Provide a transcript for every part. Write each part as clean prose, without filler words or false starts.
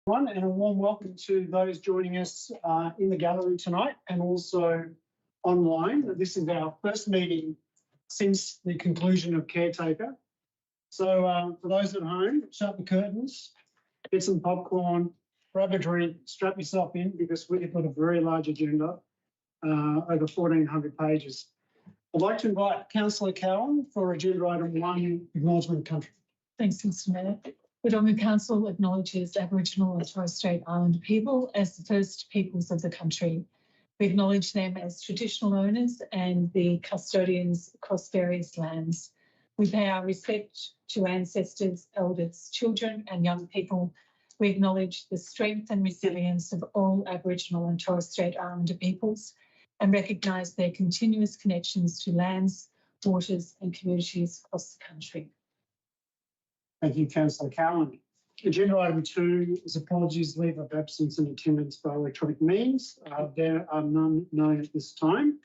And a warm welcome to those joining us in the gallery tonight and also online. This is our first meeting since the conclusion of Caretaker. So for those at home, shut the curtains, get some popcorn, grab a drink, strap yourself in because we've got a very large agenda, over 1,400 pages. I'd like to invite Councillor Cowan for agenda item 1, Acknowledgement of Country. Thanks, Mr Mayor. Wodonga Council acknowledges Aboriginal and Torres Strait Islander people as the first peoples of the country. We acknowledge them as traditional owners and the custodians across various lands. We pay our respect to ancestors, elders, children and young people. We acknowledge the strength and resilience of all Aboriginal and Torres Strait Islander peoples and recognise their continuous connections to lands, waters and communities across the country. Thank you, Councillor Cowan. Agenda item 2 is apologies, leave of absence and attendance by electronic means. There are none known at this time.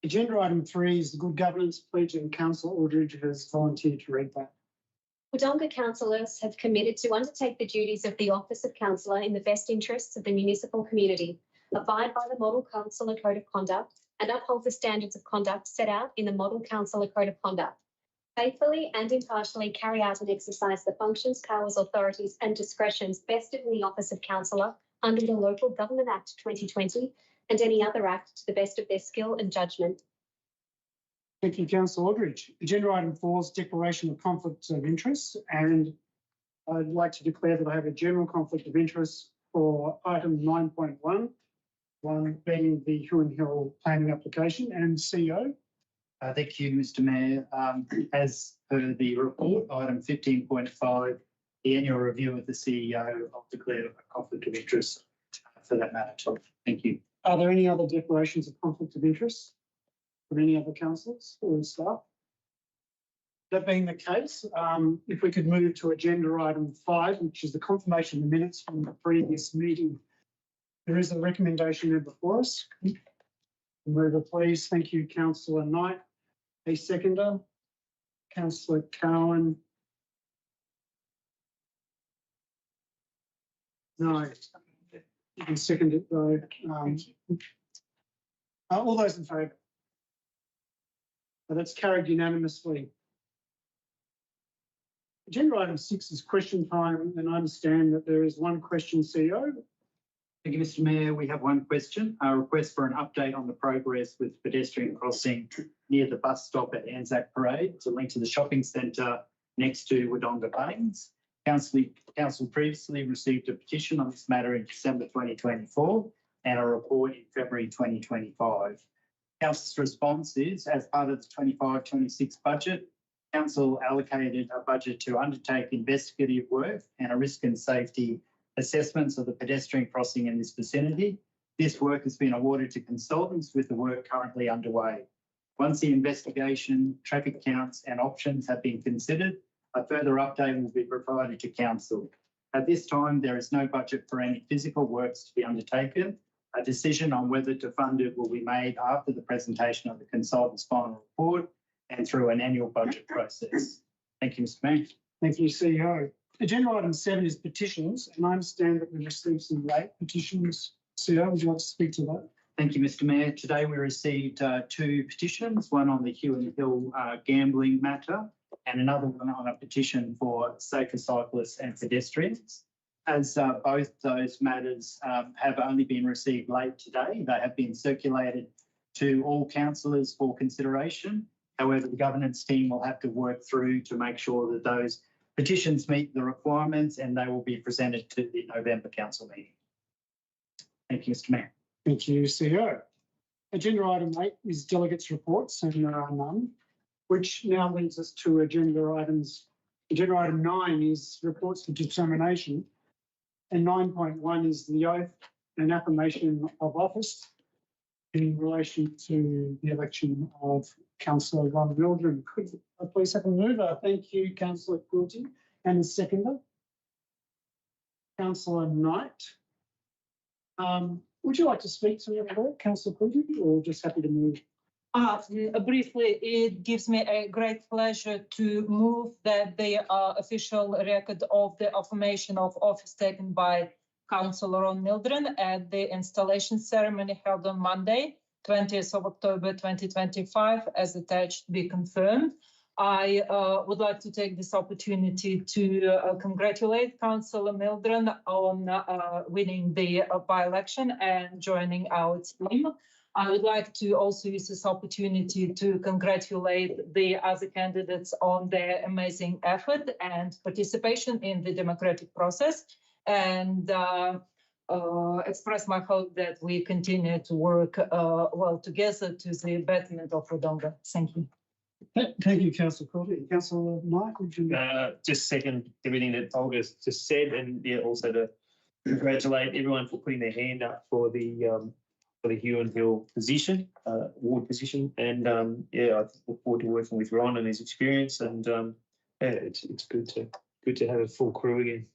Agenda item 3 is the Good Governance Pledge, and Councillor Audit has volunteered to read that. Wodonga councillors have committed to undertake the duties of the Office of Councillor in the best interests of the municipal community, abide by the Model Councillor Code of Conduct and uphold the standards of conduct set out in the Model Councillor Code of Conduct. Faithfully and impartially carry out and exercise the functions, powers, authorities and discretions vested in the Office of Councillor under the Local Government Act 2020 and any other act to the best of their skill and judgment. Thank you, Councillor Aldridge. Agenda item 4 is declaration of conflicts of interest, and I'd like to declare that I have a general conflict of interest for item 9.1, one being the Huon Hill planning application, and CEO. Thank you, Mr Mayor. As per the report, item 15.5, the annual review of the CEO, I'll declare a conflict of interest for that matter too. Thank you. Are there any other declarations of conflict of interest from any other councillors or staff? That being the case, if we could move to agenda item 5, which is the confirmation of minutes from the previous meeting. There is a recommendation there before us. Mover, please. Thank you, Councillor Knight. A seconder, Councillor Cowan. No, you can second it though. All those in favour? That's carried unanimously. Agenda item 6 is question time, and I understand that there is one question, CEO. Thank you, Mr Mayor. We have one question, a request for an update on the progress with pedestrian crossing near the bus stop at Anzac Parade. It's a link to the shopping centre next to Wodonga Plains. Council previously received a petition on this matter in December 2024 and a report in February 2025. Council's response is, as part of the 25-26 budget, Council allocated a budget to undertake investigative work and a risk and safety assessments of the pedestrian crossing in this vicinity. This work has been awarded to consultants with the work currently underway. Once the investigation, traffic counts and options have been considered, a further update will be provided to Council. At this time, there is no budget for any physical works to be undertaken. A decision on whether to fund it will be made after the presentation of the consultant's final report and through an annual budget process. Thank you, Mr Mayor. Thank you, CEO. Agenda item 7 is petitions, and I understand that we received some late petitions. CEO, would you like to speak to that? Thank you, Mr Mayor. Today we received 2 petitions, one on the Huon Hill gambling matter and another one on a petition for safer cyclists and pedestrians. As both those matters have only been received late today, they have been circulated to all councillors for consideration. However, the governance team will have to work through to make sure that those petitions meet the requirements and they will be presented to the November council meeting. Thank you, Mr Mayor. Thank you, CEO. Agenda item 8 is delegates' reports, and there are none, which now leads us to agenda items. Agenda item 9 is reports for determination, and 9.1 is the oath and affirmation of office in relation to the election of Councillor Ron Mildred. Could I please have a mover? Thank you, Councillor Quilty, and a seconder, Councillor Knight. Would you like to speak to me about it, Councillor Quilty, or just happy to move? Briefly, it gives me a great pleasure to move that the official record of the affirmation of office taken by Councillor Ron Mildren at the installation ceremony held on Monday, 20th of October 2025, as attached, be confirmed. I would like to take this opportunity to congratulate Councillor Mildren on winning the by-election and joining our team. I would like to also use this opportunity to congratulate the other candidates on their amazing effort and participation in the democratic process, and express my hope that we continue to work well together to the betterment of Wodonga. Thank you. Thank you, Councillor Crosby. Councillor Knight, would you? Just second everything that Olga's just said, and yeah, also to congratulate everyone for putting their hand up for the Huon Hill position, ward position, and yeah, I look forward to working with Ron and his experience, and yeah, it's good to have a full crew again.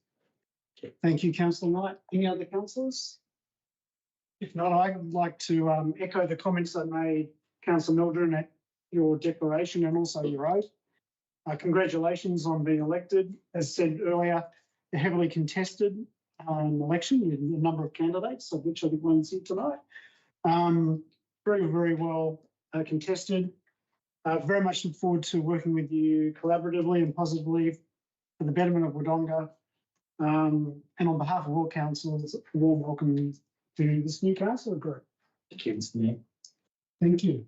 Thank you, Councillor Knight. Any other councillors? If not, I would like to echo the comments that made Councillor Mildren at your declaration and also your oath. Congratulations on being elected. As said earlier, a heavily contested election with a number of candidates, of which I think one's here tonight. Very, very well contested. Very much look forward to working with you collaboratively and positively for the betterment of Wodonga. And on behalf of all councillors, a warm welcome to this new councillor group. Thank you, Mr. Mayor. Thank you.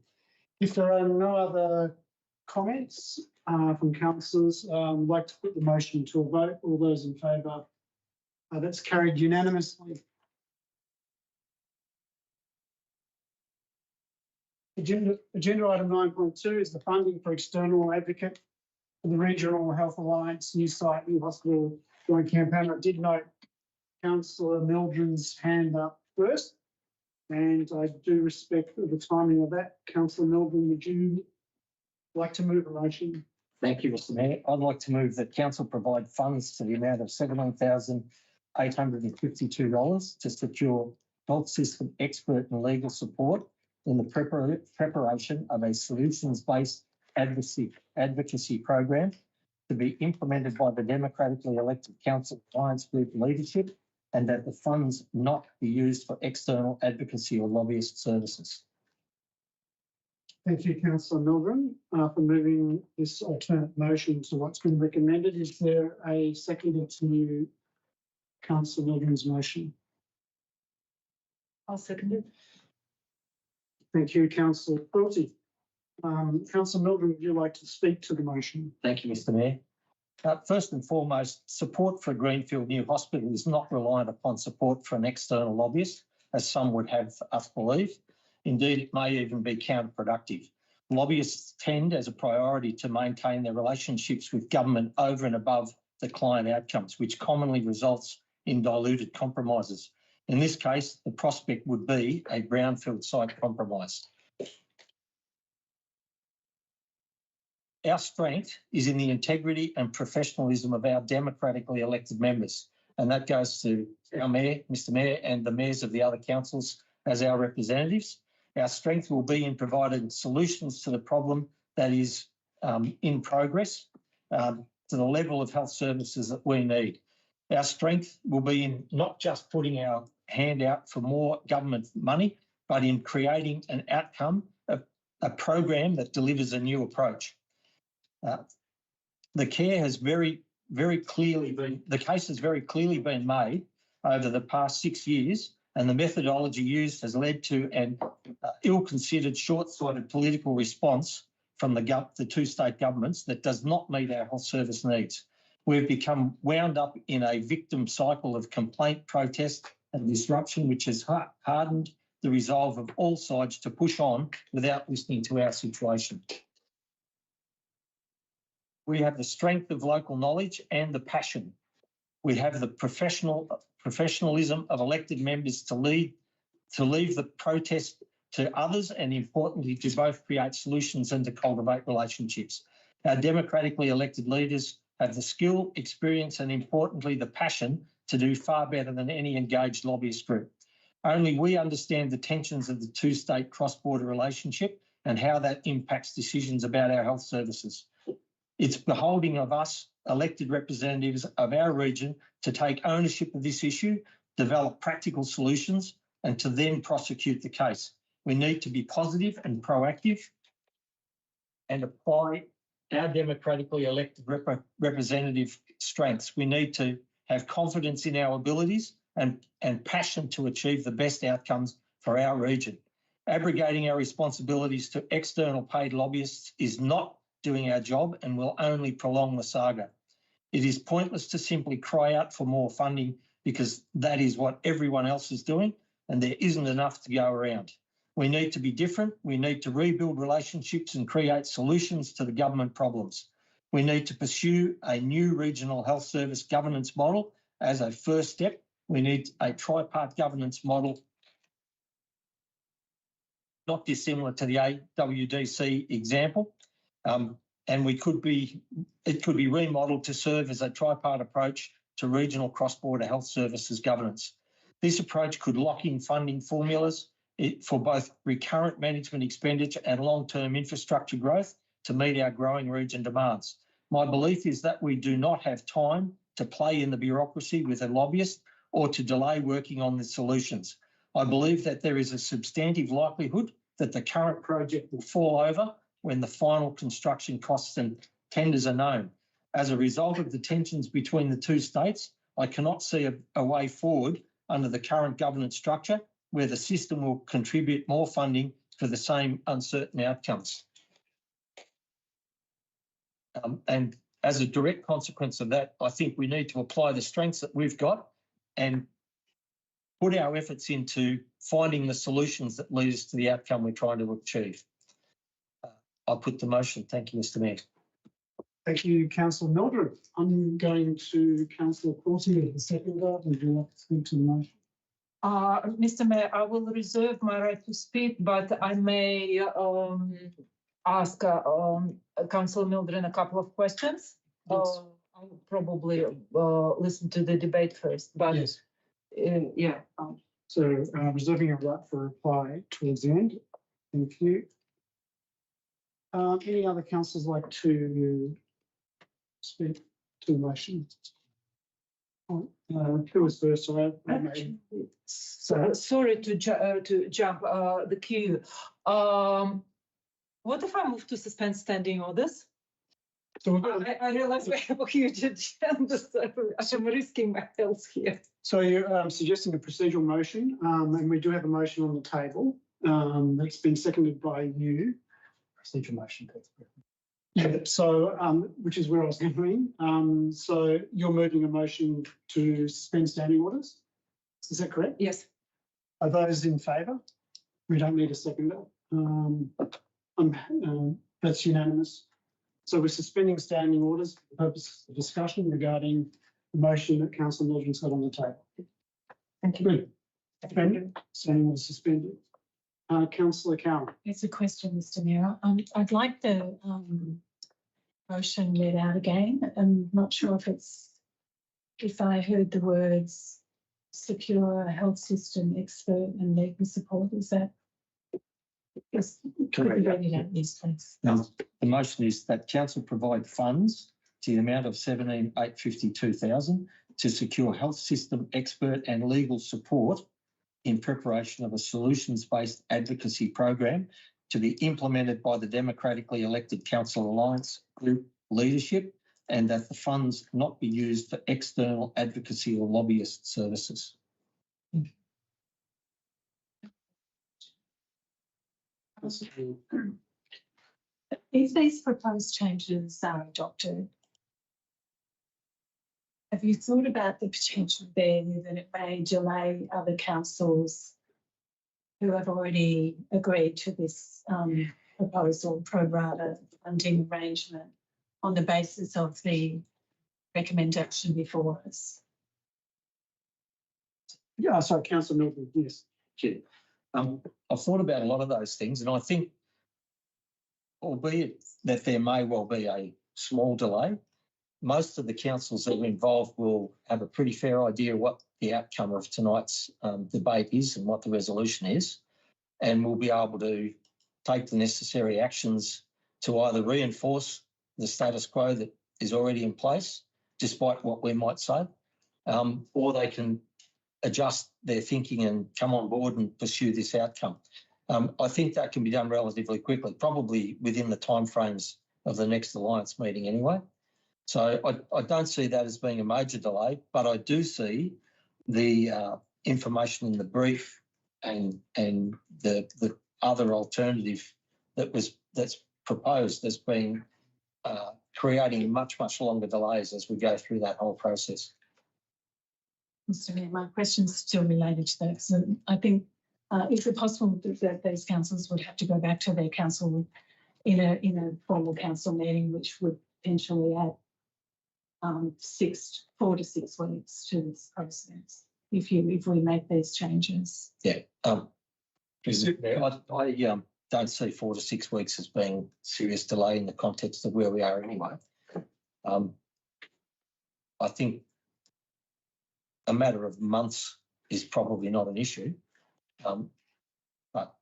If there are no other comments from councillors, I'd like to put the motion to a vote. All those in favour? That's carried unanimously. Agenda item 9.2 is the funding for external advocate for the Regional Health Alliance New Site New Hospital Joint Campaign. I did note Councillor Mildren's hand up first, and I do respect the timing of that. Councillor Mildren, would you like to move a motion? Thank you, Mr. Mayor. I'd like to move that council provide funds to the amount of $17,852 to secure health system expert and legal support in the preparation of a solutions-based advocacy program to be implemented by the democratically elected council Alliance Group leadership, and that the funds not be used for external advocacy or lobbyist services. Thank you, Councillor Mildren, for moving this alternate motion to what's been recommended. Is there a seconder to Councillor Mildren's motion? I'll second it. Thank you, Councillor Quilty. Councillor Mildren, would you like to speak to the motion? Thank you, Mr. Mayor. First and foremost, support for a Greenfield New Hospital is not reliant upon support for an external lobbyist, as some would have us believe. Indeed, it may even be counterproductive. Lobbyists tend, as a priority, to maintain their relationships with government over and above the client outcomes, which commonly results in diluted compromises. In this case, the prospect would be a brownfield site compromise. Our strength is in the integrity and professionalism of our democratically elected members, and that goes to our Mayor, Mr. Mayor, and the mayors of the other councils as our representatives. Our strength will be in providing solutions to the problem that is in progress to the level of health services that we need. Our strength will be in not just putting our hand out for more government money, but in creating an outcome, a program that delivers a new approach. The case has very clearly been made over the past 6 years, and the methodology used has led to an ill-considered, short-sighted political response from the two state governments that does not meet our health service needs. We've become wound up in a victim cycle of complaint, protest and disruption, which has hardened the resolve of all sides to push on without listening to our situation. We have the strength of local knowledge and the passion. We have the professionalism of elected members to leave the protest to others, and importantly, to both create solutions and to cultivate relationships. Our democratically elected leaders have the skill, experience, and importantly, the passion to do far better than any engaged lobbyist group. Only we understand the tensions of the two-state cross-border relationship and how that impacts decisions about our health services. It's beholding of us, elected representatives of our region, to take ownership of this issue, develop practical solutions, and to then prosecute the case. We need to be positive and proactive and apply our democratically elected representative strengths. We need to have confidence in our abilities and passion to achieve the best outcomes for our region. Abrogating our responsibilities to external paid lobbyists is not doing our job and will only prolong the saga. It is pointless to simply cry out for more funding because that is what everyone else is doing and there isn't enough to go around. We need to be different. We need to rebuild relationships and create solutions to the government problems. We need to pursue a new regional health service governance model as a first step. We need a tripart governance model, not dissimilar to the AWDC example. And it could be remodelled to serve as a tripart approach to regional cross-border health services governance. This approach could lock in funding formulas for both recurrent management expenditure and long-term infrastructure growth to meet our growing region demands. My belief is that we do not have time to play in the bureaucracy with a lobbyist or to delay working on the solutions. I believe that there is a substantive likelihood that the current project will fall over when the final construction costs and tenders are known. As a result of the tensions between the two states, I cannot see a way forward under the current governance structure where the system will contribute more funding for the same uncertain outcomes. And as a direct consequence of that, I think we need to apply the strengths that we've got and put our efforts into finding the solutions that lead us to the outcome we're trying to achieve. I'll put the motion. Thank you, Mr. Mayor. Thank you, Councillor Mildred. I'm going to Councillor Courtney, the seconder. Would you like to speak to the motion? Mr. Mayor, I will reserve my right to speak, but I may ask Councillor Mildred a couple of questions. Yes. I'll probably listen to the debate first, but Yes. Yeah. So reserving a right for reply towards the end. Thank you. Any other councillors like to speak to the motion? Who was first? Sorry to jump the queue. What if I move to suspend standing orders? So we've got, I realize we have a huge agenda, so I'm risking my health here. so you're suggesting a procedural motion, and we do have a motion on the table that's been seconded by you. Procedural motion. Yeah, so which is where I was going. So you're moving a motion to suspend standing orders. Is that correct? Yes. Are those in favour? We don't need a seconder. That's unanimous. So we're suspending standing orders for the purpose of discussion regarding the motion that Councillor Mildred's got on the table. Thank you. Good. Suspended. Standing orders suspended. Councillor Cowan. It's a question, Mr. Mayor. I'd like the motion read out again. I'm not sure if I heard the words secure health system expert and legal support. Is that? Yes. Correct. Yes, please. Now, the motion is that council provide funds to the amount of 17,852,000 to secure health system expert and legal support in preparation of a solutions-based advocacy program to be implemented by the democratically elected Council Alliance Group leadership, and that the funds not be used for external advocacy or lobbyist services. If these proposed changes are adopted, have you thought about the potential there that it may delay other councils who have already agreed to this proposal pro rata funding arrangement on the basis of the recommendation before us? Yeah, sorry, Councillor Mildred, yes. Chair. I've thought about a lot of those things, and I think, albeit that there may well be a small delay, most of the councils that are involved will have a pretty fair idea what the outcome of tonight's debate is and what the resolution is, and we'll be able to take the necessary actions to either reinforce the status quo that is already in place, despite what we might say, or they can adjust their thinking and come on board and pursue this outcome. I think that can be done relatively quickly, probably within the timeframes of the next Alliance meeting anyway. So I don't see that as being a major delay, but I do see the information in the brief and the other alternative that's proposed as being creating much longer delays as we go through that whole process. Mr. Mayor, my question's still related to that. So I think is it possible that these councils would have to go back to their council in a formal council meeting, which would potentially add 4 to 6 weeks to this process if we make these changes? Yeah. I don't see 4 to 6 weeks as being serious delay in the context of where we are anyway. I think a matter of months is probably not an issue, but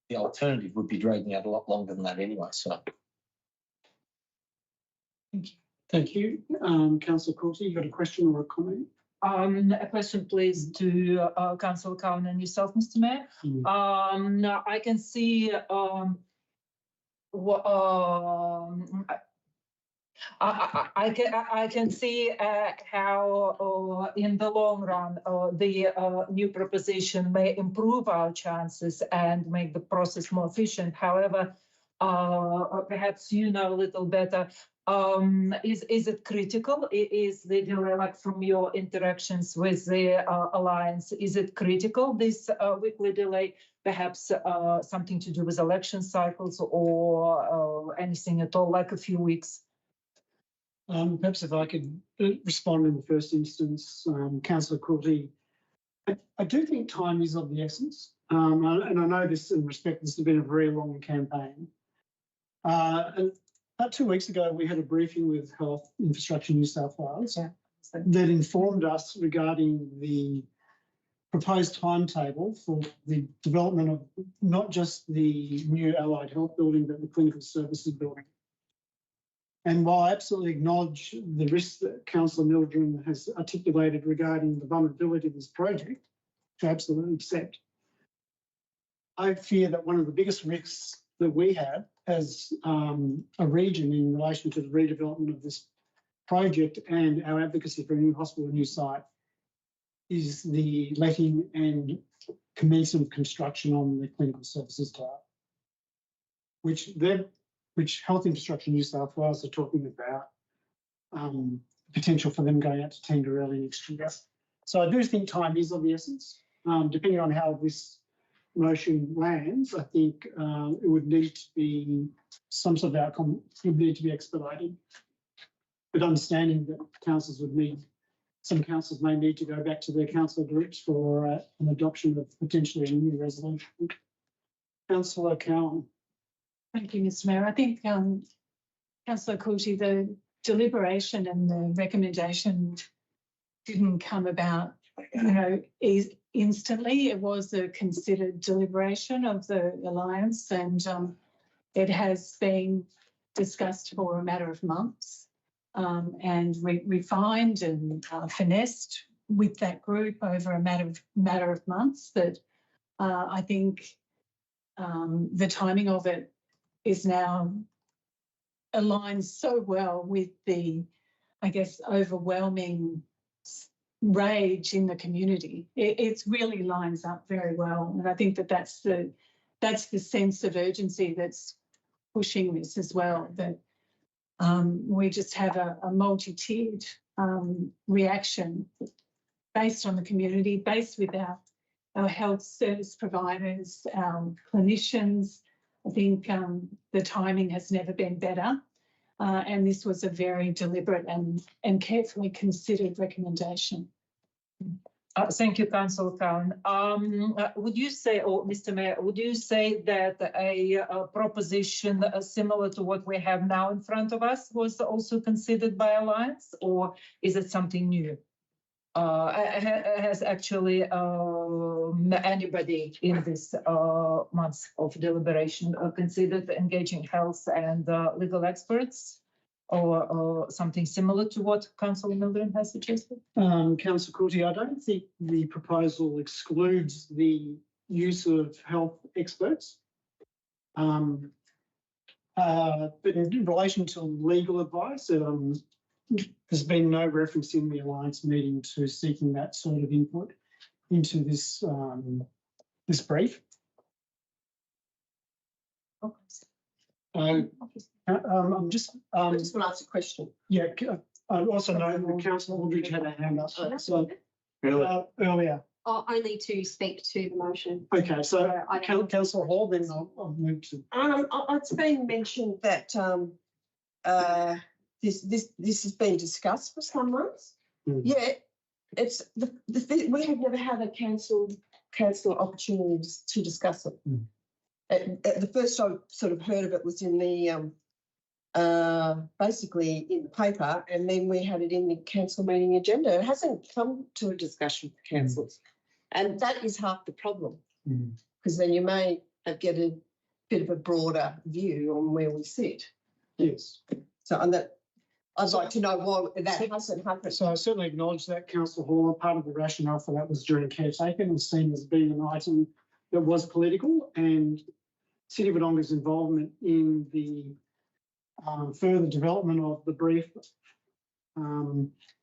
the alternative would be dragging out a lot longer than that anyway. So, Thank you. Thank you. Councillor Courtney, you got a question or a comment? A question, please, to Councillor Cowan and yourself, Mr. Mayor. I can see I can see how in the long run the new proposition may improve our chances and make the process more efficient. However, perhaps you know a little better. Is it critical? Is the delay, like from your interactions with the Alliance, is it critical, this weekly delay? Perhaps something to do with election cycles or anything at all, like a few weeks? Perhaps if I could respond in the first instance, Councillor Courtney, I do think time is of the essence. And I know this in respect, this has been a very long campaign. And about 2 weeks ago, we had a briefing with Health Infrastructure New South Wales that informed us regarding the proposed timetable for the development of not just the new allied health building, but the clinical services building. And while I absolutely acknowledge the risks that Councillor Mildren has articulated regarding the vulnerability of this project, which I absolutely accept, I fear that one of the biggest risks that we have as a region in relation to the redevelopment of this project and our advocacy for a new hospital, a new site, is the letting and commencement of construction on the clinical services tower, which Health Infrastructure New South Wales are talking about potential for them going out to tender early next year. So I do think time is of the essence. Depending on how this motion lands, I think it would need to be some sort of outcome would need to be expedited. But understanding that some councils may need to go back to their council groups for an adoption of potentially a new resolution. Councillor Cowan. Thank you, Mr. Mayor. I think, Councillor Courtney, the deliberation and the recommendation didn't come about, instantly. It was a considered deliberation of the Alliance, and it has been discussed for a matter of months and refined and finessed with that group over a matter of months. That I think the timing of it is now aligned so well with the, I guess, overwhelming rage in the community. It really lines up very well, and I think that's the sense of urgency that's pushing this as well. That we just have a multi-tiered reaction based on the community, based with our health service providers, our clinicians. I think the timing has never been better, and this was a very deliberate and carefully considered recommendation. Thank you, Councillor Cowan. Would you say, or Mr. Mayor, would you say that a proposition similar to what we have now in front of us was also considered by Alliance, or is it something new? has actually anybody in this month of deliberation considered engaging health and legal experts or something similar to what Councillor Mildred has suggested? Councillor Courtie, I don't think the proposal excludes the use of health experts. But in relation to legal advice, there's been no reference in the Alliance meeting to seeking that sort of input into this this brief. I'm just I just want to ask a question. yeah. I also know that Councillor Aldridge had a hand up. So earlier. Only to speak to the motion. Okay, so I don't- Councillor Hall, then I'll move to. It's been mentioned that this has been discussed for some months. Mm. Yeah, it's we have never had a council opportunity to discuss it. Mm. The first I sort of heard of it was in the basically in the paper, and then we had it in the council meeting agenda. It hasn't come to a discussion for councils, and that is half the problem, because then you may get a bit of a broader view on where we sit. Yes. So on that, I'd like to know why that hasn't happened. So I certainly acknowledge that, Councillor Hall. Part of the rationale for that was during caretaker and seen as being an item that was political, and City of Wodonga's involvement in the further development of the brief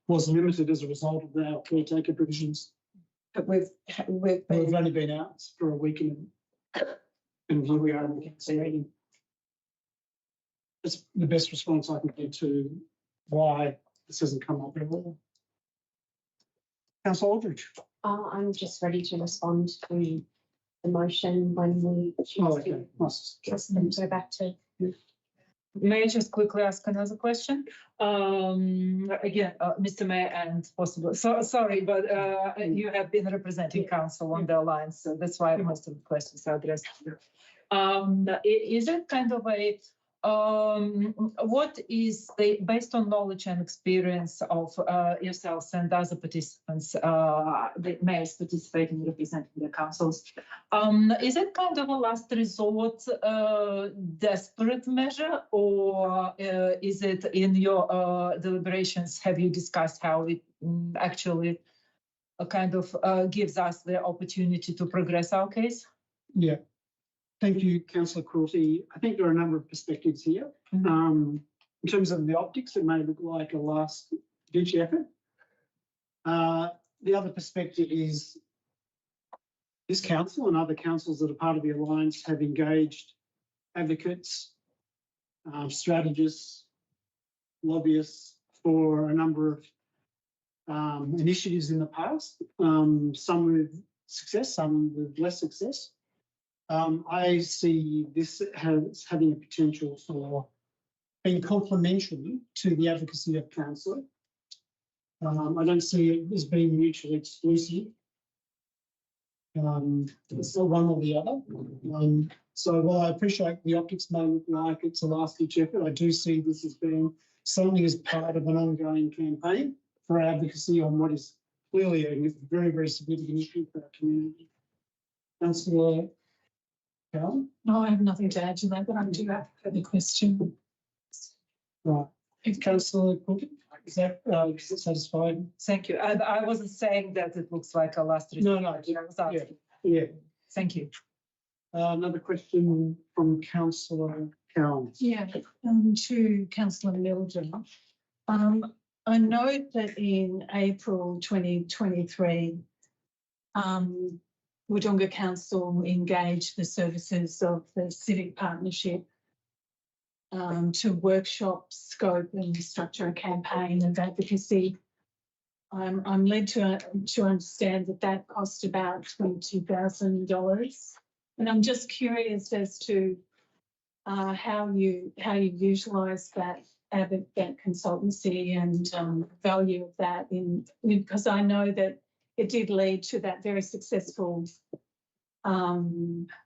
was limited as a result of our caretaker provisions. But we've only been out for a week and here we are in the council meeting. That's the best response I can give to why this hasn't come up at all. Councillor Aldridge. I'm just ready to respond to the motion when we choose to Nice. go back to. May I just quickly ask another question? Again, Mr. Mayor and possible, sorry, but you have been representing council on the Alliance, so that's why most of the questions are addressed here. Is it kind of a, what is the, based on knowledge and experience of yourselves and other participants, the mayors participating, representing the councils, is it kind of a last resort desperate measure, or is it in your deliberations, have you discussed how it actually kind of gives us the opportunity to progress our case? Yeah. Thank you, Councillor Courtie. I think there are a number of perspectives here. Mm-hmm. In terms of the optics, it may look like a last-ditch effort. The other perspective is this council and other councils that are part of the Alliance have engaged advocates, strategists, lobbyists for a number of initiatives in the past, some with success, some with less success. I see this as having a potential for being complementary to the advocacy of council. I don't see it as being mutually exclusive. It's not one or the other. So while I appreciate the optics may look like it's a last-ditch effort, I do see this as being something as part of an ongoing campaign for advocacy on what is clearly a very, very significant issue for our community. Councillor Carol? No, I have nothing to add to that, but I do have a question. Right. Councillor Courtie, is that satisfied? Thank you. And I wasn't saying that it looks like a last resort. No. I was asking. Yeah. Thank you. Another question from Councillor Cowan. Yeah, to Councillor Mildred. I note that in April 2023, Wodonga Council engaged the services of the Civic Partnership to workshop, scope and structure a campaign of advocacy. I'm led to understand that cost about $22,000, and I'm just curious as to how you utilise that consultancy and value of that because I know that it did lead to that very successful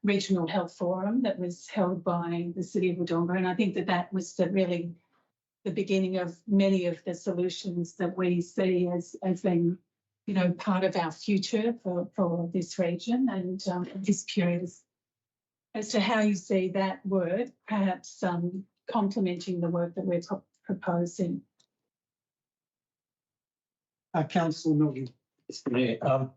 regional health forum that was held by the City of Wodonga, and I think that was really the beginning of many of the solutions that we see as being part of our future for this region, and I'm just curious as to how you see that word perhaps complementing the work that we're proposing. Councillor Milton. Mr. Mayor,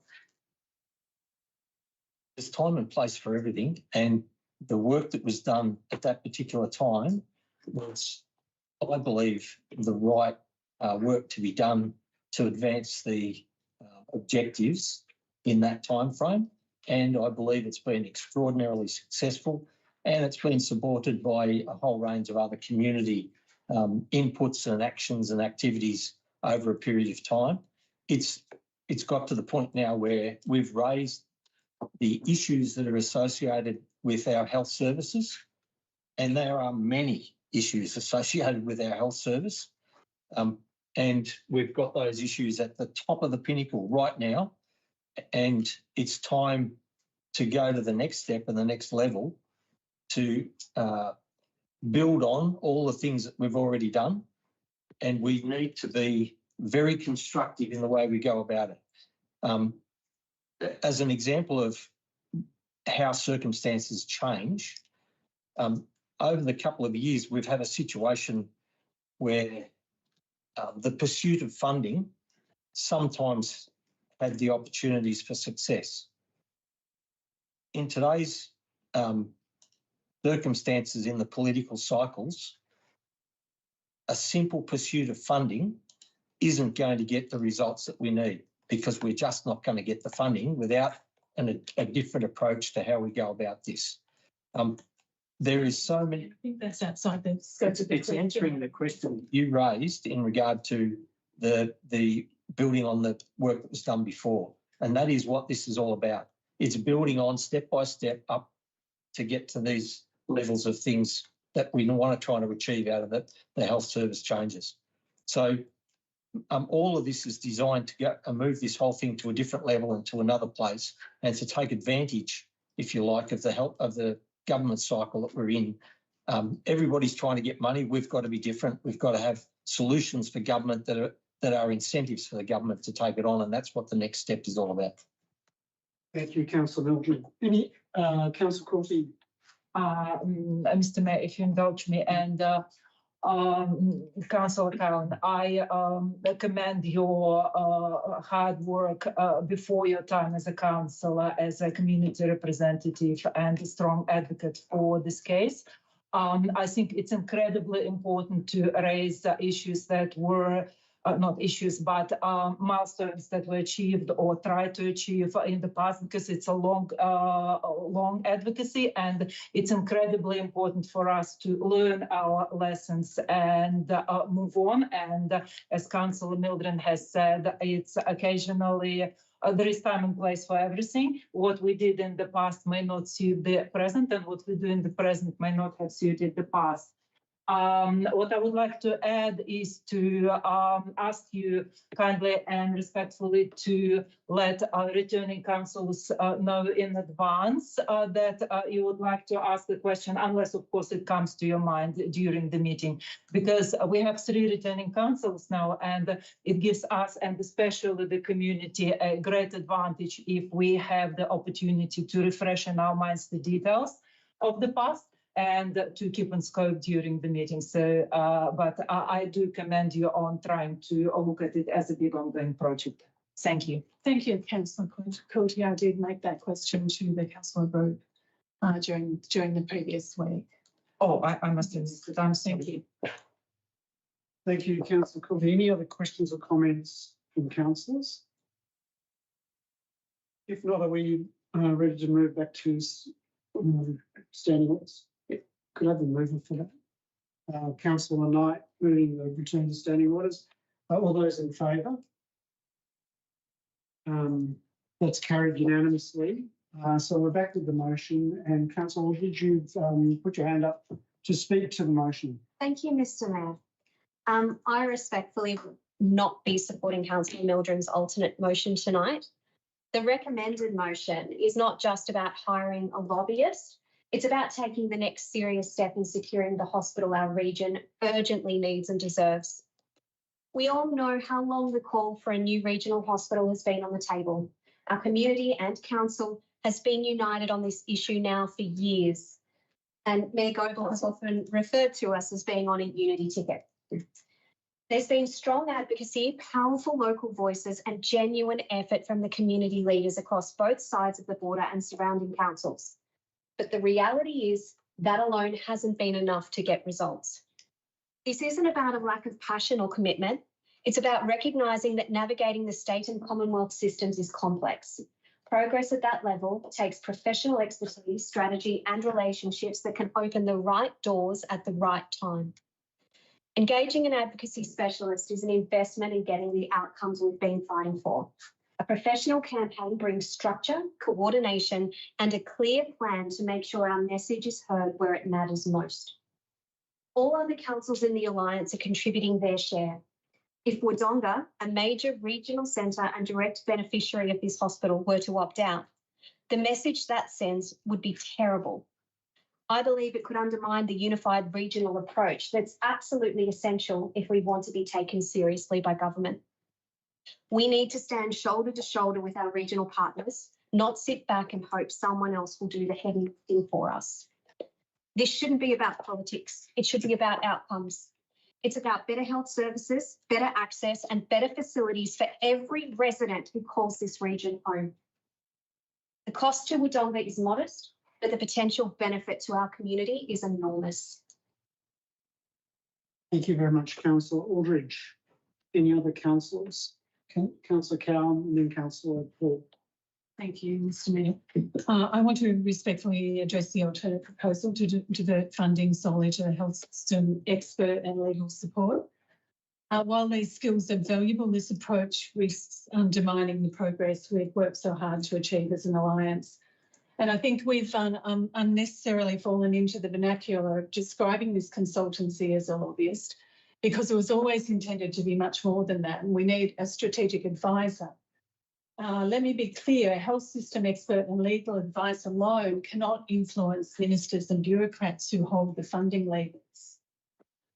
there's time and place for everything, and the work that was done at that particular time was, I believe, the right work to be done to advance the objectives in that time frame. And I believe it's been extraordinarily successful, and it's been supported by a whole range of other community inputs and actions and activities over a period of time. It's got to the point now where we've raised the issues that are associated with our health services, and there are many issues associated with our health service. And we've got those issues at the top of the pinnacle right now, and it's time to go to the next step and the next level to build on all the things that we've already done, and we need to be very constructive in the way we go about it. As an example of how circumstances change, over the couple of years, we've had a situation where the pursuit of funding sometimes had the opportunities for success. In today's circumstances in the political cycles, a simple pursuit of funding isn't going to get the results that we need, because we're just not going to get the funding without a different approach to how we go about this. There is so many. I think that's outside the scope of the It's answering the question you raised in regard to the building on the work that was done before, and that is what this is all about. It's building on step by step up to get to these levels of things that we want to try to achieve out of the health service changes. So all of this is designed to go and move this whole thing to a different level and to another place, and to take advantage, if you like, of the help of the government cycle that we're in. Everybody's trying to get money. We've got to be different. We've got to have solutions for government that are incentives for the government to take it on, and that's what the next step is all about. Thank you, Councillor Milton. Any Councillor Courtney? Mr. Mayor, if you indulge me, and Councillor Cowan, I commend your hard work before your time as a councillor, as a community representative and a strong advocate for this case. I think it's incredibly important to raise issues that were not issues, but milestones that were achieved or tried to achieve in the past, because it's a long advocacy, and it's incredibly important for us to learn our lessons and move on. And as Councillor Mildred has said, it's occasionally there is time and place for everything. What we did in the past may not suit the present, and what we do in the present may not have suited the past. What I would like to add is to ask you kindly and respectfully to let our returning councillors know in advance that you would like to ask the question, unless, of course, it comes to your mind during the meeting, because we have 3 returning councillors now, and it gives us, and especially the community, a great advantage if we have the opportunity to refresh in our minds the details of the past, and to keep in scope during the meeting. So, but I do commend you on trying to look at it as a big ongoing project. Thank you. Thank you, Councillor Courtney. I did make that question to the councillor group during the previous week. Oh, I must have missed it. Thank you. Thank you, Councillor Courtney. Any other questions or comments from councillors? If not, are we ready to move back to standing orders? Could I have a mover for that? Councillor Knight moving the return to standing orders. All those in favour? That's carried unanimously. So we're back to the motion, and Councillor, did you put your hand up to speak to the motion? Thank you, Mr. Mayor. I respectfully will not be supporting Councillor Mildren's alternate motion tonight. The recommended motion is not just about hiring a lobbyist. It's about taking the next serious step in securing the hospital our region urgently needs and deserves. We all know how long the call for a new regional hospital has been on the table. Our community and council has been united on this issue now for years. And Mayor Goebel has often referred to us as being on a unity ticket. There's been strong advocacy, powerful local voices and genuine effort from the community leaders across both sides of the border and surrounding councils. But the reality is that alone hasn't been enough to get results. This isn't about a lack of passion or commitment. It's about recognising that navigating the state and Commonwealth systems is complex. Progress at that level takes professional expertise, strategy and relationships that can open the right doors at the right time. Engaging an advocacy specialist is an investment in getting the outcomes we've been fighting for. A professional campaign brings structure, coordination and a clear plan to make sure our message is heard where it matters most. All other councils in the Alliance are contributing their share. If Wodonga, a major regional centre and direct beneficiary of this hospital, were to opt out, the message that sends would be terrible. I believe it could undermine the unified regional approach that's absolutely essential if we want to be taken seriously by government. We need to stand shoulder to shoulder with our regional partners, not sit back and hope someone else will do the heavy lifting for us. This shouldn't be about politics. It should be about outcomes. It's about better health services, better access and better facilities for every resident who calls this region home. The cost to Wodonga is modest, but the potential benefit to our community is enormous. Thank you very much, Councillor Aldridge. Any other councillors? Councillor Cowan and then Councillor Paul. Thank you, Mr Mayor. I want to respectfully address the alternate proposal to divert funding solely to the health system expert and legal support. While these skills are valuable, this approach risks undermining the progress we've worked so hard to achieve as an alliance. And I think we've unnecessarily fallen into the vernacular of describing this consultancy as a lobbyist, because it was always intended to be much more than that, and we need a strategic advisor. Let me be clear, a health system expert and legal advice alone cannot influence ministers and bureaucrats who hold the funding levers.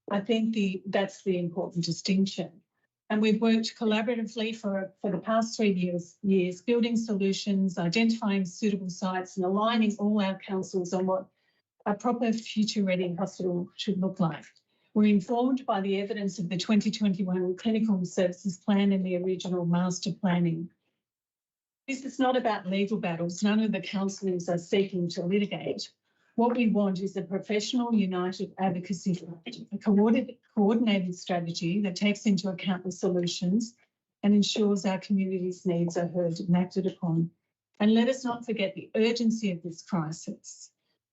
I think that's the important distinction. And we've worked collaboratively for the past 3 years, building solutions, identifying suitable sites and aligning all our councils on what a proper future-ready hospital should look like. We're informed by the evidence of the 2021 Clinical Services Plan and the original master planning. This is not about legal battles. None of the councillors are seeking to litigate. What we want is a professional, united advocacy, a coordinated strategy that takes into account the solutions and ensures our community's needs are heard and acted upon. And let us not forget the urgency of this crisis.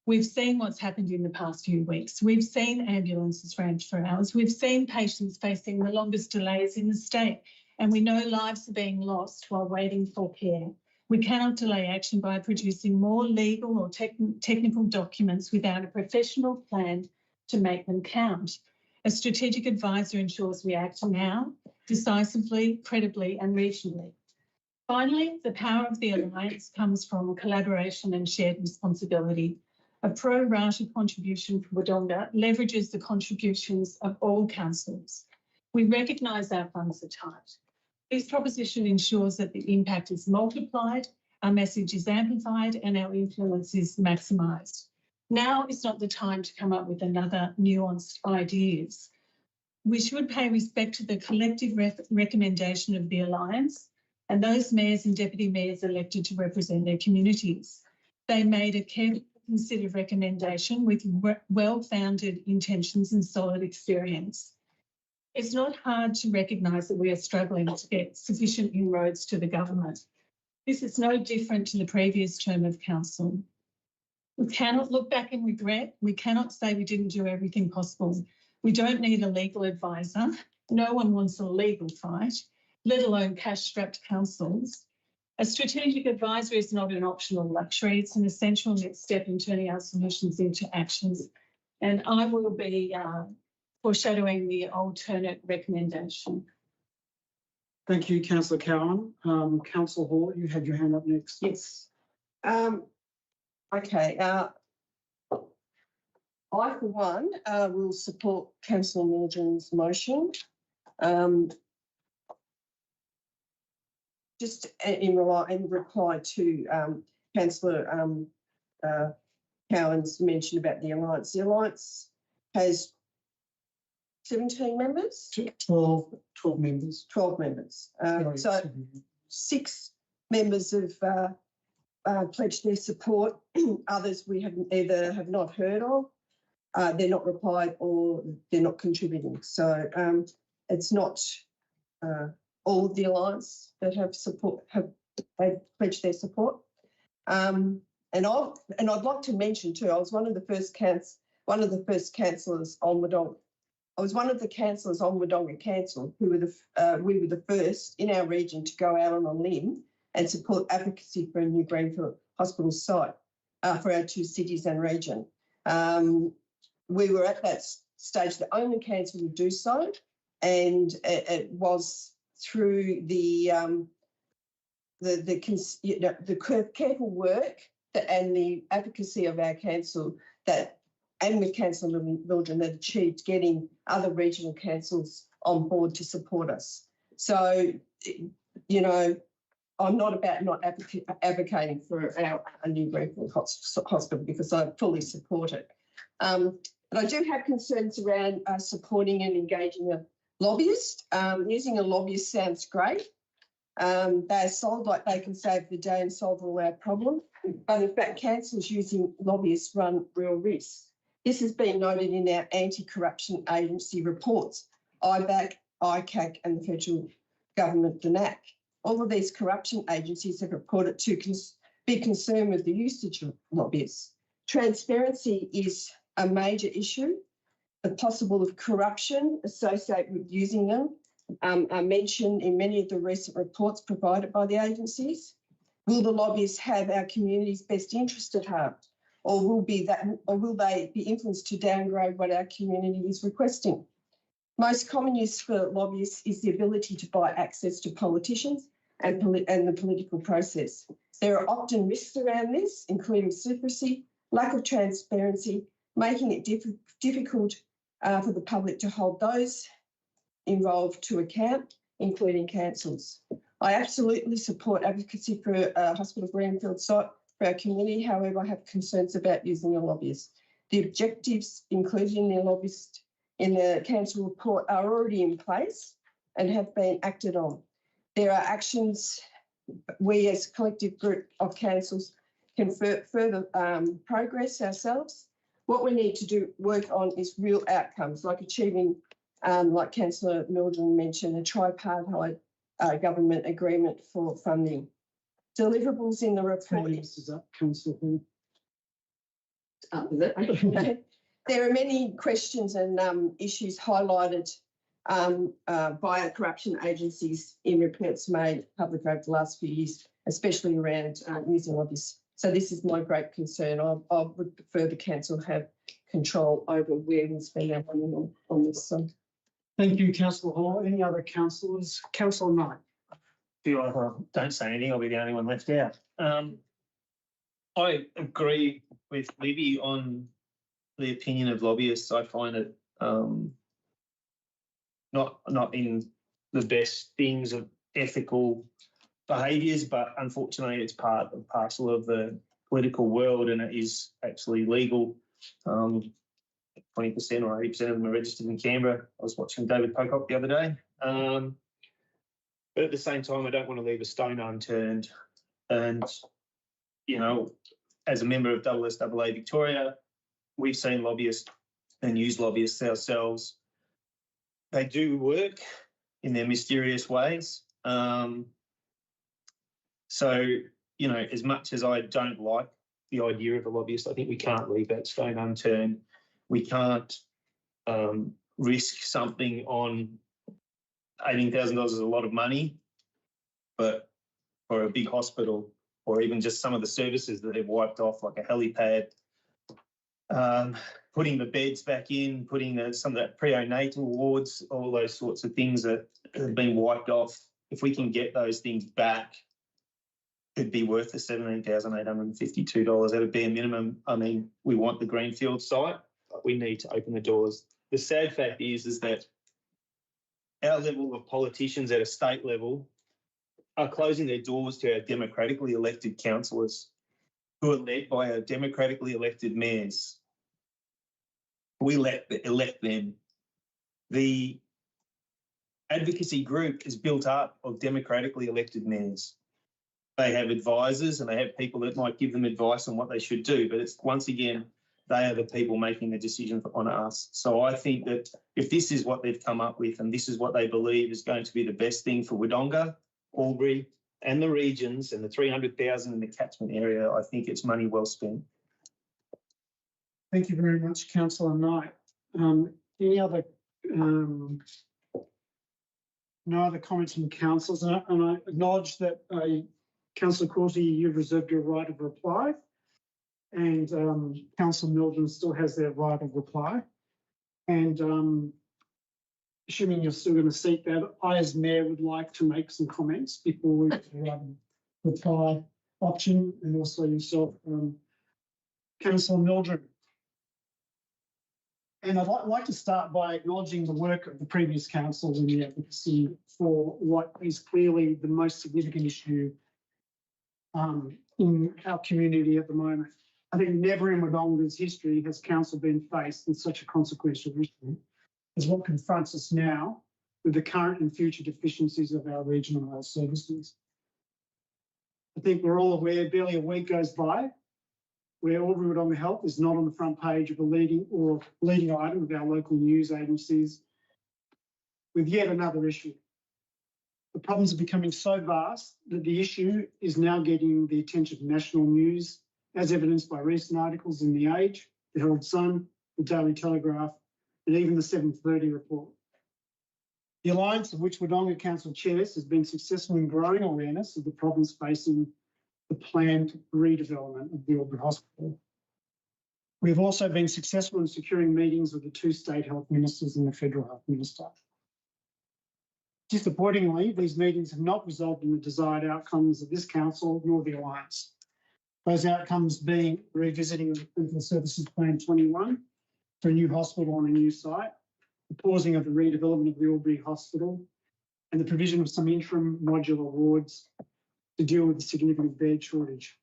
We've seen what's happened in the past few weeks. We've seen ambulances ramped for hours. We've seen patients facing the longest delays in the state. And we know lives are being lost while waiting for care. We cannot delay action by producing more legal or technical documents without a professional plan to make them count. A strategic advisor ensures we act now, decisively, credibly and regionally. Finally, the power of the Alliance comes from collaboration and shared responsibility. A pro rata contribution from Wodonga leverages the contributions of all councils. We recognise our funds are tight. This proposition ensures that the impact is multiplied, our message is amplified and our influence is maximised. Now is not the time to come up with another nuanced ideas. We should pay respect to the collective recommendation of the Alliance and those mayors and deputy mayors elected to represent their communities. They made a carefully considered recommendation with well-founded intentions and solid experience. It's not hard to recognise that we are struggling to get sufficient inroads to the government. This is no different to the previous term of council. We cannot look back and regret. We cannot say we didn't do everything possible. We don't need a legal advisor. No one wants a legal fight, let alone cash-strapped councils. A strategic advisor is not an optional luxury. It's an essential next step in turning our solutions into actions. And I will be foreshadowing the alternate recommendation. Thank you, Councillor Cowan. Councillor Hall, you had your hand up next. Yes. Okay. I, for one, will support Councillor Mildren's motion. Just in reply to Councillor Cowan's mention about the Alliance. The Alliance has 17 members? 12 members. 12 members. So 6 members have pledged their support. Others we have not heard of. They're not replied or they're not contributing. So it's not all of the Alliance that have pledged their support. And I'd like to mention too, I was one of the first councillors on Wodonga. I was one of the councillors on Wodonga Council who were we were the first in our region to go out on a limb and support advocacy for a new Greenfield Hospital site for our 2 cities and region. We were at that stage the only council to do so, and it was through the careful work and the advocacy of our council and with Councillor Mildren that achieved getting other regional councils on board to support us. So, you know, I'm not about not advocating for a new Greenfield hospital because I fully support it. But I do have concerns around supporting and engaging a lobbyist. Using a lobbyist sounds great. They're sold like they can save the day and solve all our problems. But in fact, councils using lobbyists run real risks. This has been noted in our anti-corruption agency reports, IBAC, ICAC and the federal government, the NAC. All of these corruption agencies have reported to be concerned with the usage of lobbyists. Transparency is a major issue. The possible of corruption associated with using them are mentioned in many of the recent reports provided by the agencies. Will the lobbyists have our community's best interest at heart, or will they be influenced to downgrade what our community is requesting? Most common use for lobbyists is the ability to buy access to politicians and the political process. There are often risks around this, including secrecy, lack of transparency, making it difficult for the public to hold those involved to account, including councils. I absolutely support advocacy for a hospital greenfield site for our community. However, I have concerns about using a lobbyist. The objectives included in the council report are already in place and have been acted on. There are actions we as a collective group of councils can further progress ourselves. What we need to work on is real outcomes, like achieving, like Councillor Mildren mentioned, a tripartite government agreement for funding. Deliverables in the report. Councillor Huon. There are many questions and issues highlighted by our corruption agencies in reports made public over the last few years, especially around using lobbyists. So this is my great concern. I would prefer the council have control over where we spend our money on this. So. Thank you, Councillor Hall. Any other councillors? Councillor Knight. Don't say anything, I'll be the only one left out. I agree with Libby on the opinion of lobbyists. I find it not in the best things of ethical behaviours, but unfortunately it's part and parcel of the political world and it is actually legal. 20% or 80% of them are registered in Canberra. I was watching David Pocock the other day. But at the same time, I don't want to leave a stone unturned. And, you know, as a member of SSAA Victoria, we've seen lobbyists and use lobbyists ourselves. They do work in their mysterious ways. So, you know, as much as I don't like the idea of a lobbyist, I think we can't leave that stone unturned. We can't risk something on $18,000 is a lot of money, but for a big hospital or even just some of the services that they've wiped off, like a helipad, putting the beds back in, putting some of that prenatal wards, all those sorts of things that have been wiped off. If we can get those things back, it'd be worth the $17,852 at a bare minimum. I mean, we want the greenfield site, but we need to open the doors. The sad fact is that our level of politicians at a state level are closing their doors to our democratically elected councillors who are led by our democratically elected mayors. We elect them. The advocacy group is built up of democratically elected mayors. They have advisors and they have people that might give them advice on what they should do, but it's once again, they are the people making the decision on us. So I think that if this is what they've come up with and this is what they believe is going to be the best thing for Wodonga, Albury and the regions and the 300,000 in the catchment area, I think it's money well spent. Thank you very much, Councillor Knight. Any other, no other comments from councillors? And I acknowledge that Councillor Courtney, you've reserved your right of reply, and Councillor Mildren still has their right of reply. And assuming you're still going to seek that, I as Mayor would like to make some comments before we reply option, and also yourself, Councillor Mildren. And I'd like to start by acknowledging the work of the previous council in the advocacy for what is clearly the most significant issue in our community at the moment. I think never in Wodonga's history has council been faced with such a consequential issue as what confronts us now with the current and future deficiencies of our regional health services. I think we're all aware barely a week goes by where Albury Wodonga Health is not on the front page of a leading item of our local news agencies with yet another issue. The problems are becoming so vast that the issue is now getting the attention of national news, as evidenced by recent articles in The Age, The Herald Sun, The Daily Telegraph, and even the 7:30 report. The alliance of which Wodonga Council chairs has been successful in growing awareness of the problems facing the planned redevelopment of the Albury Hospital. We have also been successful in securing meetings with the two state health ministers and the federal health minister. Disappointingly, these meetings have not resulted in the desired outcomes of this council nor the alliance. Those outcomes being revisiting the Clinical Services Plan 21 for a new hospital on a new site, the pausing of the redevelopment of the Albury Hospital, and the provision of some interim modular wards to deal with the significant bed shortage.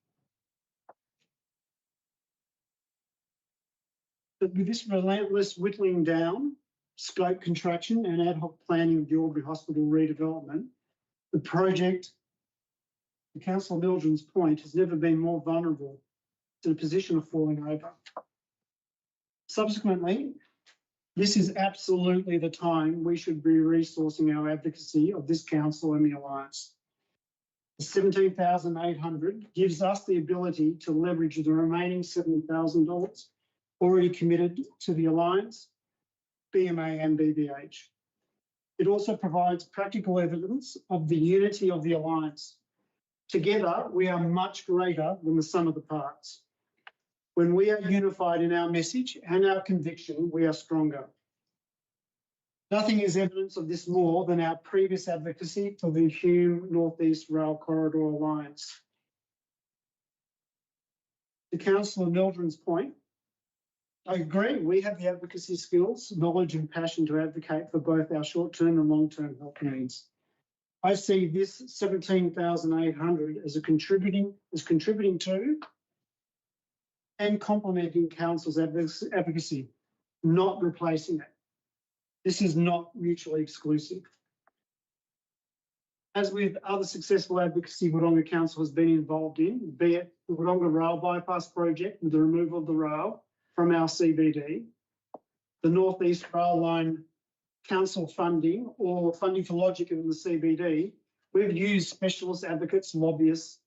But with this relentless whittling down, scope contraction and ad hoc planning of the Albury Hospital redevelopment, the project, to Councillor Mildren's point, has never been more vulnerable to the position of falling over. Subsequently, this is absolutely the time we should be resourcing our advocacy of this council and the alliance. The $17,800 gives us the ability to leverage the remaining $70,000 already committed to the alliance, BMA and BBH. It also provides practical evidence of the unity of the alliance. Together, we are much greater than the sum of the parts. When we are unified in our message and our conviction, we are stronger. Nothing is evidence of this more than our previous advocacy for the Huon North East Rail Corridor Alliance. To Councillor Mildren's point, I agree, we have the advocacy skills, knowledge and passion to advocate for both our short-term and long-term health needs. I see this $17,800 as contributing to and complementing council's advocacy, not replacing it. This is not mutually exclusive. As with other successful advocacy Wodonga Council has been involved in, be it the Wodonga Rail Bypass Project with the removal of the rail from our CBD, the North East Rail Line Council funding or funding for logic in the CBD, we've used specialist advocates, lobbyists,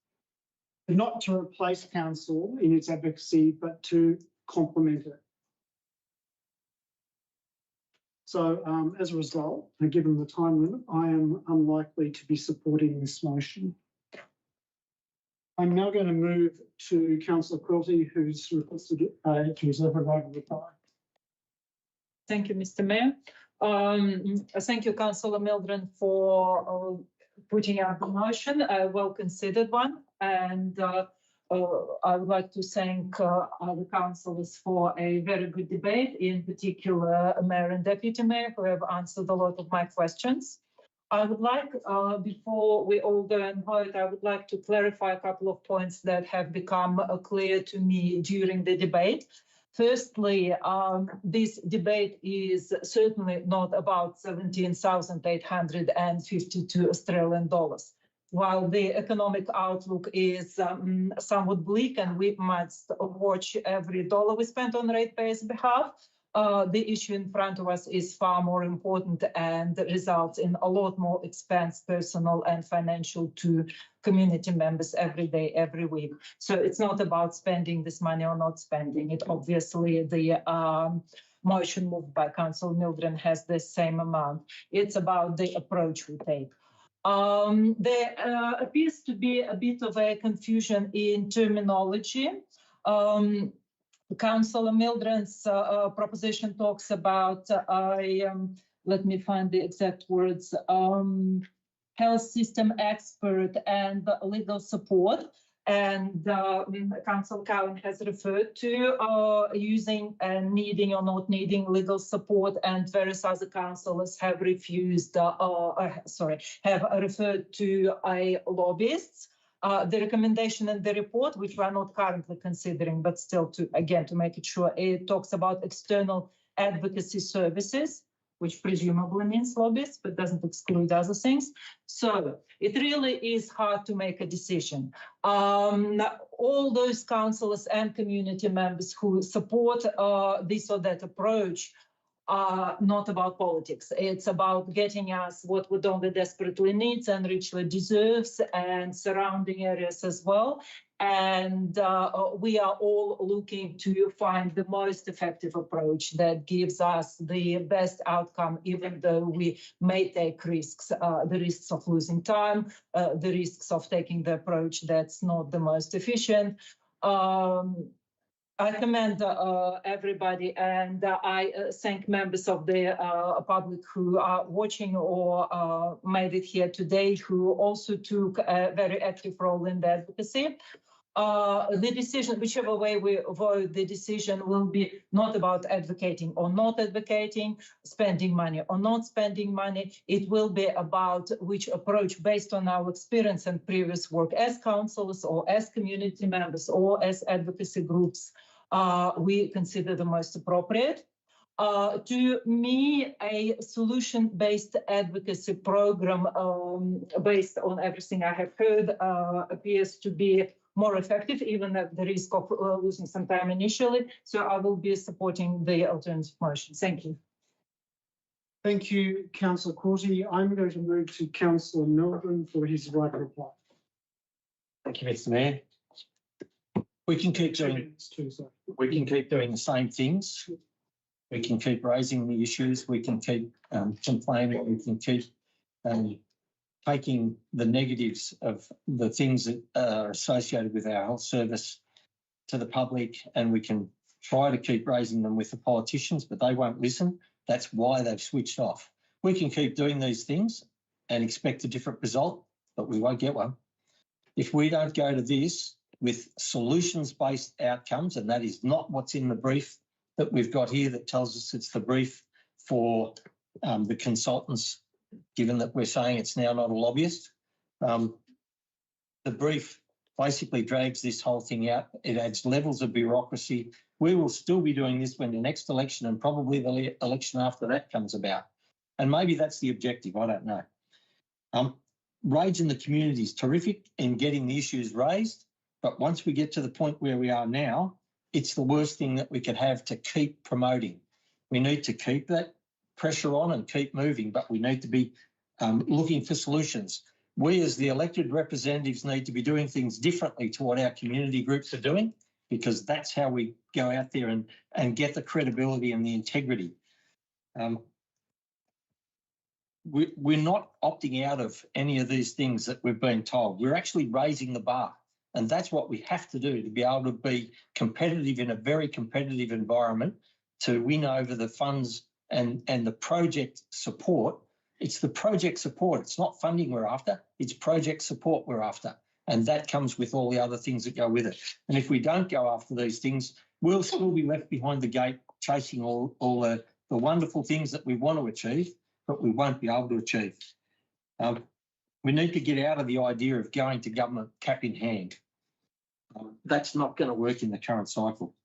not to replace council in its advocacy, but to complement it. So as a result, and given the time limit, I am unlikely to be supporting this motion. I'm now going to move to Councillor Quilty, who's requested to reserve a right of reply. Thank you, Mr. Mayor. Thank you, Councillor Mildren, for putting out the motion, a well-considered one. And I would like to thank the councillors for a very good debate, in particular Mayor and Deputy Mayor, who have answered a lot of my questions. I would like, before we all go and vote, I would like to clarify a couple of points that have become clear to me during the debate. Firstly, this debate is certainly not about 17,852 Australian dollars. While the economic outlook is somewhat bleak and we must watch every dollar we spend on ratepayers' behalf, the issue in front of us is far more important and results in a lot more expense, personal and financial, to community members every day, every week. So it's not about spending this money or not spending it. Obviously, the motion moved by Councillor Mildren has the same amount. It's about the approach we take. There appears to be a bit of a confusion in terminology. Councillor Mildren's proposition talks about, let me find the exact words, health system expert and legal support. And Councillor Cowan has referred to using and needing or not needing legal support, and various other councillors have refused, have referred to lobbyists. The recommendation in the report, which we are not currently considering, but still to make it sure, it talks about external advocacy services, which presumably means lobbyists, but doesn't exclude other things. So it really is hard to make a decision. All those councillors and community members who support this or that approach are not about politics. It's about getting us what Wodonga desperately needs and richly deserves, and surrounding areas as well. And we are all looking to find the most effective approach that gives us the best outcome, even though we may take risks, the risks of losing time, the risks of taking the approach that's not the most efficient. I commend everybody, and I thank members of the public who are watching or made it here today, who also took a very active role in the advocacy. The decision, whichever way we vote, the decision will be not about advocating or not advocating, spending money or not spending money. It will be about which approach, based on our experience and previous work as councillors or as community members or as advocacy groups, we consider the most appropriate. To me, a solution-based advocacy program based on everything I have heard appears to be more effective, even at the risk of losing some time initially. So I will be supporting the alternative motion. Thank you. Thank you, Councillor Corti. I'm going to move to Councillor Mildren for his right to reply. Thank you, Mr. Mayor. We can keep doing the same things. We can keep raising the issues. We can keep complaining. We can keep taking the negatives of the things that are associated with our health service to the public, and we can try to keep raising them with the politicians, but they won't listen. That's why they've switched off. We can keep doing these things and expect a different result, but we won't get one. If we don't go to this with solutions-based outcomes, and that is not what's in the brief that we've got here that tells us it's the brief for the consultants, given that we're saying it's now not a lobbyist. The brief basically drags this whole thing out. It adds levels of bureaucracy. We will still be doing this when the next election and probably the election after that comes about. And maybe that's the objective, I don't know. Rage in the community is terrific in getting the issues raised, but once we get to the point where we are now, it's the worst thing that we could have to keep promoting. We need to keep that pressure on and keep moving, but we need to be looking for solutions. We as the elected representatives need to be doing things differently to what our community groups are doing, because that's how we go out there and get the credibility and the integrity. We're not opting out of any of these things that we've been told. We're actually raising the bar, and that's what we have to do to be able to be competitive in a very competitive environment, to win over the funds and the project support. It's the project support. It's not funding we're after. It's project support we're after. And that comes with all the other things that go with it. And if we don't go after these things, we'll still be left behind the gate chasing all the wonderful things that we want to achieve, but we won't be able to achieve. We need to get out of the idea of going to government cap in hand. That's not going to work in the current cycle.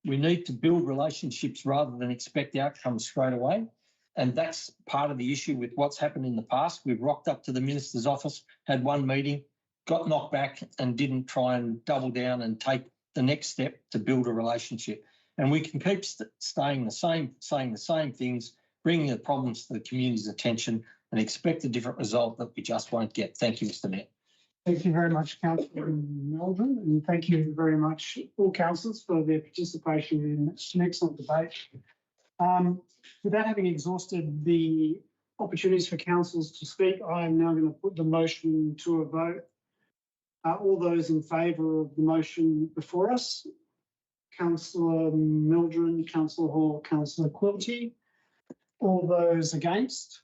We need to build relationships rather than expect outcomes straight away. And that's part of the issue with what's happened in the past. We've rocked up to the Minister's office, had one meeting, got knocked back and didn't try and double down and take the next step to build a relationship. And we can keep saying the same things, bringing the problems to the community's attention and expect a different result that we just won't get. Thank you, Mr Mayor. Thank you very much, Councillor Melbourne, and thank you very much all councillors for their participation in an excellent debate. Without having exhausted the opportunities for councillors to speak, I am now going to put the motion to a vote. All those in favour of the motion before us, Councillor Mildren, Councillor Hall, Councillor Quilty. All those against,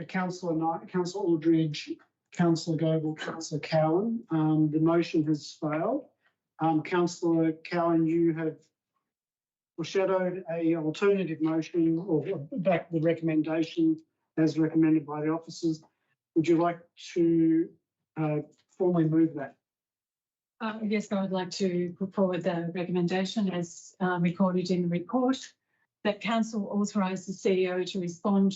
Councillor Knight, Councillor Aldridge, Councillor Goble, Councillor Cowan. The motion has failed. Councillor Cowan, you have foreshadowed a alternative motion or back the recommendation as recommended by the officers. Would you like to formally move that? Yes, I would like to put forward the recommendation as recorded in the report that Council authorise the CEO to respond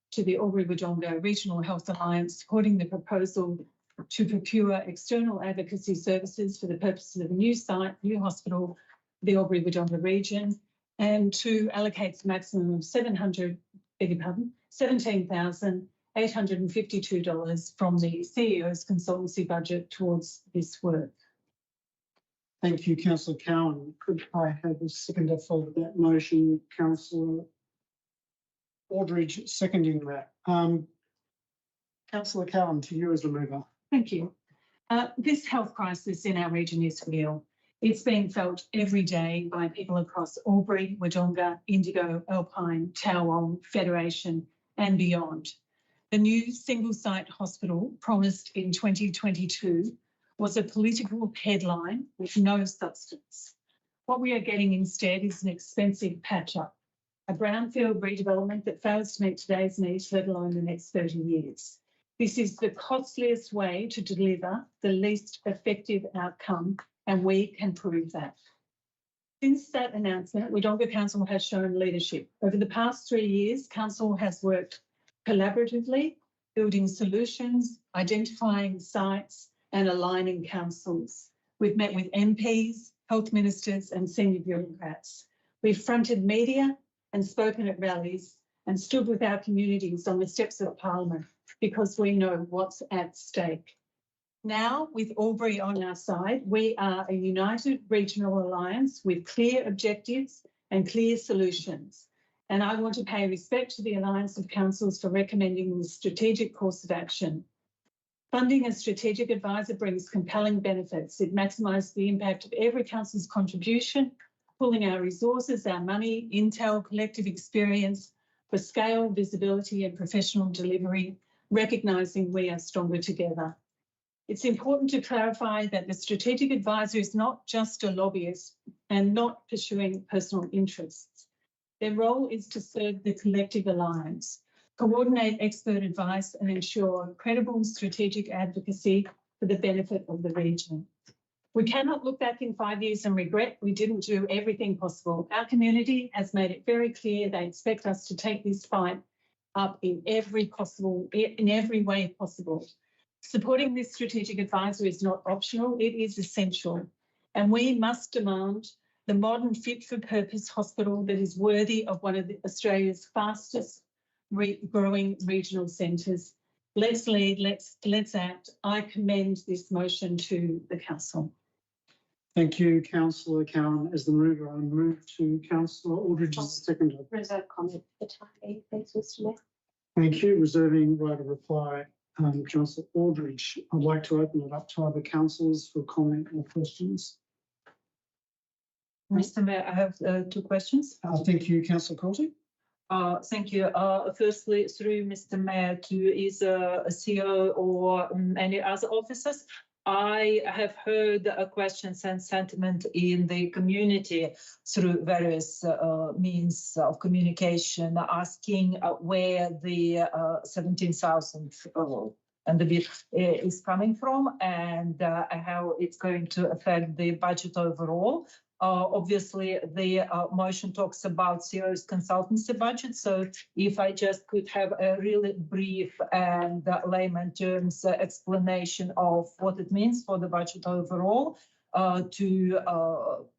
to the Albury-Wodonga Regional Health Alliance supporting the proposal to procure external advocacy services for the purposes of a new site, new hospital, the Albury-Wodonga region, and to allocate the maximum of $17,852 from the CEO's consultancy budget towards this work. Thank you, Councillor Cowan. Could I have a seconder for that motion? Councillor Aldridge seconding that. Councillor Cowan, to you as the mover. Thank you. This health crisis in our region is real. It's being felt every day by people across Albury, Wodonga, Indigo, Alpine, Towong, Federation and beyond. The new single-site hospital promised in 2022 was a political headline with no substance. What we are getting instead is an expensive patch-up, a brownfield redevelopment that fails to meet today's needs, let alone the next 30 years. This is the costliest way to deliver the least effective outcome, and we can prove that. Since that announcement, Wodonga Council has shown leadership. Over the past 3 years, Council has worked collaboratively, building solutions, identifying sites, and aligning councils. We've met with MPs, health ministers, and senior bureaucrats. We've fronted media and spoken at rallies and stood with our communities on the steps of Parliament because we know what's at stake. Now, with Albury on our side, we are a united regional alliance with clear objectives and clear solutions. And I want to pay respect to the Alliance of Councils for recommending the strategic course of action. Funding a strategic advisor brings compelling benefits. It maximises the impact of every council's contribution, pulling our resources, our money, intel, collective experience for scale, visibility and professional delivery, recognising we are stronger together. It's important to clarify that the strategic advisor is not just a lobbyist and not pursuing personal interests. Their role is to serve the collective alliance, coordinate expert advice and ensure credible strategic advocacy for the benefit of the region. We cannot look back in 5 years and regret we didn't do everything possible. Our community has made it very clear they expect us to take this fight up in every way possible. Supporting this strategic advisor is not optional, it is essential. And we must demand the modern fit-for-purpose hospital that is worthy of one of Australia's fastest growing regional centres. Let's lead, let's act. I commend this motion to the council. Thank you, Councillor Cowan. As the mover, I move to Councillor Aldridge as the seconder. Reserve comment for the time being, thanks, Mr. Mayor. Thank you. Reserving right of reply, Councillor Aldridge. I'd like to open it up to other councillors for comment or questions. Mr. Mayor, I have 2 questions. Thank you, Councillor Coulty. Thank you. Firstly, through Mr. Mayor to either a CEO or any other officers, I have heard questions and sentiment in the community through various means of communication, asking where the 17,000 and the bit is coming from and how it's going to affect the budget overall. Obviously, the motion talks about CEO's consultancy budget. So if I just could have a really brief and layman terms explanation of what it means for the budget overall,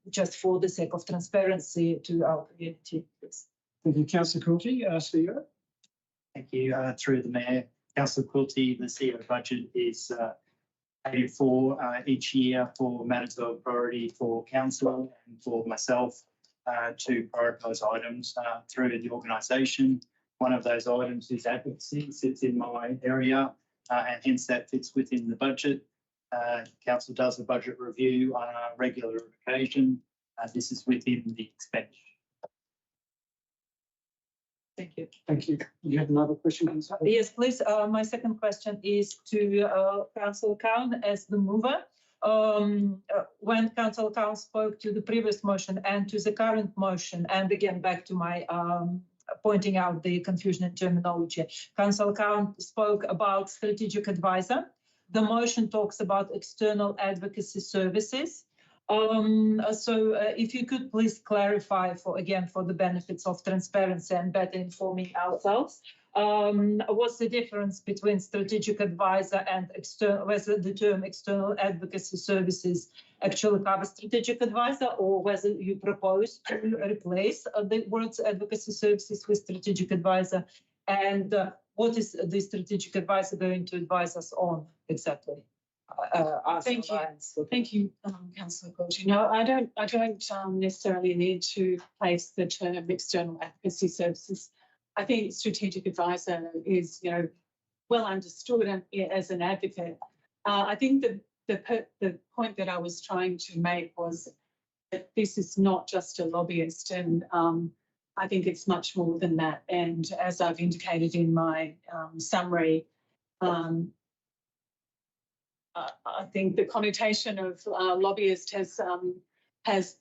just for the sake of transparency to our community. Thank you, Councillor Coulty, CEO. Thank you. Through the Mayor, Councillor Quilty, the CEO budget is paid for each year for matters of priority for Councillor and for myself to prioritise items through the organisation. One of those items is advocacy, sits in my area, and hence that fits within the budget. Council does a budget review on a regular occasion. This is within the expenditure. Thank you. Thank you. You have another question, Councillor? Yes, please. My second question is to Councillor Cowan as the mover. When Councillor Cowan spoke to the previous motion and to the current motion, and again back to my pointing out the confusion in terminology, Councillor Cowan spoke about strategic advisor. The motion talks about external advocacy services. If you could please clarify for the benefits of transparency and better informing ourselves, what's the difference between strategic advisor and external, whether the term external advocacy services actually covers strategic advisor or whether you propose to replace the words advocacy services with strategic advisor, and what is the strategic advisor going to advise us on exactly? Thank you. Thank you, Councillor Coulty. No, I don't necessarily need to place the term external advocacy services. I think strategic advisor is, well understood as an advocate. I think the point that I was trying to make was that this is not just a lobbyist, and I think it's much more than that. And as I've indicated in my summary, I think the connotation of lobbyist has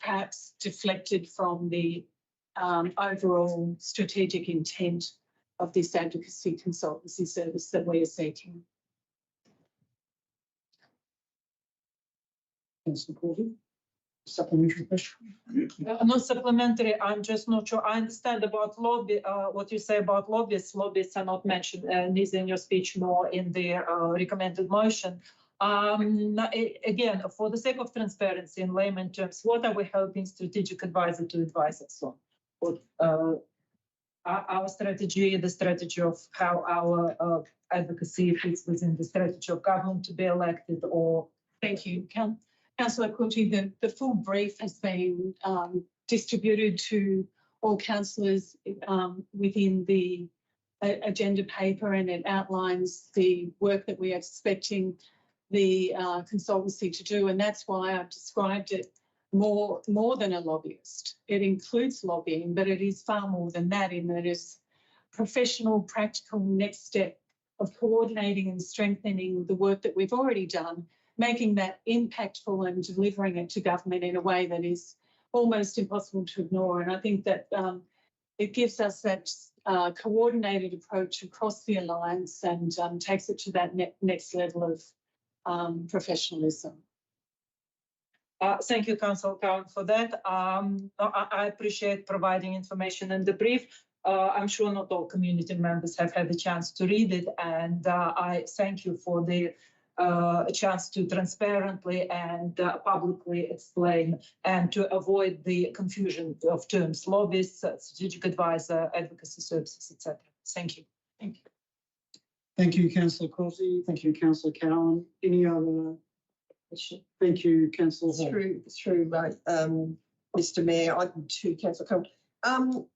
perhaps deflected from the overall strategic intent of this advocacy consultancy service that we are seeking. Councillor Coulty, supplementary question? Not supplementary. I'm just not sure. I understand about lobby. What you say about lobbyists. Lobbyists are not mentioned neither in your speech nor in the recommended motion. Again, for the sake of transparency in layman terms, what are we helping strategic advisor to advise us on? What, our strategy, the strategy of how our advocacy fits within the strategy of government to be elected, or? Thank you, Councillor Coulty. The full brief has been distributed to all councillors within the agenda paper, and it outlines the work that we are expecting the consultancy to do, and that's why I've described it more than a lobbyist. It includes lobbying, but it is far more than that, in that it's professional, practical next step of coordinating and strengthening the work that we've already done, making that impactful and delivering it to government in a way that is almost impossible to ignore. And I think that it gives us that coordinated approach across the alliance and takes it to that next level of professionalism. Thank you, Councillor Cowan, for that. I appreciate providing information in the brief. I'm sure not all community members have had the chance to read it, and I thank you for the chance to transparently and publicly explain and to avoid the confusion of terms lobbyist, strategic advisor, advocacy services, etc. Thank you. Thank you. Thank you, Councillor Coulty. Thank you, Councillor Cowan. Any other question? Thank you, Councillor Hall. Through Mr. Mayor, I to Councillor Cowan.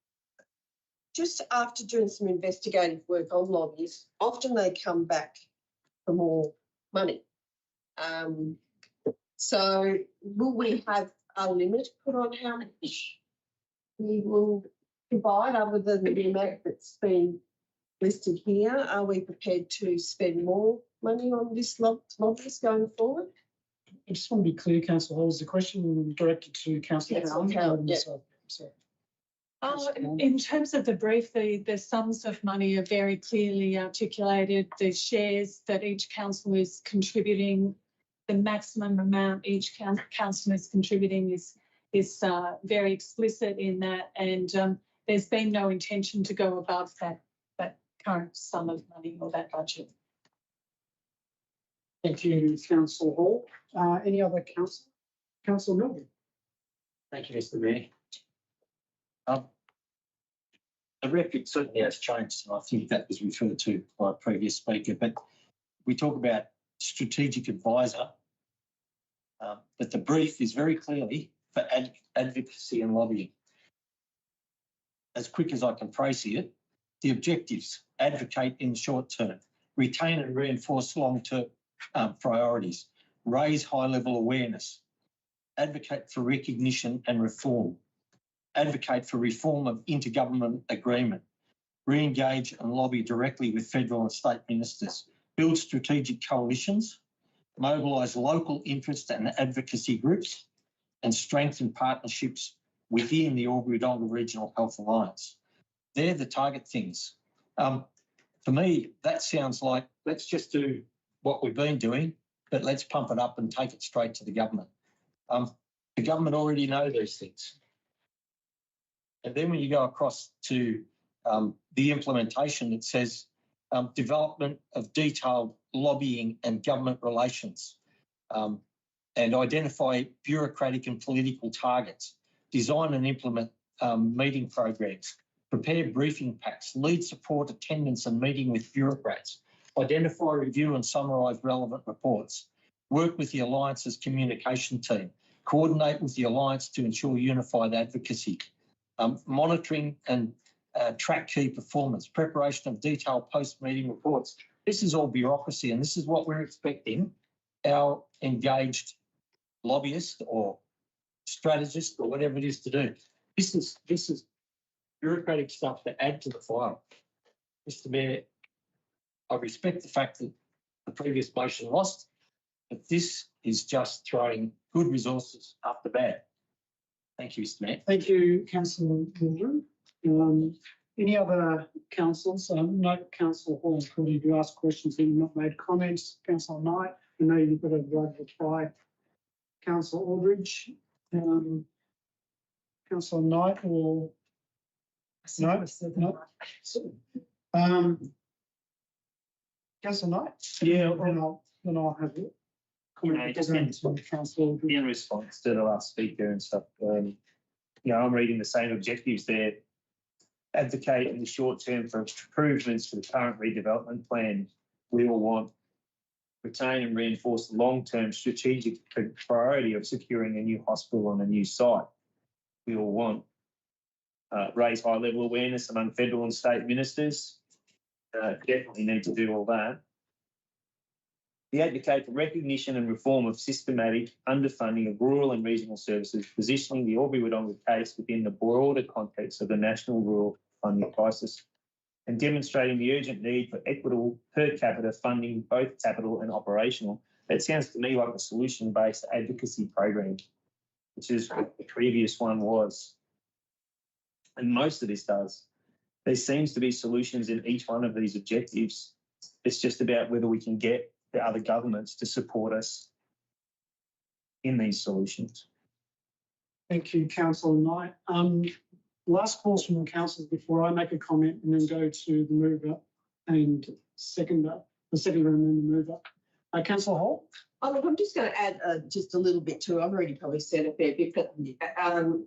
Just after doing some investigative work on lobbies, often they come back for more money. So will we have a limit put on how much we will provide other than the amount that's been listed here? Are we prepared to spend more money on this lobbyist going forward? I just want to be clear, Councillor Hall, is the question directed to Councillor Councillor Cowan? Cowan, yeah. So, In terms of the brief, the sums of money are very clearly articulated. The shares that each council is contributing, the maximum amount each council is contributing is very explicit in that, and there's been no intention to go above that current sum of money or that budget. thank you, Councillor Hall. Any other councillor? Councillor Milburn. Thank you, Mr. Mayor. The record certainly has changed, and I think that was referred to by a previous speaker, but we talk about strategic advisor, but the brief is very clearly for advocacy and lobbying. As quick as I can phrase it, the objectives: advocate in the short term, retain and reinforce long-term priorities, raise high-level awareness, advocate for recognition and reform, advocate for reform of intergovernment agreement, re-engage and lobby directly with federal and state ministers, build strategic coalitions, mobilise local interest and advocacy groups, and strengthen partnerships within the Albury-Wodonga Regional Health Alliance. They're the target things. For me, that sounds like, let's just do what we've been doing, but let's pump it up and take it straight to the government. The government already know these things. And then when you go across to the implementation, it says development of detailed lobbying and government relations, and identify bureaucratic and political targets, design and implement meeting programs, prepare briefing packs, lead support attendance and meeting with bureaucrats, identify, review and summarise relevant reports, work with the Alliance's communication team, coordinate with the Alliance to ensure unified advocacy, monitoring and track key performance, preparation of detailed post-meeting reports. This is all bureaucracy, and this is what we're expecting our engaged lobbyist or strategist or whatever it is to do. This is bureaucratic stuff to add to the file. Mr. Mayor, I respect the fact that the previous motion lost, but this is just throwing good resources after bad. Thank you, Mr. Mayor. Thank you, Councillor Milburn. Any other councillors? Note Councillor Hall and Cooley, if you ask questions and you've not made comments. Councillor Knight, I know you've got a right to reply. Councillor Aldridge, Councillor Knight or no? Councillor Knight? Yeah, Then I'll have it. just in response to the last speaker and stuff, I'm reading the same objectives there. Advocate in the short term for improvements to the current redevelopment plan. We all want retain and reinforce the long-term strategic priority of securing a new hospital and a new site. We all want raise high-level awareness among federal and state ministers. Definitely need to do all that. The advocate for recognition and reform of systematic underfunding of rural and regional services, positioning the Albury-Wodonga case within the broader context of the national rural funding crisis, and demonstrating the urgent need for equitable per capita funding, both capital and operational. That sounds to me like a solution-based advocacy program, which is what the previous one was. And most of this does. There seems to be solutions in each one of these objectives. It's just about whether we can get the other governments to support us in these solutions. Thank you, Councillor Knight. Last calls from the councillors before I make a comment and then go to the mover and seconder, the seconder and then the mover. Councillor Hall? Oh, look, I'm just going to add just a little bit too. I've already probably said a fair bit, but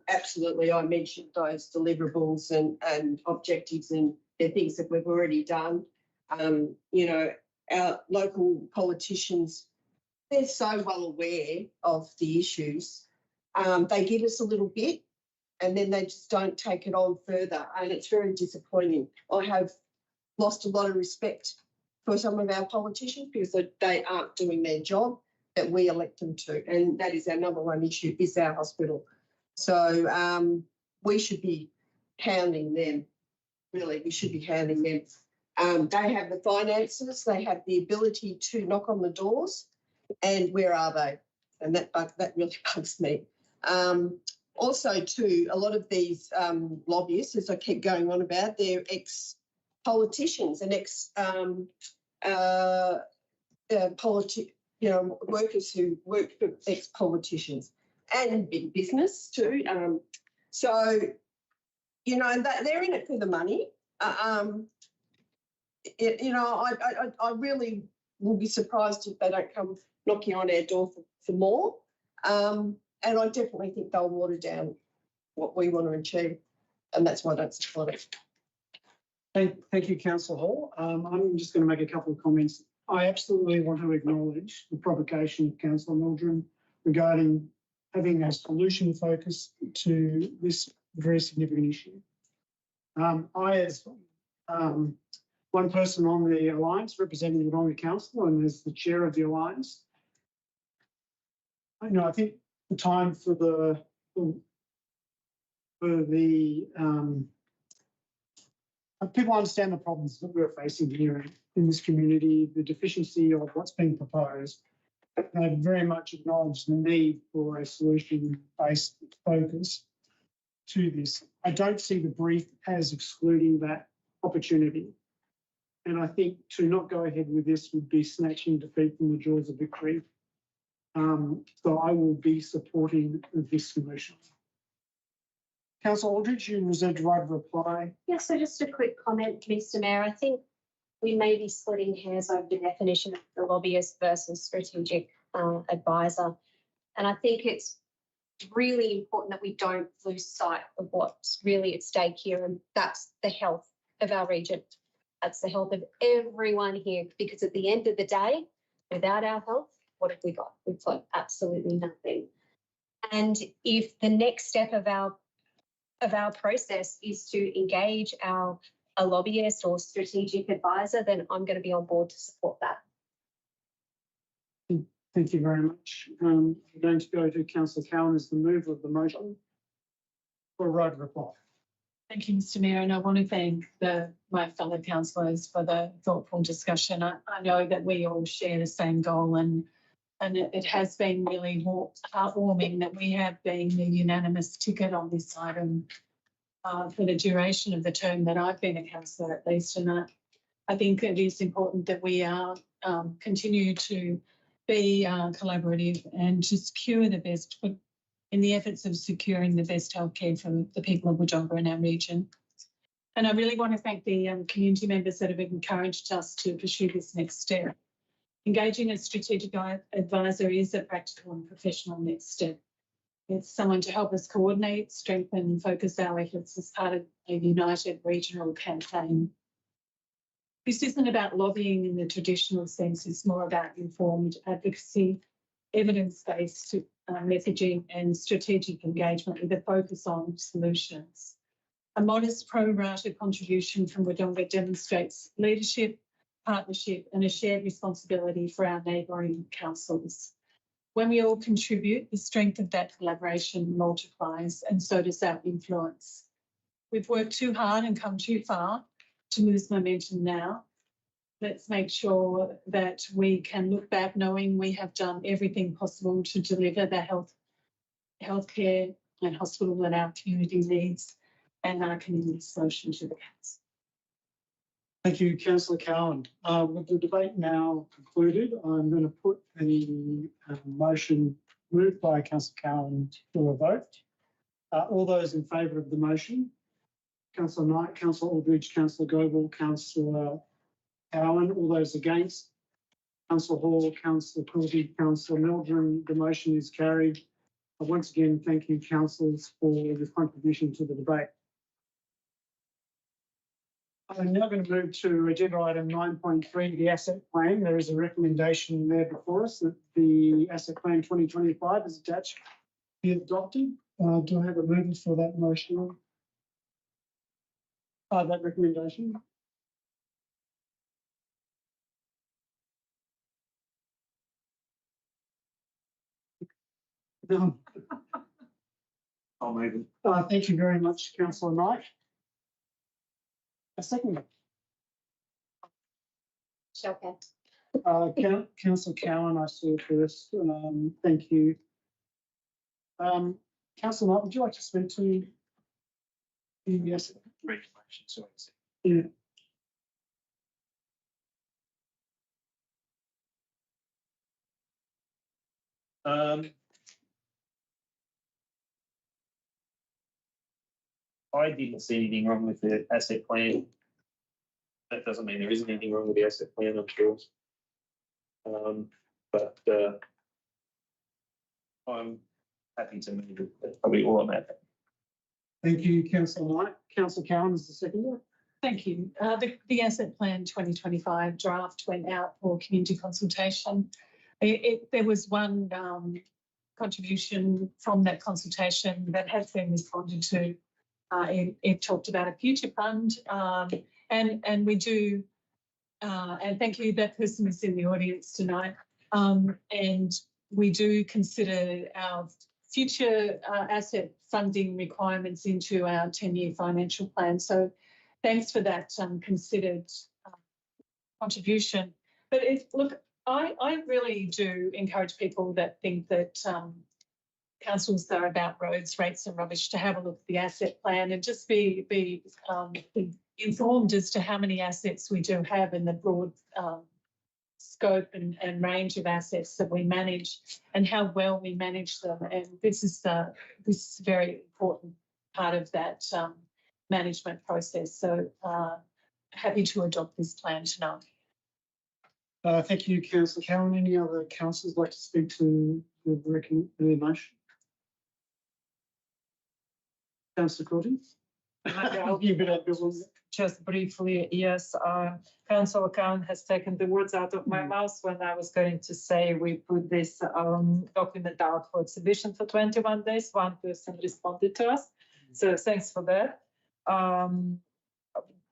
absolutely, I mentioned those deliverables and objectives, and they're things that we've already done. Our local politicians, they're so well aware of the issues. They give us a little bit and then they just don't take it on further, and it's very disappointing. I have lost a lot of respect for some of our politicians because they aren't doing their job that we elect them to, and that is our number one issue, is our hospital. So we should be hounding them. Really, we should be hounding them. They have the finances, they have the ability to knock on the doors, and where are they? And that really bugs me. Also, too, a lot of these lobbyists, as I keep going on about, they're ex-politicians and workers who work for ex-politicians and big business too. So, you know, they're in it for the money. I really will be surprised if they don't come knocking on our door for more. And I definitely think they'll water down what we want to achieve, and that's why I don't support it. Thank you, Councillor Hall. I'm just going to make a couple of comments. I absolutely want to acknowledge the provocation of Councillor Mildren regarding having a solution focus to this very significant issue. I, as one person on the Alliance representing the Wodonga Council and as the chair of the Alliance, I think the time for people understand the problems that we're facing here in this community, the deficiency of what's being proposed. I very much acknowledge the need for a solution-based focus to this. I don't see the brief as excluding that opportunity. And I think to not go ahead with this would be snatching defeat from the jaws of victory. So I will be supporting this motion. Councillor Aldridge, you reserved the right of reply. Yes, so just a quick comment, Mr. Mayor. I think we may be splitting hairs over the definition of the lobbyist versus strategic advisor. And I think it's really important that we don't lose sight of what's really at stake here, and that's the health of our region. That's the health of everyone here, because at the end of the day, without our health, what have we got? We've got absolutely nothing. And if the next step of our process is to engage a lobbyist or strategic advisor, then I'm going to be on board to support that. Thank you very much. I'm going to go to Councillor Cowan as the mover of the motion for a right of reply. Thank you, Mr. Mayor, and I want to thank my fellow councillors for the thoughtful discussion. I know that we all share the same goal, and it has been really heartwarming that we have been the unanimous ticket on this item for the duration of the term that I've been a councillor, at least. And I think it is important that we continue to be collaborative and to secure the best in the efforts of securing the best healthcare for the people of Wodonga and our region. And I really want to thank the community members that have encouraged us to pursue this next step. Engaging a strategic advisor is a practical and professional next step. It's someone to help us coordinate, strengthen and focus our efforts as part of a united regional campaign. This isn't about lobbying in the traditional sense, it's more about informed advocacy, evidence-based messaging and strategic engagement with a focus on solutions. A modest pro rata contribution from Wodonga demonstrates leadership, partnership and a shared responsibility for our neighbouring councils. When we all contribute, the strength of that collaboration multiplies, and so does our influence. We've worked too hard and come too far to lose momentum now. Let's make sure that we can look back knowing we have done everything possible to deliver the healthcare and hospital that our community needs, and our community solution to the council. Thank you, Councillor Cowan. With the debate now concluded, I'm going to put the motion moved by Councillor Cowan to a vote. All those in favour of the motion, Councillor Knight, Councillor Aldridge, Councillor Goebel, Councillor Cowan. All those against, Councillor Hall, Councillor Quilty, Councillor Mildren. The motion is carried. Once again, thank you, councillors, for your contribution to the debate. I'm now going to move to agenda item 9.3, the asset plan. There is a recommendation there before us that the asset plan 2025 is attached, be adopted. Do I have a mover for that motion? That recommendation? No. I'll move it. Thank you very much, Councillor Knight. A second. Okay. Councillor Cowan, I saw first. Thank you. Councillor Knight, would you like to speak to? Yes. Regulation, so it's- Yeah. I didn't see anything wrong with the asset plan. That doesn't mean there isn't anything wrong with the asset plan, I'm sure. But I'm happy to move it. That's probably all I'm at. Thank you, Councillor Knight. Councillor Cowan is the seconder. Thank you. The Asset Plan 2025 draft went out for community consultation. There was one contribution from that consultation that has been responded to. It talked about a future fund, and we do, and thank you, that person is in the audience tonight, and we do consider our future asset funding requirements into our 10-year financial plan. So thanks for that considered contribution. But look, I really do encourage people that think that councils are about roads, rates and rubbish to have a look at the asset plan and just be informed as to how many assets we do have in the broad scope and range of assets that we manage and how well we manage them. And this is a very important part of that management process. So happy to adopt this plan tonight. Thank you, Councillor Cowan. Any other councillors like to speak to the motion? Councillor Courtney? You better business. Just briefly, yes, Councillor Cowan has taken the words out of my mouth when I was going to say we put this document out for exhibition for 21 days. One person responded to us, so thanks for that.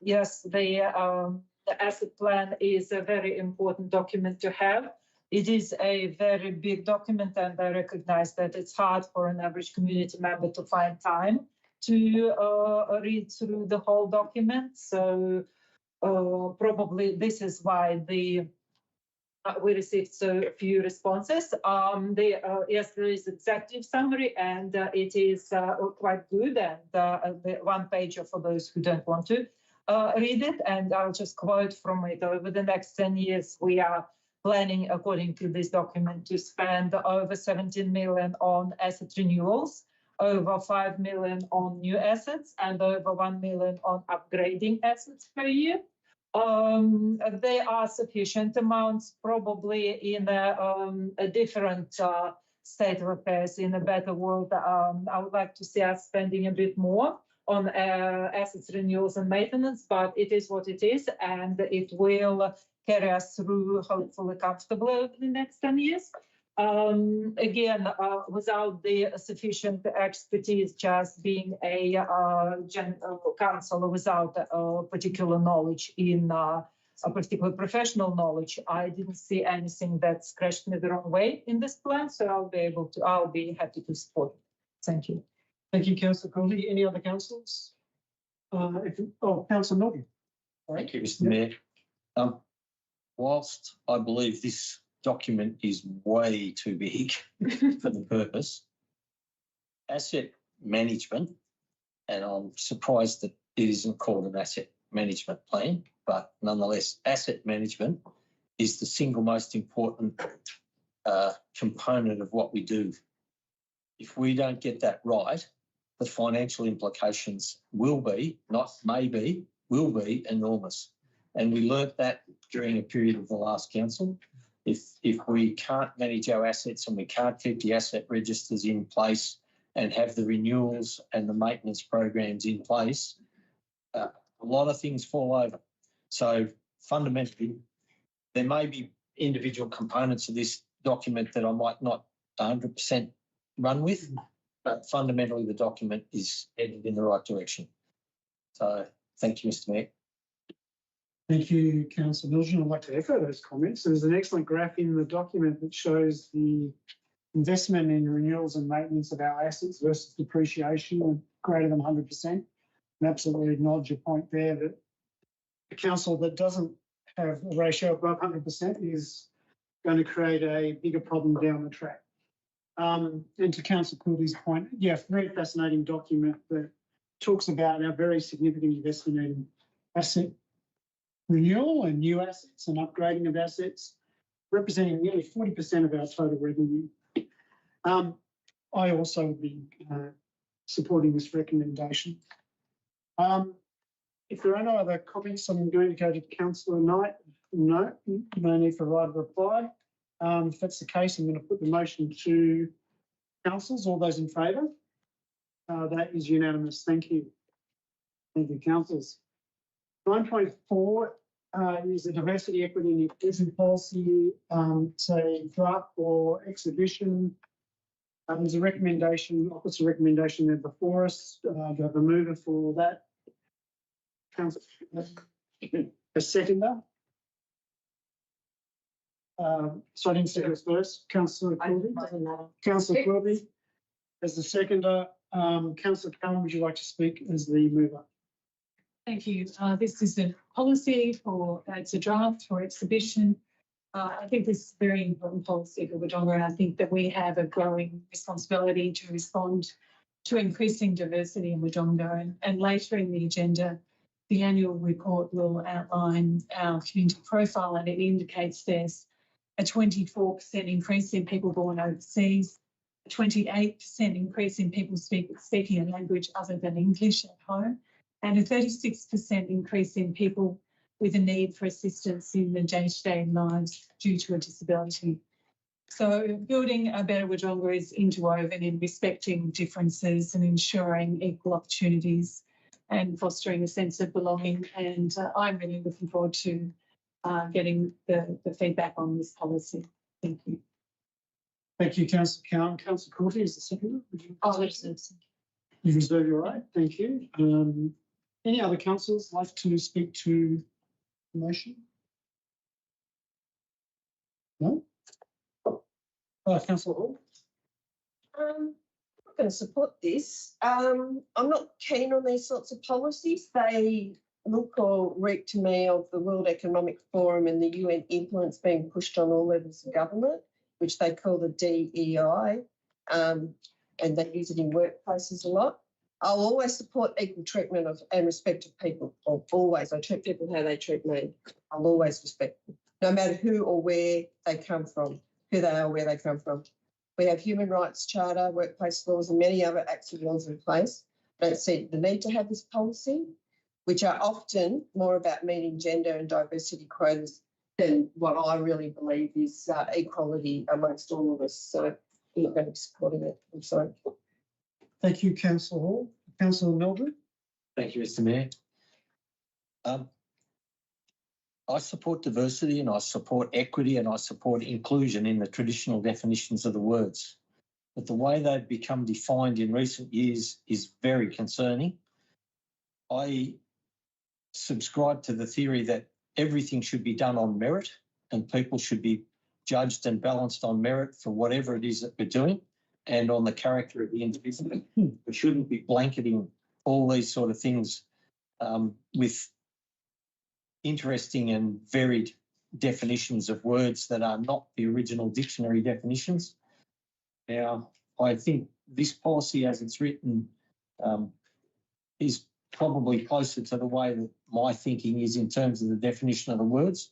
Yes, the asset plan is a very important document to have. It is a very big document, and I recognize that it's hard for an average community member to find time to read through the whole document. So probably this is why we received so few responses. Yes, there is executive summary, and it is quite good, and the one page for those who don't want to read it. And I'll just quote from it. Over the next 10 years, we are planning, according to this document, to spend over 17 million on asset renewals, over 5 million on new assets, and over 1 million on upgrading assets per year. There are sufficient amounts, probably in a different state of affairs. In a better world, I would like to see us spending a bit more on assets renewals and maintenance, but it is what it is, and it will carry us through, hopefully comfortably, over the next 10 years. Again, without the sufficient expertise, just being a general counsellor without particular knowledge in a particular professional knowledge, I didn't see anything that scratched me the wrong way in this plan. So I'll be happy to support it. Thank you. Thank you, Councillor Conley. Any other councillors? Councillor Norton. Thank you, Mr. Mayor. Whilst I believe this document is way too big for the purpose, asset management, and I'm surprised that it isn't called an asset management plan, but nonetheless, asset management is the single most important component of what we do. If we don't get that right, the financial implications will be, not maybe, will be enormous. And we learnt that during a period of the last council. If we can't manage our assets and we can't keep the asset registers in place and have the renewals and the maintenance programs in place, a lot of things fall over. So fundamentally, there may be individual components of this document that I might not 100% run with, but fundamentally the document is headed in the right direction. So thank you, Mr. Mayor. Thank you, Councillor Milton. I'd like to echo those comments. There's an excellent graph in the document that shows the investment in renewals and maintenance of our assets versus depreciation of greater than 100%. And absolutely acknowledge your point there that a council that doesn't have a ratio above 100% is going to create a bigger problem down the track. And to Councillor Cooley's point, yeah, very fascinating document that talks about our very significant investment in asset renewal and new assets and upgrading of assets, representing nearly 40% of our total revenue. I also would be supporting this recommendation. If there are no other comments, I'm going to go to Councillor Knight. No need for right of reply. If that's the case, I'm going to put the motion to councillors. All those in favour? That is unanimous. Thank you. Thank you, councillors. 9.4 is the diversity, equity and inclusion policy. It's a draft for exhibition. There's a recommendation, officer recommendation there before us. Do I have a mover for that? Councillor, a seconder. So I didn't say this first. Councillor Quilby. Councillor Quilby as the seconder. Councillor Cullen, would you like to speak as the mover? Thank you. This is a policy for, it's a draft for exhibition. I think this is a very important policy for Wodonga, and I think that we have a growing responsibility to respond to increasing diversity in Wodonga. And later in the agenda, the annual report will outline our community profile, and it indicates there's a 24% increase in people born overseas, a 28% increase in people speaking a language other than English at home, and a 36% increase in people with a need for assistance in their day-to-day lives due to a disability. So building a better Wodonga is interwoven in respecting differences and ensuring equal opportunities and fostering a sense of belonging. And I'm really looking forward to getting the feedback on this policy. Thank you. Thank you, Councillor Cowan. Councillor Courtney is the seconder. You reserve your right. Thank you. Any other councillors like to speak to the motion? No? Councillor Hall? I'm not going to support this. I'm not keen on these sorts of policies. They look or reek to me of the World Economic Forum and the UN influence being pushed on all levels of government, which they call the DEI, and they use it in workplaces a lot. I'll always support equal treatment of and respect of people. Always. I treat people how they treat me. I'll always respect them, no matter who or where they come from, who they are, where they come from. We have human rights charter, workplace laws and many other acts and laws in place. I don't see the need to have this policy, which are often more about meeting gender and diversity quotas than what I really believe is equality amongst all of us. So I'm not going to be supporting it. I'm sorry. Thank you, Councillor Hall. Councillor Mildred? Thank you, Mr. Mayor. I support diversity and I support equity and I support inclusion in the traditional definitions of the words. But the way they've become defined in recent years is very concerning. I subscribe to the theory that everything should be done on merit and people should be judged and balanced on merit for whatever it is that we're doing and on the character of the individual. We shouldn't be blanketing all these sort of things with interesting and varied definitions of words that are not the original dictionary definitions. Now, I think this policy as it's written is probably closer to the way that my thinking is in terms of the definition of the words,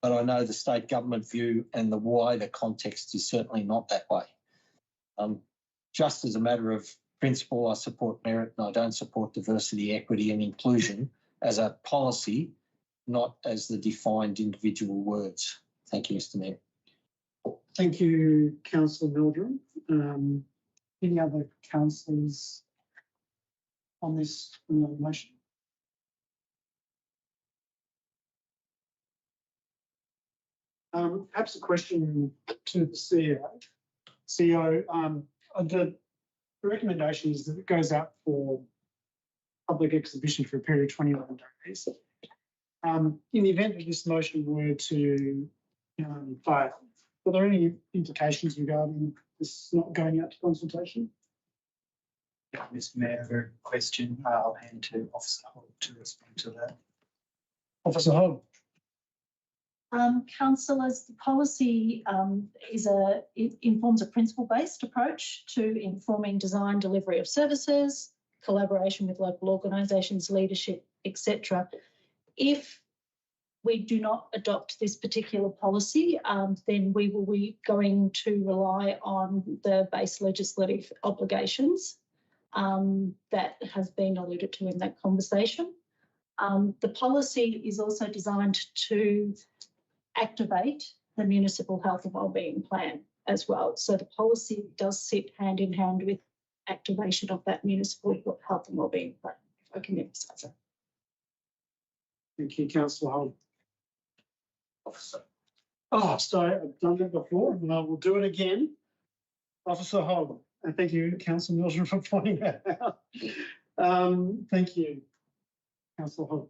but I know the state government view and the wider context is certainly not that way. Just as a matter of principle, I support merit and I don't support diversity, equity and inclusion as a policy, not as the defined individual words. Thank you, Mr. Mayor. Thank you, Councillor Mildred. Any other councillors on this motion? Perhaps a question to the CEO. CEO, the recommendation is that it goes out for public exhibition for a period of 21 days. In the event that this motion were to fail, are there any implications regarding this not going out to consultation? Mr. Mayor, very good question. I'll hand to Officer Holt to respond to that. Officer Hogg. Councillors, the policy it informs a principle-based approach to informing design, delivery of services, collaboration with local organisations, leadership, etc. If we do not adopt this particular policy, then we will be going to rely on the base legislative obligations that have been alluded to in that conversation. The policy is also designed to activate the municipal health and wellbeing plan as well. So the policy does sit hand in hand with activation of that municipal health and wellbeing plan, if I can emphasise that. Thank you, Councillor Hogg. Officer. Oh, sorry, I've done that before and I will do it again. Officer Hogg, and thank you, Councillor Milton, for pointing that out. Thank you, Councillor Hogg.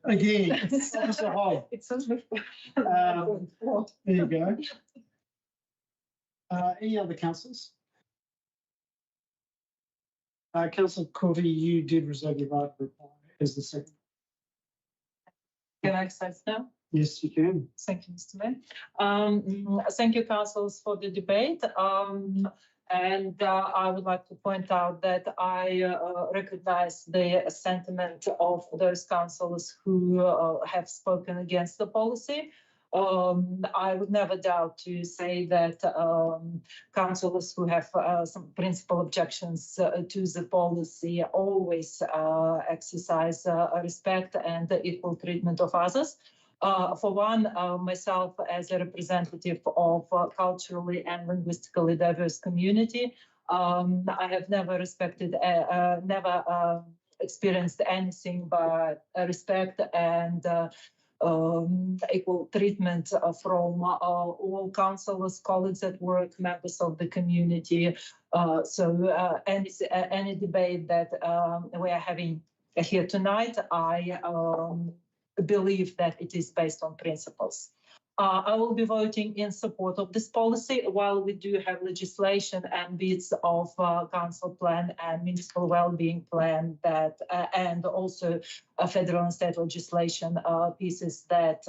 Again, Officer Hogg. There you go. Any other councillors? Councillor Courtney, you did reserve your right to reply as the second. Can I say now? Yes, you can. Thank you, Mr. Mayor. Thank you, councillors, for the debate. And I would like to point out that I recognise the sentiment of those councillors who have spoken against the policy. I would never doubt to say that councillors who have some principal objections to the policy always exercise respect and equal treatment of others. For one, myself as a representative of a culturally and linguistically diverse community, I have never experienced anything but respect and equal treatment from all councillors, colleagues at work, members of the community. So any debate that we are having here tonight, I believe that it is based on principles. I will be voting in support of this policy, while we do have legislation and bits of council plan and municipal wellbeing plan that, and also federal and state legislation pieces that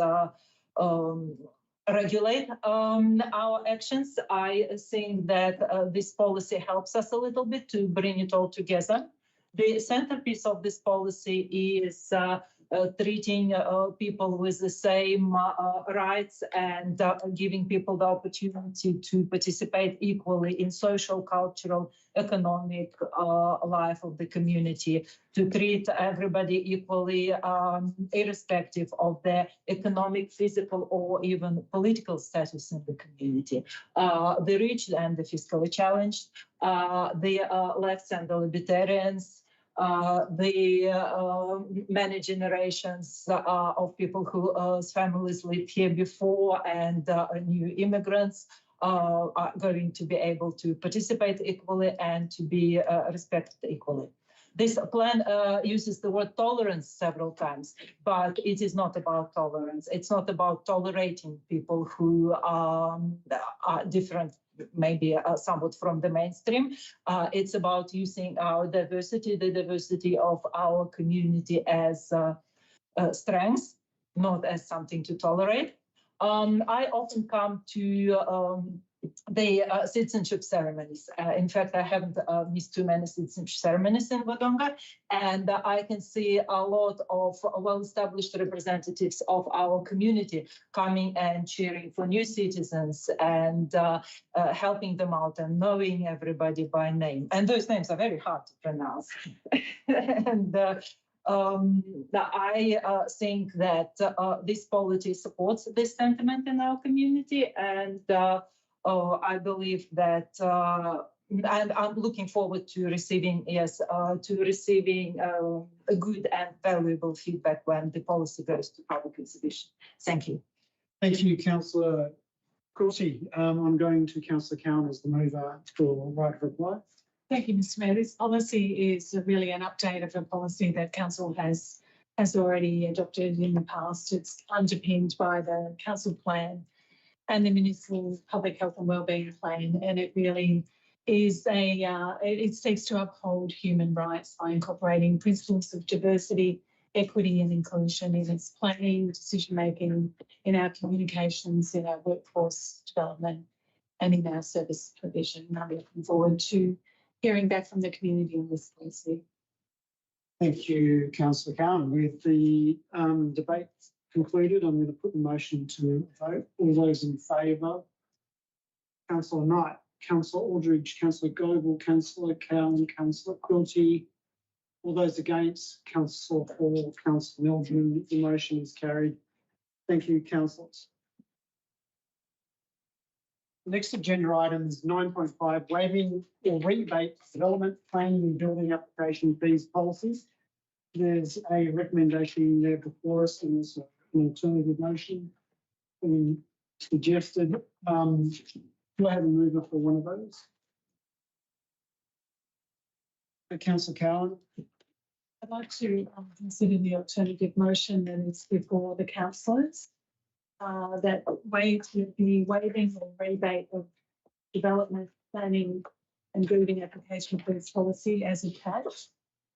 regulate our actions. I think that this policy helps us a little bit to bring it all together. The centerpiece of this policy is treating people with the same rights and giving people the opportunity to participate equally in social, cultural, economic life of the community, to treat everybody equally, irrespective of their economic, physical, or even political status in the community. The rich and the fiscally challenged, the lefts and the libertarians, the many generations of people whose families lived here before and new immigrants are going to be able to participate equally and to be respected equally. This plan uses the word tolerance several times, but it is not about tolerance. It's not about tolerating people who are different, maybe somewhat from the mainstream. It's about using our diversity, the diversity of our community as strengths, not as something to tolerate. I often come to the citizenship ceremonies. In fact, I haven't missed too many citizenship ceremonies in Wodonga, and I can see a lot of well-established representatives of our community coming and cheering for new citizens and helping them out and knowing everybody by name. And those names are very hard to pronounce. And I think that this policy supports this sentiment in our community, and I believe that, and I'm looking forward to receiving, a good and valuable feedback when the policy goes to public exhibition. Thank you. Thank you, Councillor Courtney. I'm going to Councillor Cowan as the mover for right of reply. Thank you, Mr. Mayor. This policy is really an update of a policy that council has already adopted in the past. It's underpinned by the council plan and the municipal public health and wellbeing plan, and it really is it seeks to uphold human rights by incorporating principles of diversity, equity and inclusion in its planning, decision-making, in our communications, in our workforce development, and in our service provision. And I'm looking forward to hearing back from the community on this policy. Thank you, Councillor Cowan. With the debate concluded, I'm going to put the motion to a vote. All those in favour? Councillor Knight, Councillor Aldridge, Councillor Goble, Councillor Cowan, Councillor Quilty. All those against? Councillor Hall, Councillor Mildren. The motion is carried. Thank you, councillors. The next agenda item is 9.5, waiving or rebate development, planning and building application fees policies. There's a recommendation there before us and there's an alternative motion being suggested. Do I have a mover for one of those? Councillor Cowan. I'd like to consider the alternative motion that is before the councillors. That waives the waiving or rebate of development, planning and building application fees policy as attached.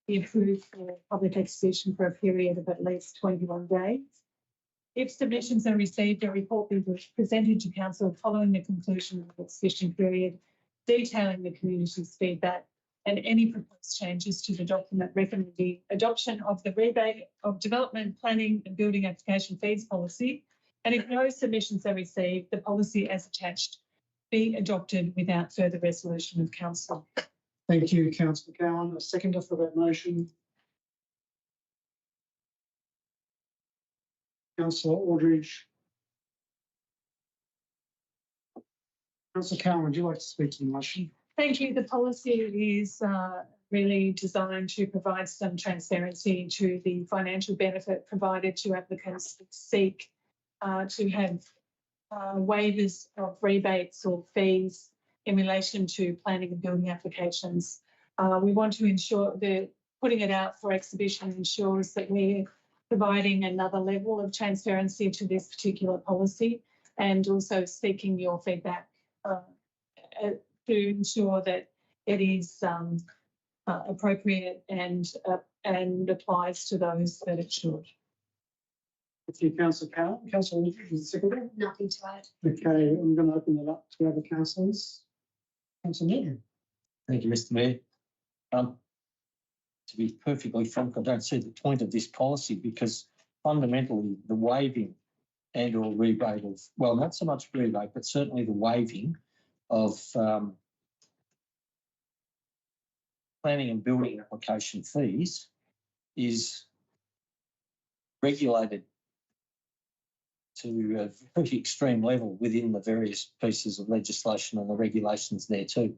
Be approved for public exhibition for a period of at least 21 days. If submissions are received, a report be presented to council following the conclusion of the exhibition period, detailing the community's feedback and any proposed changes to the document recommending adoption of the rebate of development, planning and building application fees policy. And if no submissions are received, the policy as attached be adopted without further resolution of council. Thank you, Councillor Cowan. A seconder for that motion. Councillor Aldridge. Councillor Cowan, would you like to speak to the motion? Thank you. The policy is really designed to provide some transparency to the financial benefit provided to applicants that seek to have waivers of rebates or fees in relation to planning and building applications. We want to ensure that putting it out for exhibition ensures that we're providing another level of transparency to this particular policy and also seeking your feedback to ensure that it is appropriate and applies to those that it should. Thank you, Councillor Cowan. Councillor Aldridge is the seconder. Nothing to add. Okay, I'm going to open it up to other councillors. Councillor Milton. Thank you, Mr Mayor. To be perfectly frank, I don't see the point of this policy because fundamentally the waiving and or rebate of, well, not so much rebate, but certainly the waiving of planning and building application fees is regulated to a very extreme level within the various pieces of legislation and the regulations there too.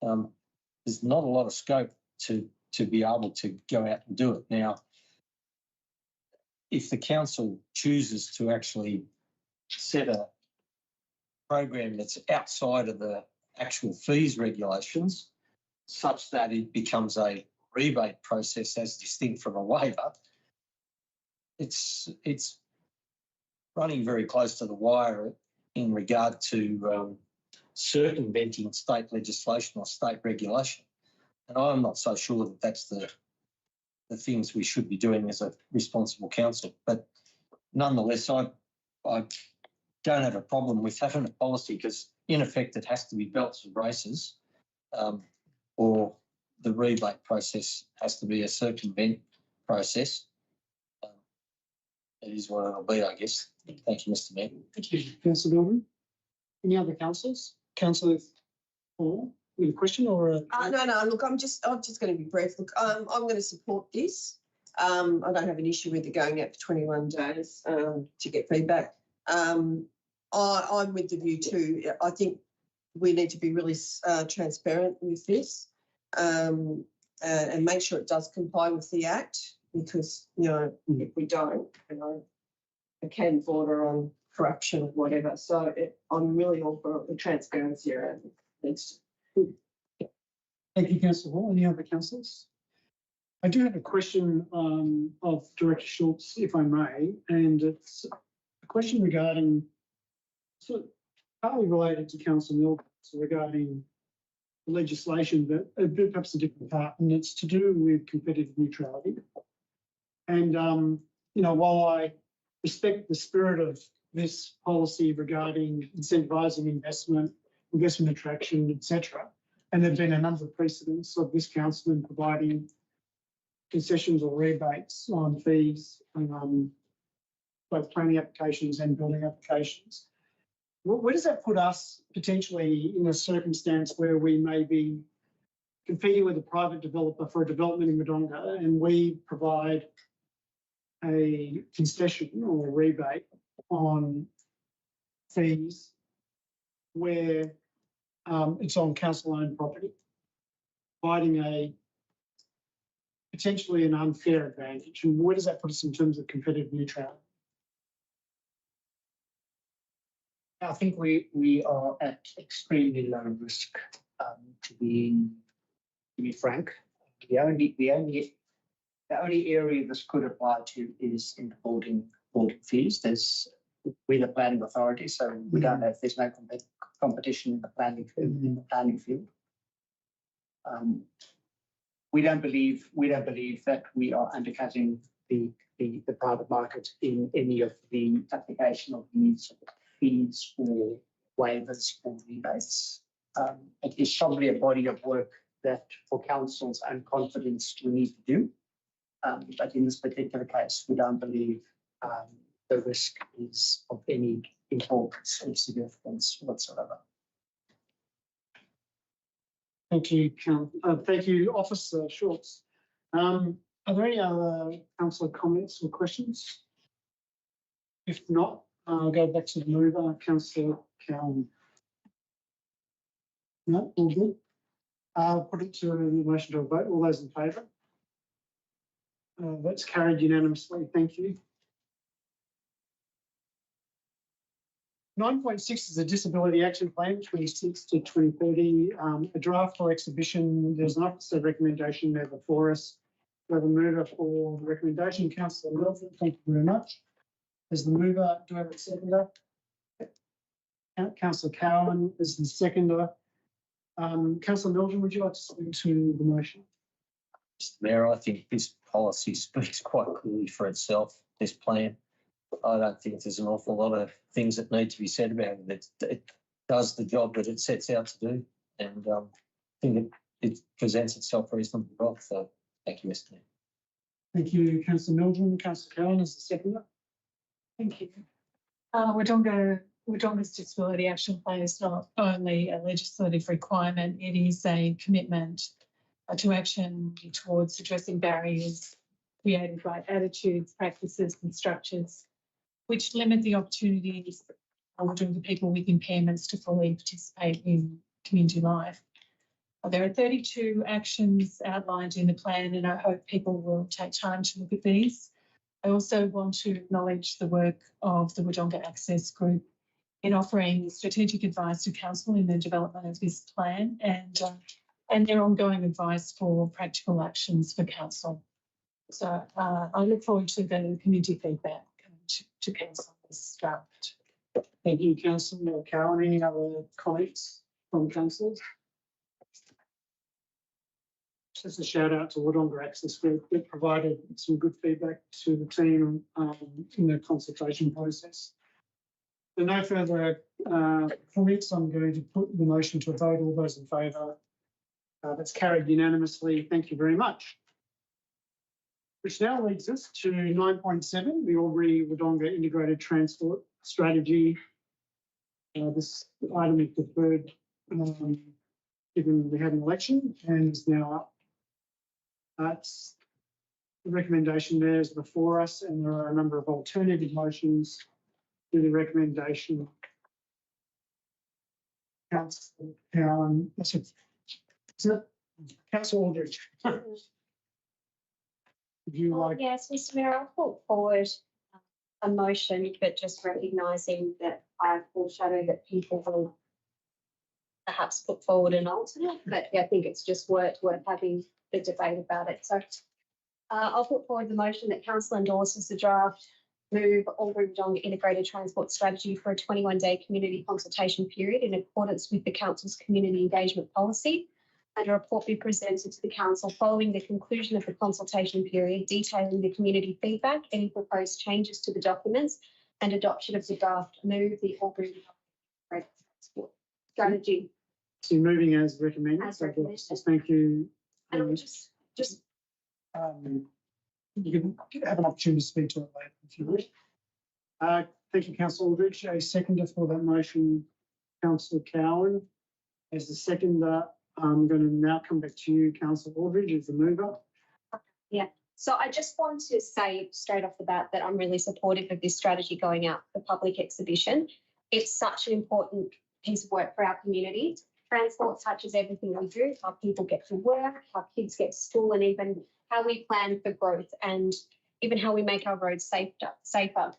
There's not a lot of scope to be able to go out and do it. Now, if the council chooses to actually set a program that's outside of the actual fees regulations, such that it becomes a rebate process as distinct from a waiver, it's running very close to the wire in regard to circumventing state legislation or state regulation. And I'm not so sure that that's the things we should be doing as a responsible council. But nonetheless, I don't have a problem with having a policy because in effect it has to be belts and braces, or the rebate process has to be a circumvent process. It is what it'll be, I guess. Thank you, Mr Mayor. Thank you, Councillor Milton. Any other councillors? Councillor Hall, with a question or a? No. Look, I'm just going to be brief. Look, I'm going to support this. I don't have an issue with it going out for 21 days to get feedback. I'm with the view too. I think we need to be really transparent with this and make sure it does comply with the Act, because, if we don't, it can border on corruption or whatever. So I'm really all for the transparency around this. Thank you, Councillor Hall. Any other councillors? I do have a question of Director Schultz, if I may, and it's a question regarding, sort of partly related to Councillor Milton, regarding legislation, but perhaps a different part, and it's to do with competitive neutrality. And, while I respect the spirit of this policy regarding incentivising investment attraction, etc., and there have been a number of precedents of this council in providing concessions or rebates on fees, both planning applications and building applications. Where does that put us potentially in a circumstance where we may be competing with a private developer for a development in Wodonga, and we provide a concession or a rebate on fees where it's on council-owned property, providing potentially an unfair advantage? And where does that put us in terms of competitive neutrality? I think we are at extremely low risk, to be frank. The only area this could apply to is in the building fees. We're the planning authority, so we don't have, there's no competition in the planning field. We don't believe that we are undercutting the private market in any of the application of these fees or waivers or rebates. It is probably a body of work that for councils and confidence we need to do. But in this particular case, we don't believe the risk is of any importance or significance whatsoever. Thank you, thank you, Officer Schultz. Are there any other councillor comments or questions? If not, I'll go back to the mover, Councillor Cowan. No, all good. I'll put it to the motion to a vote. All those in favour? That's carried unanimously. Thank you. 9.6 is a disability action plan, 26 to 2030. A draft for exhibition. There's an officer recommendation there before us. We have a mover for the recommendation, Councillor Milton. Thank you very much. As the mover, do I have a seconder? Councillor Cowan is the seconder. Councillor Milton, would you like to speak to the motion? Mr. Mayor, I think this policy speaks quite clearly for itself, this plan. I don't think there's an awful lot of things that need to be said about it. It does the job that it sets out to do, and I think it presents itself reasonably well. So thank you, Mr. Mayor. Thank you, Councillor Milton. Councillor Cowan is the seconder. Thank you. Wodonga's disability action plan is not only a legislative requirement, it is a commitment to action towards addressing barriers created by attitudes, practices and structures which limit the opportunities of Wodonga people with impairments to fully participate in community life. There are 32 actions outlined in the plan, and I hope people will take time to look at these. I also want to acknowledge the work of the Wodonga Access Group in offering strategic advice to council in the development of this plan, and their ongoing advice for practical actions for council. So I look forward to the community feedback to council on this draft. Thank you, Councillor Cowan. Any other comments from councillors? Just a shout out to Wodonga Access Group that provided some good feedback to the team in the consultation process. There are no further comments. I'm going to put the motion to a vote. All those in favour? That's carried unanimously. Thank you very much. Which now leads us to 9.7, the Albury Wodonga Integrated Transport Strategy. This item is deferred given we had an election and is now up. The recommendation there is before us, and there are a number of alternative motions to the recommendation. Councillor Cowan, Councillor Aldridge. Would you like? Yes, Mr. Mayor, I'll put forward a motion, but just recognising that I foreshadow that people will perhaps put forward an alternate, but I think it's just worth having the debate about it. So I'll put forward the motion that council endorses the draft move Albury Wodonga Integrated Transport Strategy for a 21-day community consultation period in accordance with the council's community engagement policy, and a report be presented to the council following the conclusion of the consultation period, detailing the community feedback, any proposed changes to the documents, and adoption of the draft. Move the Albury transport strategy. So you're moving as recommended. As So recommended. thank you. And I'll just You can have an opportunity to speak to it later if you wish. Thank you, Councillor Aldridge. A seconder for that motion, Councillor Cowan. As the seconder, I'm going to now come back to you, Councillor Aldridge, as the mover. So I just want to say straight off the bat that I'm really supportive of this strategy going out for public exhibition. It's such an important piece of work for our community. Transport touches everything we do, how people get to work, how kids get to school, and even how we plan for growth and even how we make our roads safer.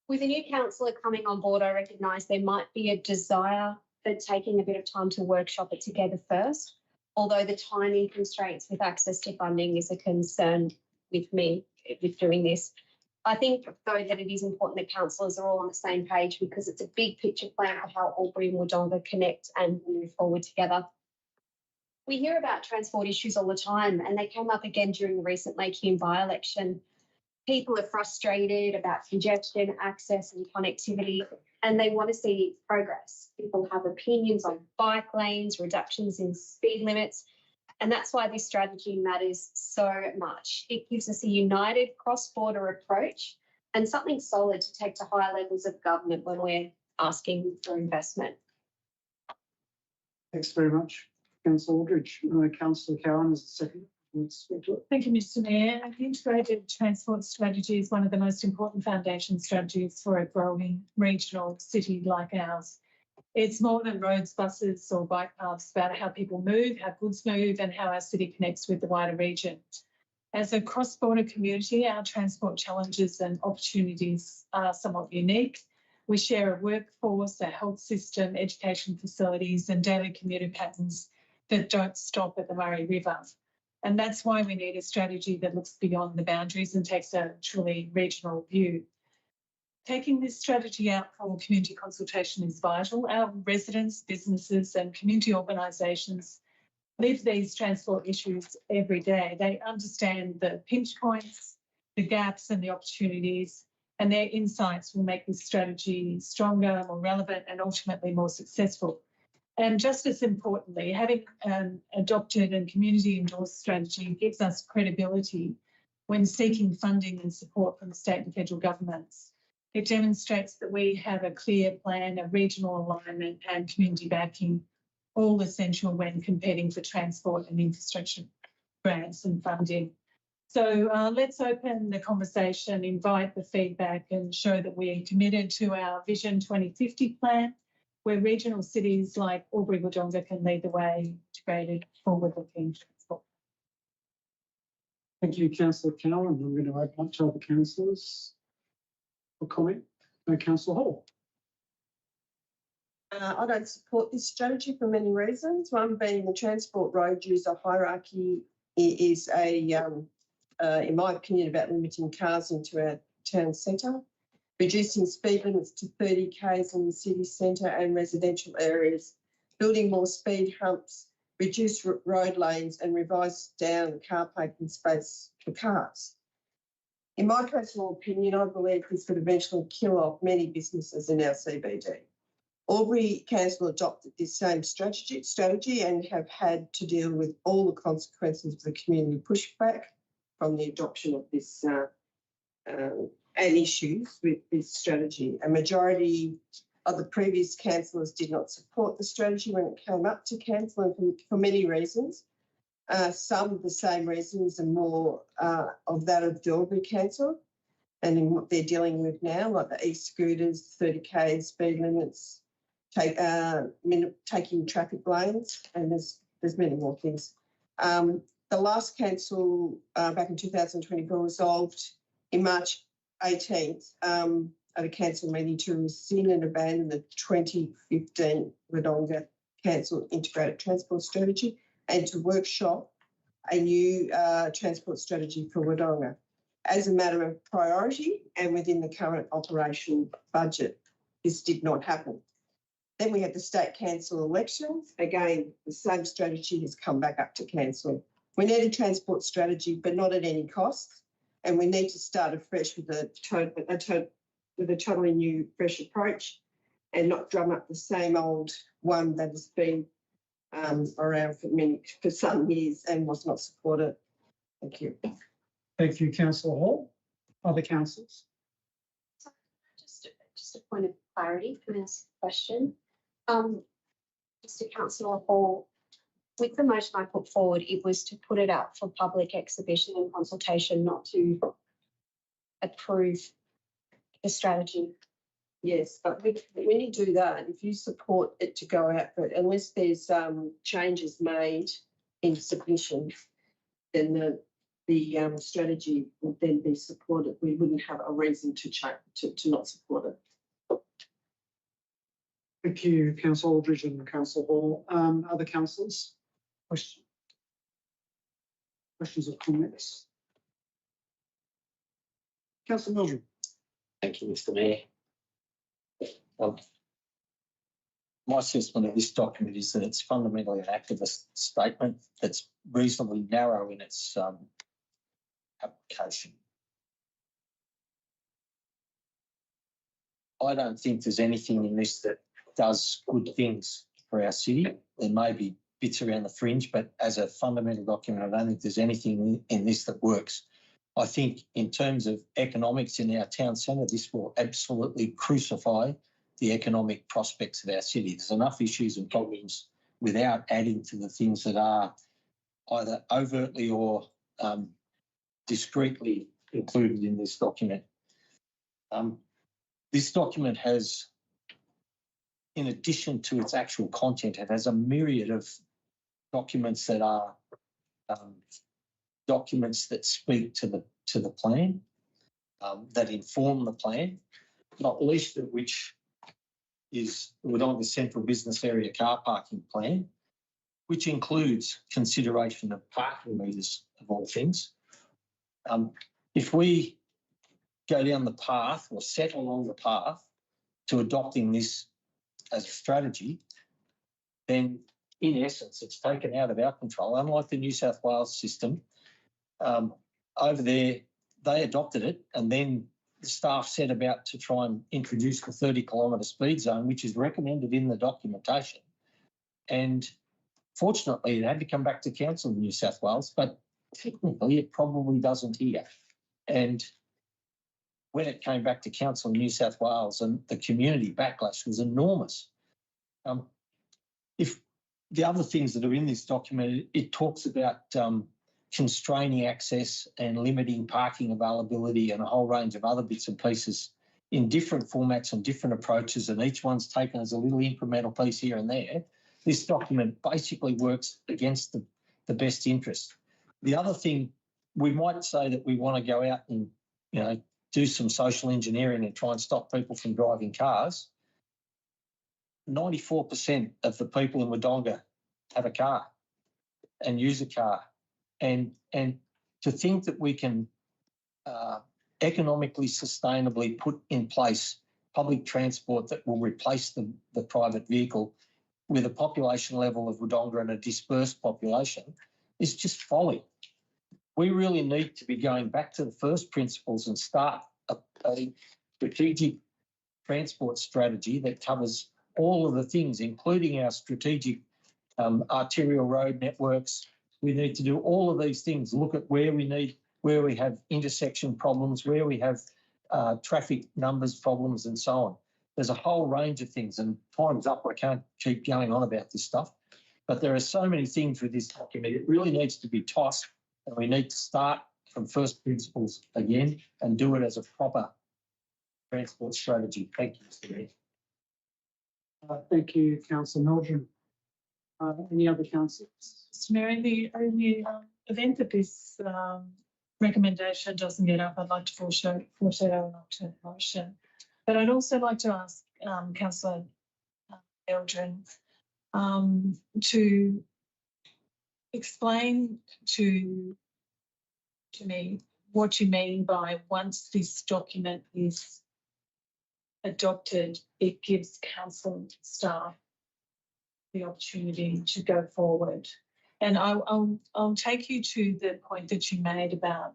With a new councillor coming on board, I recognise there might be a desire for taking a bit of time to workshop it together first, although the timing constraints with access to funding is a concern with me with doing this. I think, though, that it is important that councillors are all on the same page because it's a big picture plan for how Albury and Wodonga connect and move forward together. We hear about transport issues all the time, and they came up again during the recent Lake Huon by-election. People are frustrated about congestion, access and connectivity, and they want to see progress. People have opinions on bike lanes, reductions in speed limits, and that's why this strategy matters so much. It gives us a united cross-border approach and something solid to take to higher levels of government when we're asking for investment. Thanks very much, Councillor Aldridge. Councillor Cowan is the seconder. Speak to it. Thank you, Mr Mayor. The integrated transport strategy is one of the most important foundation strategies for a growing regional city like ours. It's more than roads, buses or bike paths, about how people move, how goods move and how our city connects with the wider region. As a cross-border community, our transport challenges and opportunities are somewhat unique. We share a workforce, a health system, education facilities and daily commuter patterns that don't stop at the Murray River. And that's why we need a strategy that looks beyond the boundaries and takes a truly regional view. Taking this strategy out for community consultation is vital. Our residents, businesses and community organisations live these transport issues every day. They understand the pinch points, the gaps and the opportunities, and their insights will make this strategy stronger, more relevant and ultimately more successful. And just as importantly, having an adopted and community-endorsed strategy gives us credibility when seeking funding and support from state and federal governments. It demonstrates that we have a clear plan, a regional alignment and community backing, all essential when competing for transport and infrastructure grants and funding. So let's open the conversation, invite the feedback and show that we're committed to our Vision 2050 plan, where regional cities like Albury Wodonga can lead the way, integrated, forward-looking transport. Thank you, Councillor Cowan. I'm going to open up to other councillors for comment. Councillor Hall. I don't support this strategy for many reasons. One being the transport road user hierarchy is in my opinion, about limiting cars into our town centre, reducing speed limits to 30 k's in the city centre and residential areas, building more speed humps, reduce road lanes and revise down car parking space for cars. In my personal opinion, I believe this would eventually kill off many businesses in our CBD. Albury Council adopted this same strategy and have had to deal with all the consequences of the community pushback from the adoption of this and issues with this strategy. A majority of the previous councillors did not support the strategy when it came up to council, and for many reasons. Some of the same reasons and more of that of the Albury Council and in what they're dealing with now, like the e-scooters, 30k speed limits, taking traffic lanes, and there's many more things. The last council back in 2024 resolved in March 18th at a council meeting to rescind and abandon the 2015 Wodonga Council Integrated Transport Strategy and to workshop a new transport strategy for Wodonga as a matter of priority and within the current operational budget. This did not happen. Then we had the state council elections. Again, the same strategy has come back up to council. We need a transport strategy, but not at any cost. And we need to start afresh with a totally new, fresh approach, and not drum up the same old one that has been around for some years and was not supported. Thank you. Thank you, Councillor Hall. Other councillors? Just a point of clarity for this question. Just to Councillor Hall, with the motion I put forward, it was to put it out for public exhibition and consultation, not to approve the strategy. Yes, but when you do that, if you support it to go out, but unless there's changes made in submission, then the strategy would then be supported. We wouldn't have a reason to not support it. Thank you, Councillor Aldridge and Councillor Hall. Other councillors? Questions or comments? Councillor Mildred. Thank you, Mr. Mayor. My assessment of this document is that it's fundamentally an activist statement that's reasonably narrow in its application. I don't think there's anything in this that does good things for our city. There may be bits around the fringe, but as a fundamental document, I don't think there's anything in this that works. I think in terms of economics in our town centre, this will absolutely crucify the economic prospects of our city. There's enough issues and problems without adding to the things that are either overtly or discreetly included in this document. This document has, in addition to its actual content, it has a myriad of documents that are documents that speak to the plan, that inform the plan, not least of which is the Wodonga Central Business Area car parking plan, which includes consideration of parking meters of all things. If we go down the path or set along the path to adopting this as a strategy, then in essence it's taken out of our control. Unlike the New South Wales system, over there they adopted it and then the staff set about to try and introduce the 30-kilometre speed zone, which is recommended in the documentation. And fortunately, it had to come back to council in New South Wales, but technically it probably doesn't here. And when it came back to council in New South Wales, and the community backlash was enormous. If the other things that are in this document, it talks about constraining access and limiting parking availability and a whole range of other bits and pieces in different formats and different approaches, and each one's taken as a little incremental piece here and there. This document basically works against the best interest. The other thing, we might say that we want to go out and, do some social engineering and try and stop people from driving cars. 94% of the people in Wodonga have a car and use a car. And to think that we can economically, sustainably put in place public transport that will replace the private vehicle with a population level of Wodonga and a dispersed population is just folly. We really need to be going back to the first principles and start a strategic transport strategy that covers all of the things, including our strategic arterial road networks. We need to do all of these things, look at where we have intersection problems, where we have traffic numbers problems and so on. There's a whole range of things, and time's up. I can't keep going on about this stuff, but there are so many things with this document. It really needs to be tossed, and we need to start from first principles again and do it as a proper transport strategy. Thank you, Mr. Mayor. Thank you, Councillor Mildred. Any other councillors? Mr. Mayor, in the only event that this recommendation doesn't get up, I'd like to foreshadow an alternate motion. But I'd also like to ask Councillor Eldrin to explain to me what you mean by once this document is adopted, it gives council staff the opportunity to go forward. And I'll take you to the point that you made about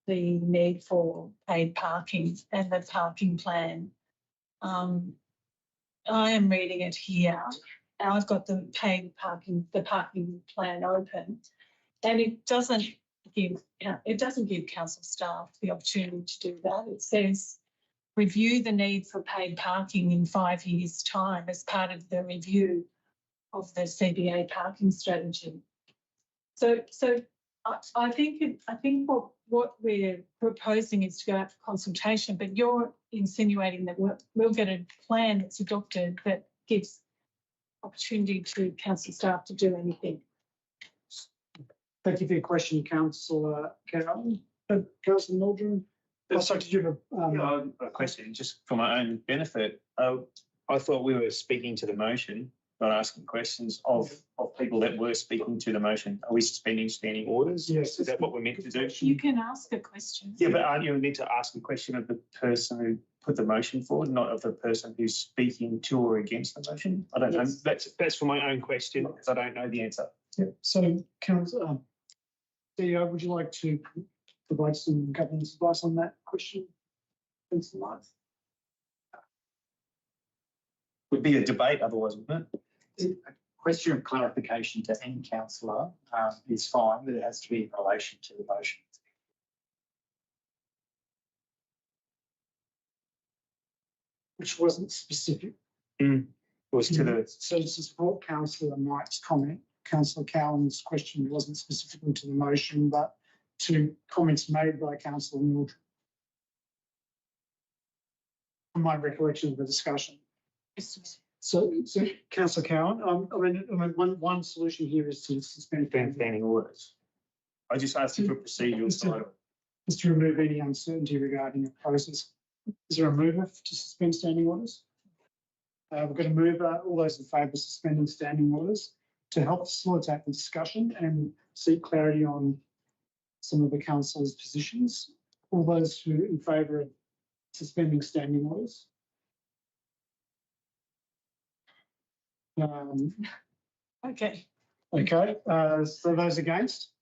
the need for paid parking and the parking plan. I am reading it here. I've got the parking plan open, and it doesn't give council staff the opportunity to do that. It says review the need for paid parking in 5 years' time as part of the review of the CBA parking strategy. So I think what we're proposing is to go out for consultation, but you're insinuating that we'll get a plan that's adopted that gives opportunity to council staff to do anything. Thank you for your question, Councillor Carroll. Councillor Mildred. Also, did you have A question, just for my own benefit. I thought we were speaking to the motion, not asking questions of people that were speaking to the motion. Are we suspending standing orders? Yes. Is that what we're meant to do? You can ask a question. Yeah, but aren't you meant to ask a question of the person who put the motion forward, not of the person who's speaking to or against the motion? I don't know. That's for my own question, because I don't know the answer. Yeah. So, Councillor, CEO, would you like to provide some governance advice on that question? Councillor? Would be a debate otherwise, wouldn't it? A question of clarification to any councillor is fine, but it has to be in relation to the motion. Which wasn't specific. It was to the So to support Councillor Knight's comment, Councillor Cowan's question wasn't specifically to the motion, but to comments made by Councillor Mildred. From my recollection of the discussion. So Councillor Cowan, one solution here is to suspend standing orders. I just asked you for procedural side. Is to remove any uncertainty regarding the process. Is there a mover to suspend standing orders? We've got a mover. All those in favour of suspending standing orders to help facilitate the discussion and seek clarity on some of the councillors' positions. All those who are in favour of suspending standing orders. Okay. Okay, so those against?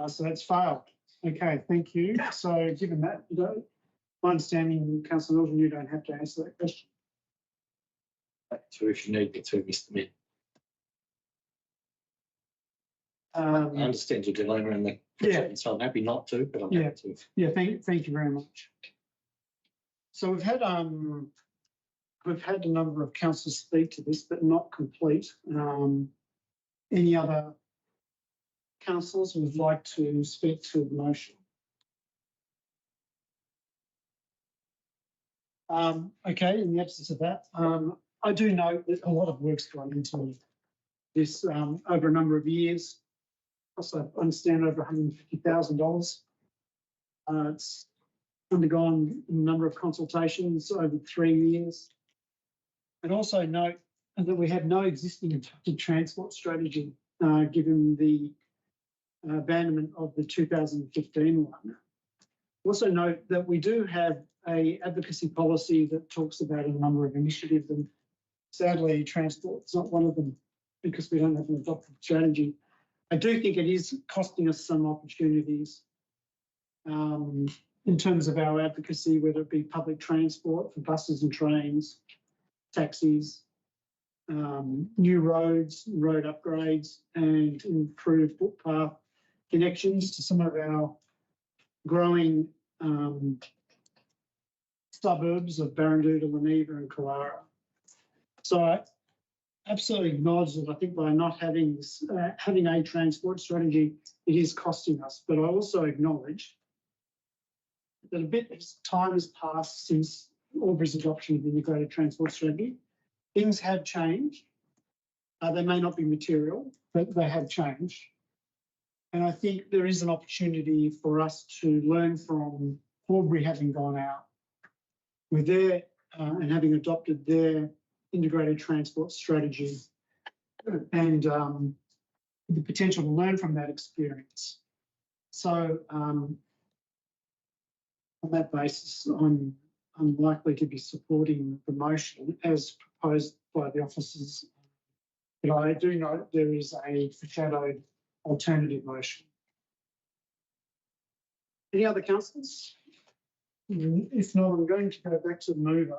So that's failed. Okay, thank you. So given that, my understanding, Councillor Milton, you don't have to answer that question. To if you need me to, Mr. Mayor. I Um, understand your dilemma and the Yeah. so I'm happy not to, but I'm Yeah. happy to. yeah, thank you very much. So we've had a number of councillors speak to this, but not complete. Any other councillors who would like to speak to the motion? Okay, in the absence of that, I do know that a lot of work's gone into this over a number of years. Also, I understand over $150,000. It's undergone a number of consultations over 3 years. And also note that we have no existing adapted transport strategy, given the abandonment of the 2015 one. Also note that we do have an advocacy policy that talks about a number of initiatives, and sadly transport's not one of them because we don't have an adopted strategy. I do think it is costing us some opportunities in terms of our advocacy, whether it be public transport for buses and trains, taxis, new roads, road upgrades, and improved footpath connections to some of our growing suburbs of Barrandoota, Leneva and Killara. So I absolutely acknowledge that I think by not having having a transport strategy, it is costing us. But I also acknowledge that a bit of time has passed since Albury's adoption of the integrated transport strategy. Things have changed. They may not be material, but they have changed. And I think there is an opportunity for us to learn from Albury having gone out with their and having adopted their integrated transport strategy and the potential to learn from that experience. So on that basis, unlikely to be supporting the motion as proposed by the officers. But I do note there is a foreshadowed alternative motion. Any other councillors? If not, I'm going to go back to the mover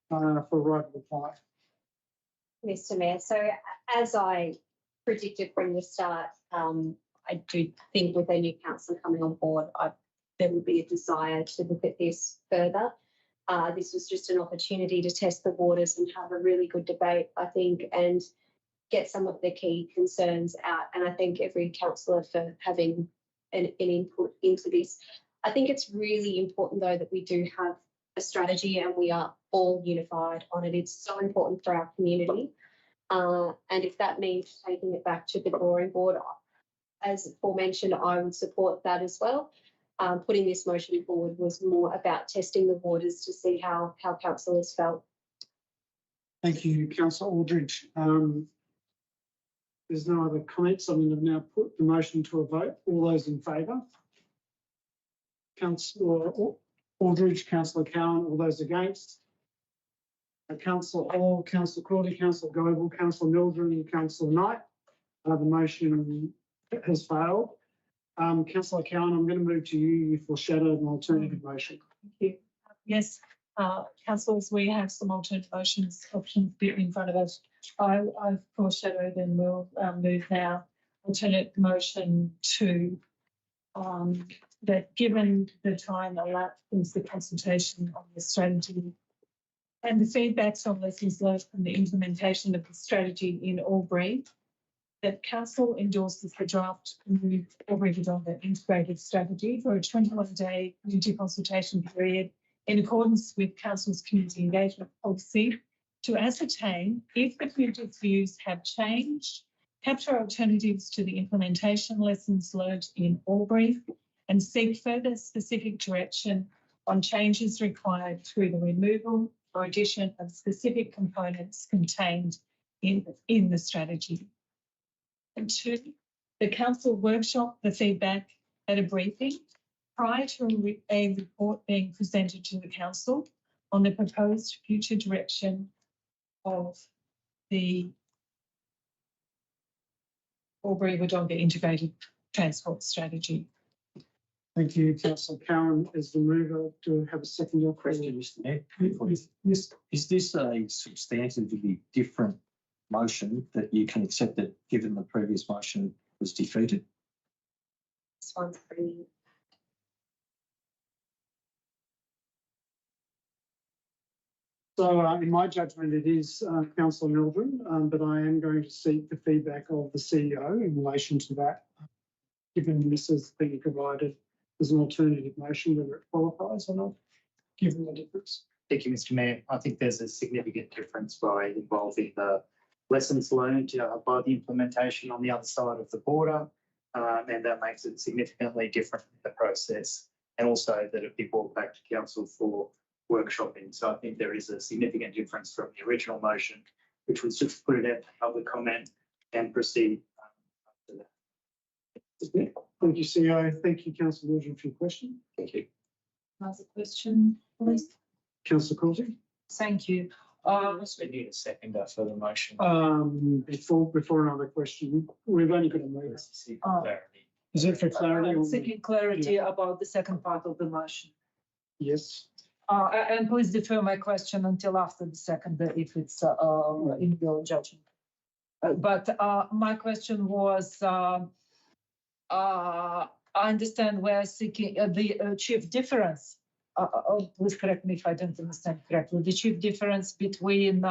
for a right of reply. Mr. Mayor, so as I predicted from the start, I do think with a new councillor coming on board, there would be a desire to look at this further. This was just an opportunity to test the waters and have a really good debate, I think, and get some of the key concerns out. And I thank every councillor for having an input into this. I think it's really important, though, that we do have a strategy and we are all unified on it. It's so important for our community. And if that means taking it back to the drawing board, as aforementioned, I would support that as well. Putting this motion forward was more about testing the waters to see how councillors felt. Thank you, Councillor Aldridge. There's no other comments. I'm going to now put the motion to a vote. All those in favour? Councillor Aldridge, Councillor Cowan, all those against? Councillor Hall, Councillor Crawley, Councillor Goble, Councillor Mildren, Councillor Knight. The motion has failed. Councillor Cowan, I'm going to move to you. You foreshadowed an alternative motion. Thank you. Yes, councillors, we have some alternative options in front of us. I've foreshadowed and will move now. Alternate motion to that given the time elapsed since the consultation on the strategy and the feedbacks on lessons learned from the implementation of the strategy in Albury, that Council endorses the draft new Albury-Wodonga integrated strategy for a 21-day community consultation period in accordance with Council's community engagement policy to ascertain if the community's views have changed, capture alternatives to the implementation lessons learned in Albury, and seek further specific direction on changes required through the removal or addition of specific components contained in the strategy. And two, the Council workshop the feedback at a briefing prior to a report being presented to the Council on the proposed future direction of the Albury-Wodonga integrated transport strategy. Thank you, Councillor Cowan. As the mover, to have a second your question. Mr. Mayor, is this a substantively different motion that you can accept it given the previous motion was defeated? This one's pretty. So in my judgment, it is Councillor Mildren, but I am going to seek the feedback of the CEO in relation to that, given this has been provided as an alternative motion, whether it qualifies or not, given the difference. Thank you, Mr. Mayor. I think there's a significant difference by involving the lessons learned by the implementation on the other side of the border, and that makes it significantly different in the process, and also that it be brought back to council for workshopping. So I think there is a significant difference from the original motion, which was just put it out to public comment and proceed after that. Thank you, CEO. Thank you, Councillor Mildren, for your question. Thank you. Another question, please. Councillor Coulter. Thank you. We need a seconder for the motion. Before another question, we've only got a move. Is it for clarity? Seeking clarity about the second part of the motion. Yes. And please defer my question until after the second, if it's in your judgment. But my question was, I understand we're seeking the chief difference. Please correct me if I don't understand correctly. The chief difference between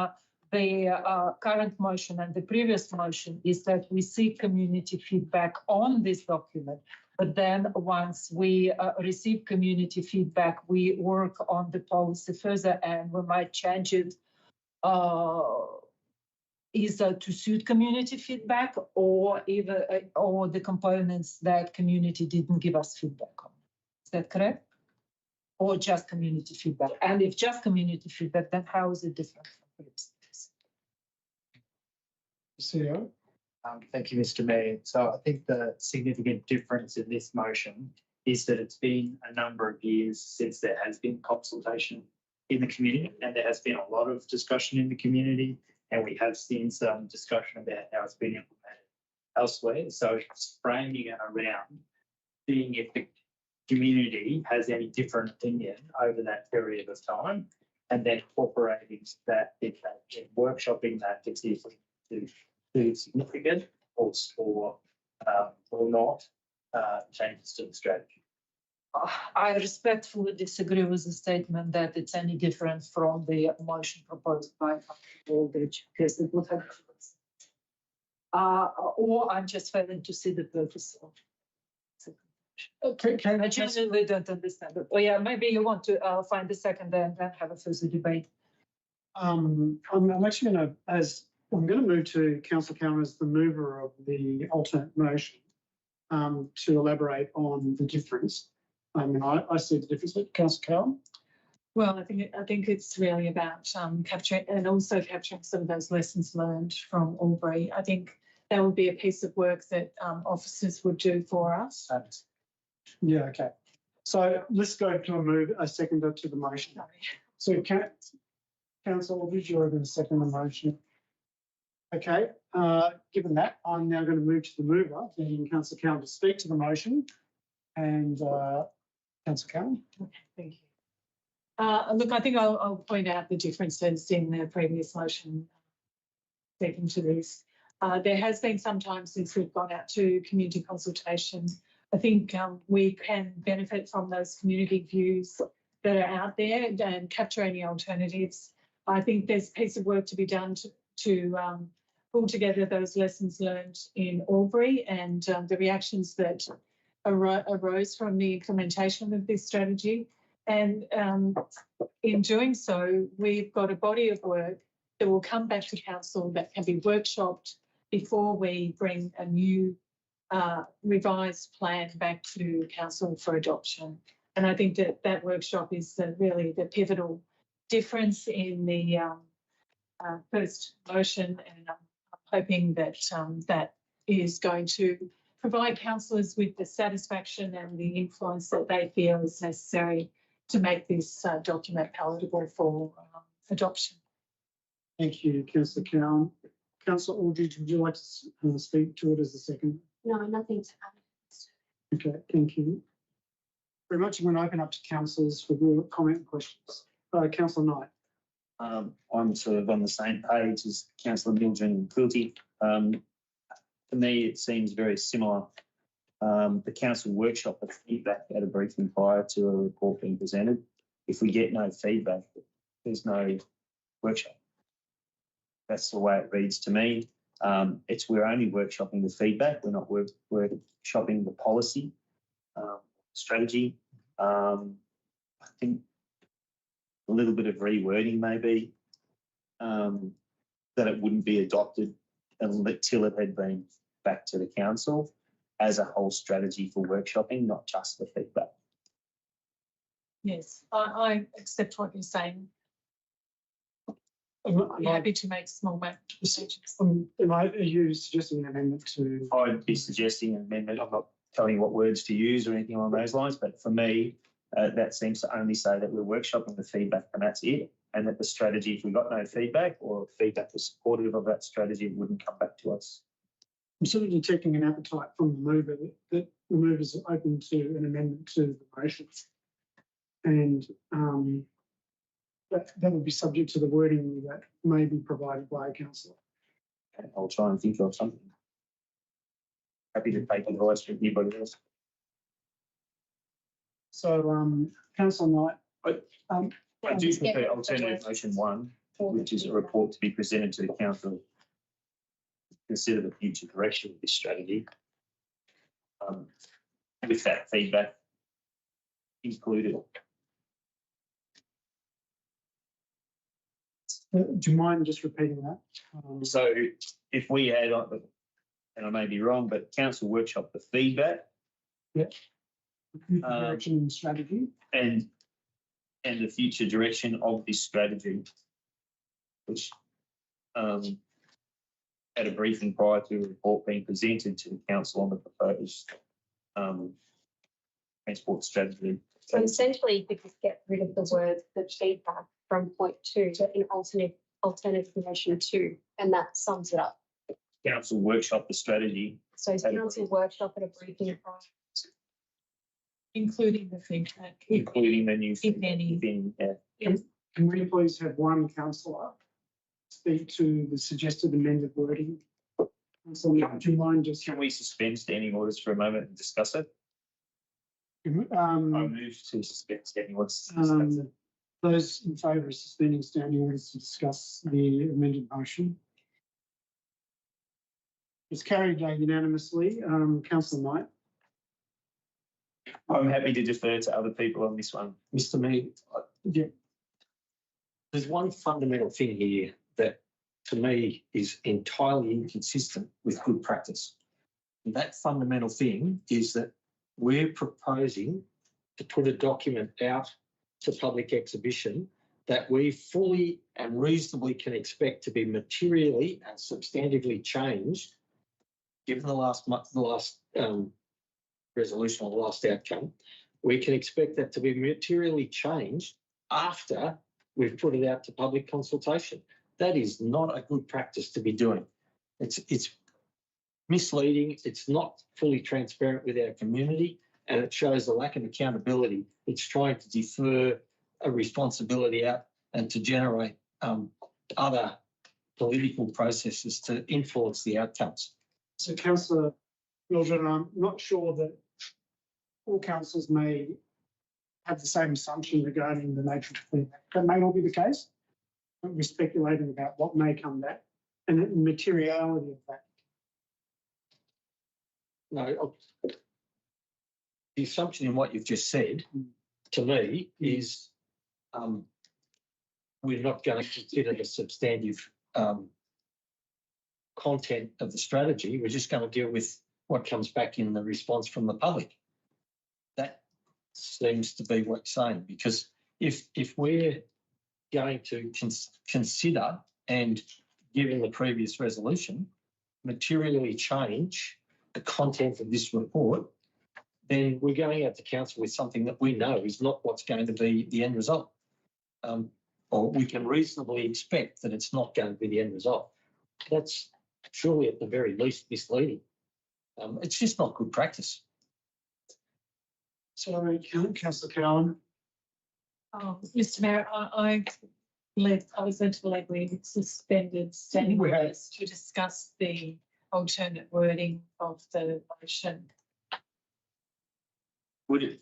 the current motion and the previous motion is that we seek community feedback on this document. But then once we receive community feedback, we work on the policy further and we might change it either to suit community feedback or or the components that community didn't give us feedback on. Is that correct? Or just community feedback? And if just community feedback, then how is it different from previous? CEO. Thank you, Mr. Mayor. So I think the significant difference in this motion is that it's been a number of years since there has been consultation in the community, and there has been a lot of discussion in the community, and we have seen some discussion about how it's been implemented elsewhere. So it's framing it around seeing if the community has any different opinion over that period of time, and then incorporating that in workshopping that to see if it's too significant or not changes to the strategy. I respectfully disagree with the statement that it's any different from the motion proposed by Aldrich, because it would have. Or I'm just failing to see the purpose of. I genuinely don't understand it. Oh yeah, maybe you want to find a second and then have a further debate. I'm actually going to move to Councillor Cowan as the mover of the alternate motion to elaborate on the difference. I see the difference, but Councillor Cowan? Well, I think it's really about capturing some of those lessons learned from Albury. I think that would be a piece of work that officers would do for us. Yeah, okay. So let's go to a seconder to the motion. So Councillor Aldridge, you're going to second the motion. Okay, given that, I'm now going to move to the mover, then Councillor Cowan to speak to the motion. And Councillor Cowan. Okay, thank you. Look, I think I'll point out the differences in the previous motion speaking to this. There has been some time since we've gone out to community consultation. I think we can benefit from those community views that are out there and capture any alternatives. I think there's a piece of work to be done to pull together those lessons learned in Albury and the reactions that arose from the implementation of this strategy. And in doing so, we've got a body of work that will come back to council that can be workshopped before we bring a new revised plan back to council for adoption. And I think that workshop is really the pivotal difference in the first motion, and I'm hoping that that is going to provide councillors with the satisfaction and the influence that they feel is necessary to make this document palatable for adoption. Thank you, Councillor Cowan. Councillor Aldridge, would you like to speak to it as a second? No, nothing to add. Okay, thank you very much. I'm going to open up to councillors for your comment and questions. Councillor Knight. I'm sort of on the same page as Councillor Mildred and Quilty. To me, it seems very similar. The council workshop the feedback at a briefing prior to a report being presented. If we get no feedback, there's no workshop. That's the way it reads to me. We're only workshopping the feedback. We're not workshopping the policy strategy. I think a little bit of rewording maybe that it wouldn't be adopted until it had been back to the council as a whole strategy for workshopping, not just the feedback. Yes, I accept what you're saying. I'm happy to make small changes. Are you suggesting an amendment to? I'd be suggesting an amendment. I'm not telling you what words to use or anything along those lines, but for me, that seems to only say that we're workshopping the feedback and that's it. And that the strategy, if we got no feedback or feedback was supportive of that strategy, it wouldn't come back to us. I'm sort of detecting an appetite from the mover that the movers are open to an amendment to the motion. And that would be subject to the wording that may be provided by a councillor. Okay, I'll try and think of something. Happy to take advice from anybody else. So, Councillor Knight. I do prefer alternative motion 1, which is a report to be presented to the council. Consider the future direction of this strategy. With that feedback included. Do you mind just repeating that? So if we had, and I may be wrong, but council workshop the feedback. Yeah. Direction and strategy. And the future direction of this strategy, which at a briefing prior to a report being presented to the council on the proposed transport strategy. So essentially, if we just get rid of the word, the feedback, from point 2 in alternative motion 2, and that sums it up. Council workshop the strategy. So it's council workshop at a briefing prior. Including the feedback. Including the new. If any. Can we please have one councillor speak to the suggested amended wording? Councillor, do you mind just? Can we suspend standing orders for a moment and discuss it? I move to suspend standing orders. to discuss it. Those in favour of suspending standing orders to discuss the amended motion. It's carried unanimously. Councillor Knight. I'm happy to defer to other people on this one. Mr. Mayor, Yeah. there's one fundamental thing here that to me is entirely inconsistent with good practice. And that fundamental thing is that we're proposing to put a document out to public exhibition that we fully and reasonably can expect to be materially and substantively changed, given the last resolution or the last outcome. We can expect that to be materially changed after we've put it out to public consultation. That is not a good practice to be doing. It's misleading. It's not fully transparent with our community, and it shows a lack of accountability. It's trying to defer a responsibility out and to generate other political processes to influence the outcomes. So Councillor Mildred, I'm not sure that all councillors may have the same assumption regarding the nature of feedback. That may not be the case. But we're speculating about what may come back and the materiality of that. No, the assumption in what you've just said to me is we're not going to consider the substantive content of the strategy. We're just going to deal with what comes back in the response from the public. That seems to be what you're saying, because if we're going to consider and, given the previous resolution, materially change the content of this report, then we're going out to council with something that we know is not what's going to be the end result. Or we can reasonably expect that it's not going to be the end result. That's surely at the very least misleading. It's just not good practice. So, Councillor Cowan. Mr. Mayor, I was going to believe we suspended standing We have. orders to discuss the alternate wording of the motion. Would it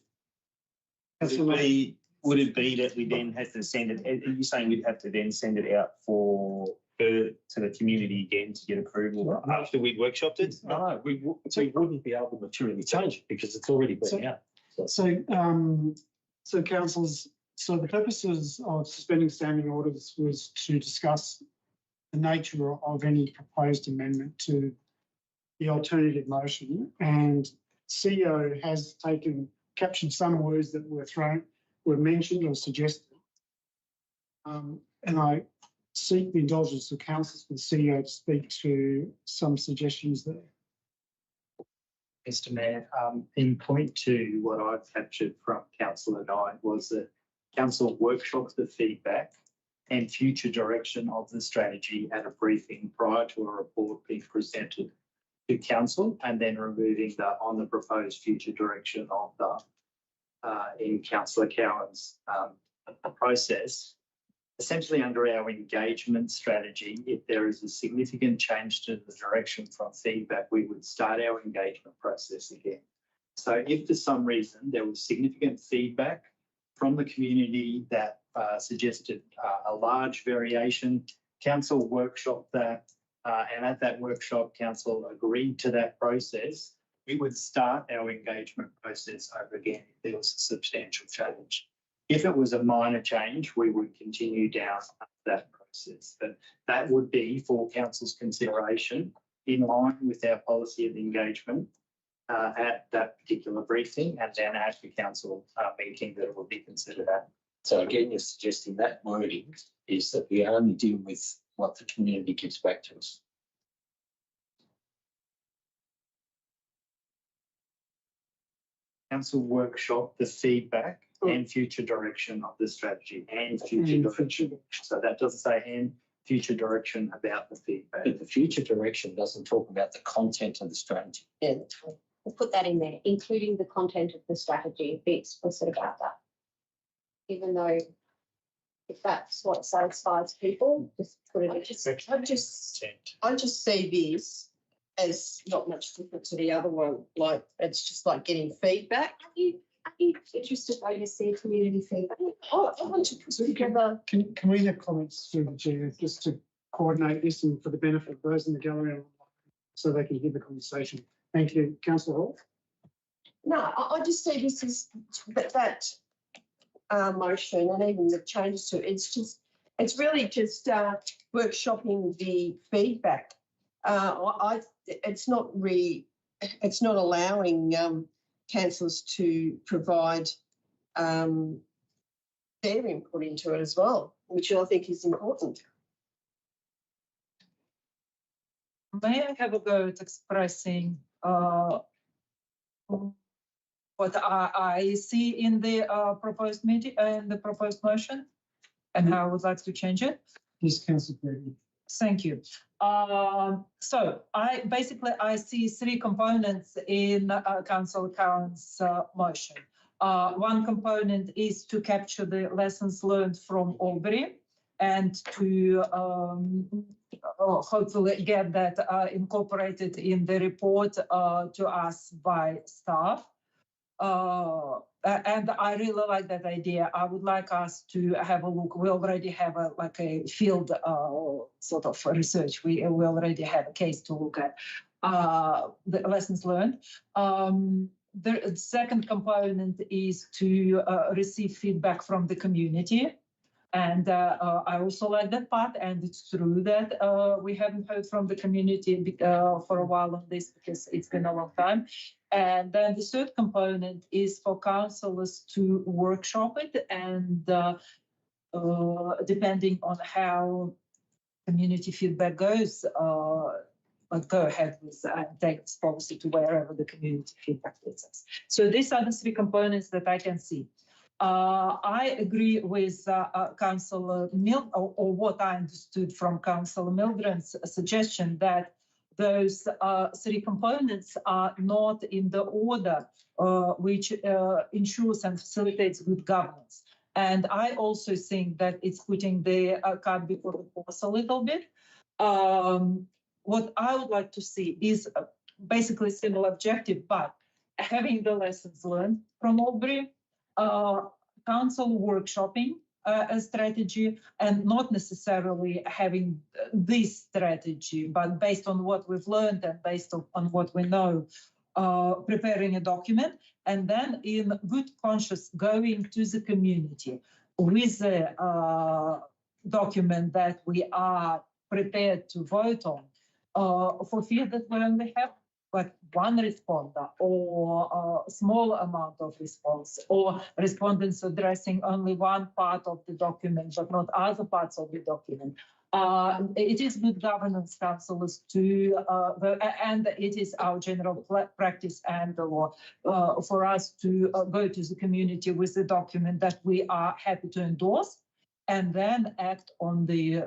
be that we then had to send it? Are you saying we'd have to then send it out to the community again to get approval after we'd workshopped it? No, we wouldn't be able to materially change it because it's already been out. So councillors, so the purposes of suspending standing orders was to discuss the nature of any proposed amendment to the alternative motion, and CEO has captured some words that were mentioned or suggested. And I seek the indulgence of councillors for the CEO to speak to some suggestions there. Mr. Mayor, in point 2, what I've captured from Councillor Knight was that council workshops the feedback and future direction of the strategy at a briefing prior to a report being presented to council, and then removing on the proposed future direction of in Councillor Cowan's process. Essentially, under our engagement strategy, if there is a significant change to the direction from feedback, we would start our engagement process again. So if for some reason there was significant feedback from the community that suggested a large variation, council workshop that, and at that workshop, council agreed to that process, we would start our engagement process over again if there was a substantial change. If it was a minor change, we would continue down that process. But that would be for council's consideration in line with our policy of engagement at that particular briefing, and then at the council meeting that it will be considered at. So again, you're suggesting that wording is that we only deal with what the community gives back to us. Council workshop the feedback and future direction of the strategy and future direction. So that doesn't say and future direction about the feedback. But the future direction doesn't talk about the content of the strategy. Yeah. We'll put that in there, including the content of the strategy, be explicit about that. Even though if that's what satisfies people, just put it in. I just see this as not much different to the other one. Like, it's just like getting feedback. Are you interested though to see community feedback? I want to put together. Can we have comments through the chair just to coordinate this and for the benefit of those in the gallery so they can hear the conversation? Thank you, Councillor Hall. No, I just see this as that motion and even the changes to it. It's really just workshopping the feedback. It's not allowing councillors to provide their input into it as well, which I think is important. May I have a go at expressing what I see in the proposed meeting and the proposed motion, and how I would like to change it? Yes, Councillor Reid. Thank you. So I see three components in Councillor Cowan's motion. One component is to capture the lessons learned from Albury and to hopefully get that incorporated in the report to us by staff. And I really like that idea. I would like us to have a look. We already have a field sort of research. We already have a case to look at the lessons learned. The second component is to receive feedback from the community. And I also like that part, and it's true that we haven't heard from the community for a while on this because it's been a long time. And then the third component is for councillors to workshop it, and depending on how community feedback goes, go ahead with and take this policy to wherever the community feedback leads us. So these are the three components that I can see. I agree with Councillor or what I understood from Councillor Mildren's suggestion that those three components are not in the order which ensures and facilitates good governance. And I also think that it's putting the cart before the horse a little bit. What I would like to see is basically similar objective, but having the lessons learned from Albury, council workshopping a strategy, and not necessarily having this strategy, but based on what we've learned and based on what we know, preparing a document, and then in good conscience going to the community with a document that we are prepared to vote on, for fear that we only have like one responder or a small amount of response, or respondents addressing only one part of the document but not other parts of the document. It is good governance, councillors, to and it is our general practice and the law for us to go to the community with the document that we are happy to endorse, and then act on the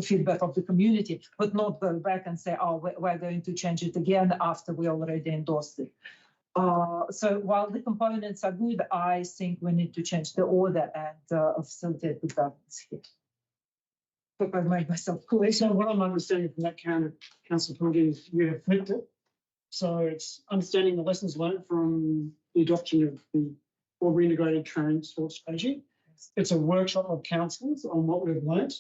feedback of the community, but not go back and say, oh, we're going to change it again after we already endorsed it. So while the components are good, I think we need to change the order and facilitate the governance here. Hope I've made myself clear. So what I'm understanding from that Councillor Pilley is you have flipped it. So it's understanding the lessons learned from the adoption of the Albury Integrated Transport Strategy. It's a workshop of councillors on what we've learned.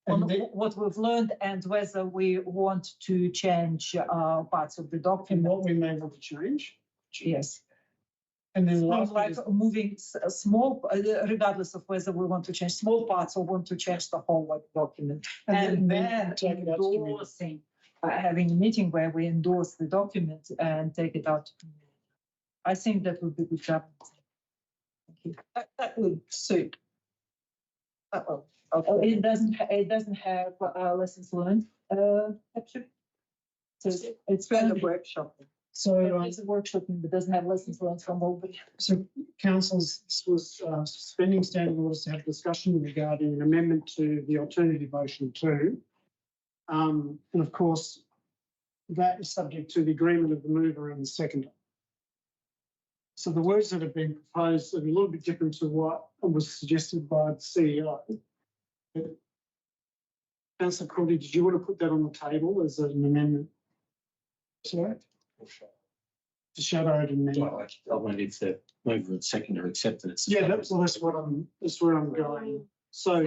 On what we've learned and whether we want to change parts of the document. And what we may want to change. Yes. And then like moving small, regardless of whether we want to change small parts or want to change the whole document. And then endorsing, having a meeting where we endorse the document and take it out to community. I think that would be good job. Thank you. That would suit. Uh-oh. Okay. It doesn't have lessons learned capture. So it's further workshop. So, It's a workshop that doesn't have lessons learned from Albury. so councils, this was suspending standing orders to have discussion regarding an amendment to the alternative motion 2. And of course, that is subject to the agreement of the mover and the seconder. So the words that have been proposed are a little bit different to what was suggested by the CEO. Councillor Crowley, did you want to put that on the table as an amendment? Sorry? To shadow it and then. Well, I mean, if the mover and seconder accept it, it's. Yeah, that's where I'm going. So,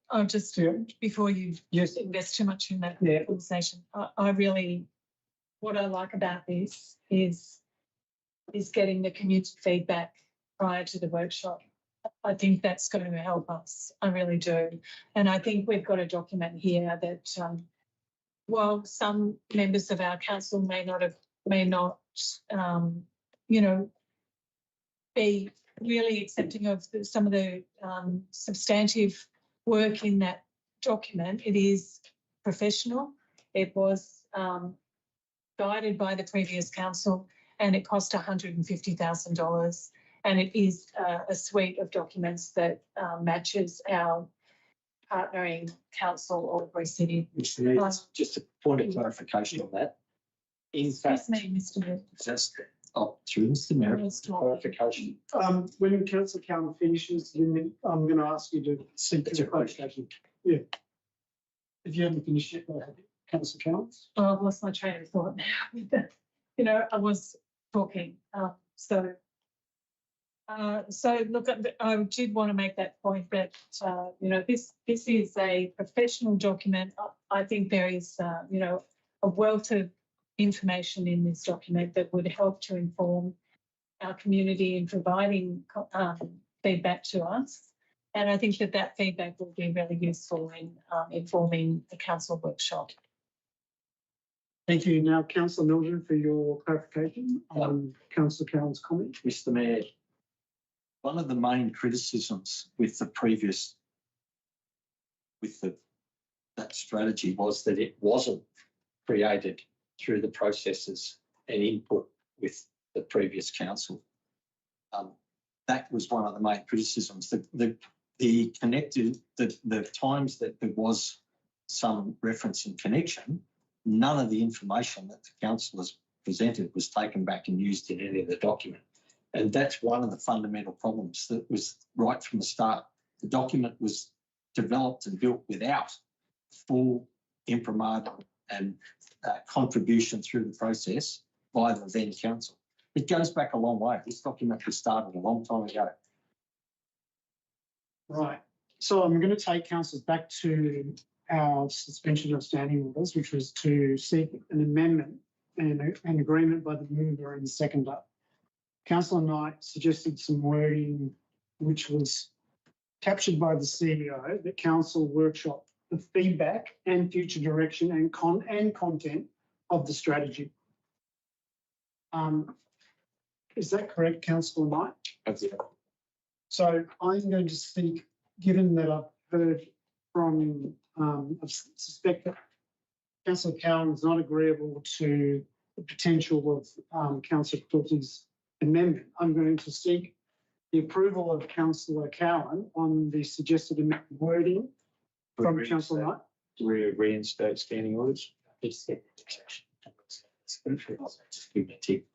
I'll just, Yeah. before you yes, invest too much in that Yeah. conversation, I really, what I like about this is getting the community feedback prior to the workshop. I think that's going to help us. I really do. And I think we've got a document here that while some members of our council may not, be really accepting of some of the substantive work in that document, it is professional. It was guided by the previous council and it cost $150,000. And it is a suite of documents that matches our partnering council, Albury City. Mr. Mayor, just a point of clarification on that. In fact, Excuse me, Mr. Mayor. just through Mr. Mayor, I was talking. clarification. when Councillor Cowan finishes, then I'm going to ask you to seek That's your a clarification. Yeah. If you haven't finished yet, go ahead. Councillor Cowan. Oh, I've lost my train of thought now. I was talking. So look, I did want to make that point that, this is a professional document. I think there is, a wealth of information in this document that would help to inform our community in providing feedback to us. And I think that feedback will be really useful in informing the council workshop. Thank you. Now, Councillor Mildred, for your clarification on Councillor Cowan's comment. Mr. Mayor, one of the main criticisms with that strategy was that it wasn't created through the processes and input with the previous council. That was one of the main criticisms. The times that there was some reference in connection, none of the information that the councillors presented was taken back and used in any of the document. And that's one of the fundamental problems that was right from the start. The document was developed and built without full imprimatur and contribution through the process by the then council. It goes back a long way. This document was started a long time ago. Right. So I'm going to take councillors back to our suspension of standing orders, which was to seek an amendment and an agreement by the mover and seconder. Councillor Knight suggested some wording which was captured by the CEO, that council workshop the feedback and future direction and content of the strategy. Is that correct, Councillor Knight? That's it. So I'm going to seek, given that I've heard from, I suspect that Councillor Cowan is not agreeable to the potential of Councillor Quilty's amendment, I'm going to seek the approval of Councillor Cowan on the suggested amendment wording from Councillor Knight. Reinstate standing orders. Just give me a tip.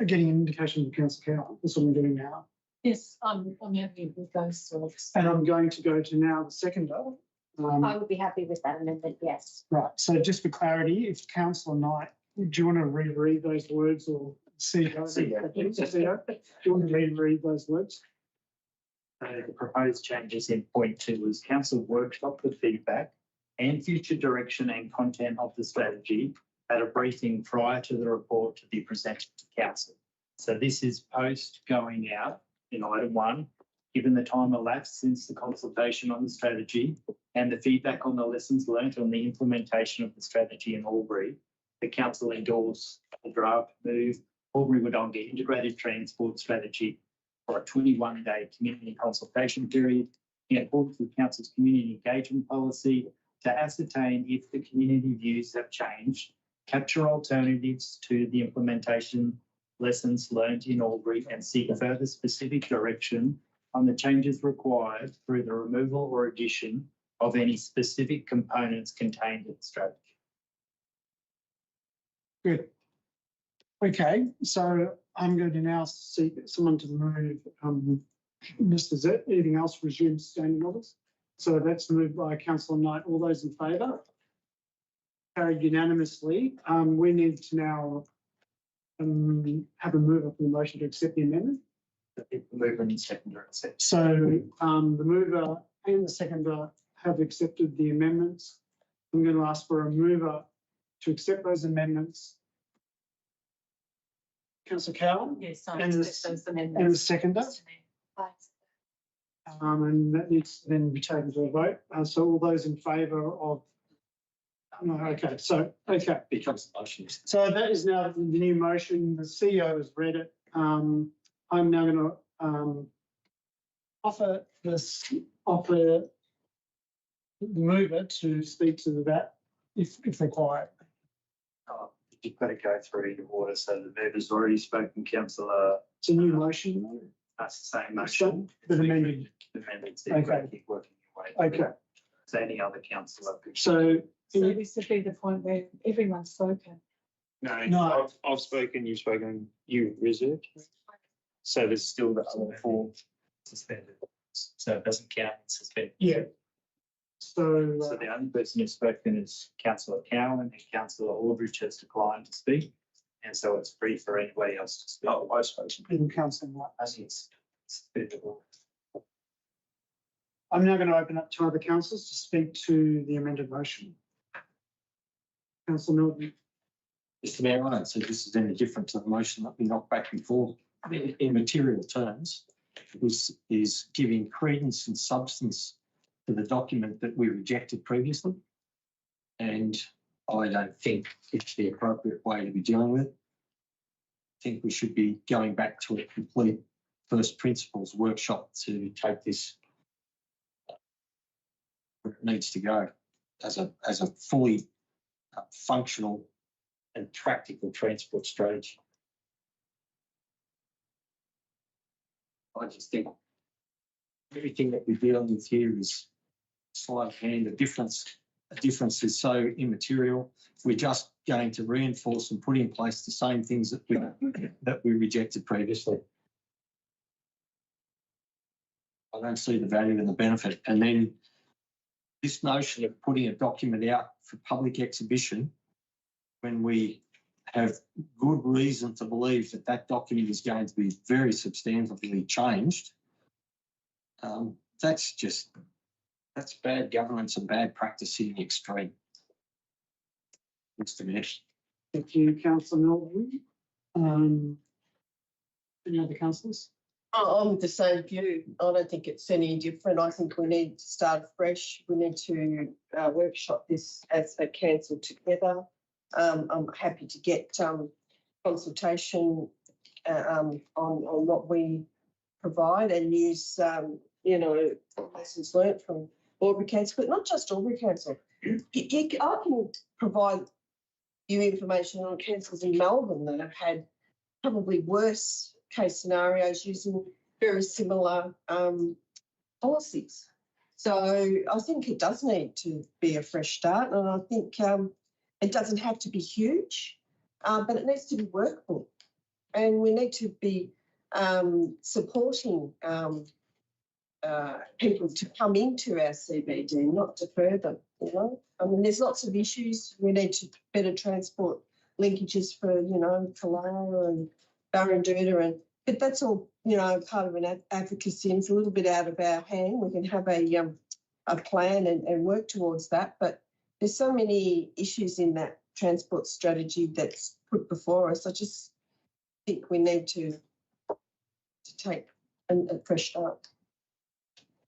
Getting an indication from Councillor Cowan. That's what I'm doing now. Yes, I'm happy with those thoughts. And I'm going to go to now the seconder. I would be happy with that amendment, yes. Right. So just for clarity, if Councillor Knight, do you want to reread those words or CEO? Do you want to reread those words? The proposed changes in point 2 was council workshop the feedback and future direction and content of the strategy at a briefing prior to the report to be presented to council. So this is post going out in item 1, given the time elapsed since the consultation on the strategy and the feedback on the lessons learnt on the implementation of the strategy in Albury, the council endorsed the draft move Albury Wodonga integrated transport strategy for a 21-day community consultation period in accordance with council's community engagement policy to ascertain if the community views have changed capture alternatives to the implementation lessons learned in Albury and seek further specific direction on the changes required through the removal or addition of any specific components contained in the strategy. Good. Okay, so I'm going to now seek someone to move Mr. Z. Anything else resume standing orders? So that's moved by Councillor Knight. All those in favour? Carried unanimously. We need to now have a move up in the motion to accept the amendment. The mover and seconder accept. So the mover and the seconder have accepted the amendments. I'm going to ask for a mover to accept those amendments. Councillor Cowan? Yes, I And the- accept those And the amendments. seconder? And that needs to then be taken to a vote. So all those in favour of, no, okay, so, okay. Becomes a motion. So that is now the new motion. The CEO has read it. I'm now going to offer the mover to speak to that if required. You've got to go through your order. So the mover's already spoken, Councillor. It's a new motion. That's the same motion. But amended. Amended. Okay. Keep working your way. Okay, So any other councillor? so So this would be the point where everyone's spoken. No, No. I've spoken, you've spoken, you reserved. So there's still the other four. Suspended. So it doesn't count as suspended. yeah. So So the only person who's spoken is Councillor Cowan, and Councillor Aldridge has declined to speak. And so it's free for anybody else to speak. Oh, I suppose. in council, As it's suspended. I'm now going to open up to other councillors to speak to the amended motion. Councillor Milton. Mr Mayor, I don't see this is any different to the motion that we knocked back before. In material terms, this is giving credence and substance to the document that we rejected previously. And I don't think it's the appropriate way to be dealing with it. I think we should be going back to a complete first principles workshop to take this where it needs to go as a fully functional and practical transport strategy. I just think everything that we're dealing with here is sleight of hand. The difference is so immaterial. We're just going to reinforce and put in place the same things that we rejected previously. I don't see the value and the benefit. And then this notion of putting a document out for public exhibition when we have good reason to believe that that document is going to be very substantively changed, that's bad governance and bad practice in the extreme. Mr Mayor. Thank you, Councillor Milton. Any other councillors? I'm the same view. I don't think it's any different. I think we need to start fresh. We need to workshop this as a council together. I'm happy to get consultation on what we provide and use, lessons learnt from Albury Council, but not just Albury Council. I can provide you information on councils in Melbourne that have had probably worse case scenarios using very similar policies. So I think it does need to be a fresh start, and I think it doesn't have to be huge, but it needs to be workable, and we need to be supporting people to come into our CBD, not defer them. I mean, there's lots of issues. We need to better transport linkages for Kallara and Barranduda, but that's all part of an advocacy. It's a little bit out of our hand. We can have a plan and work towards that, but there's so many issues in that transport strategy that's put before us. I just think we need to take a fresh start.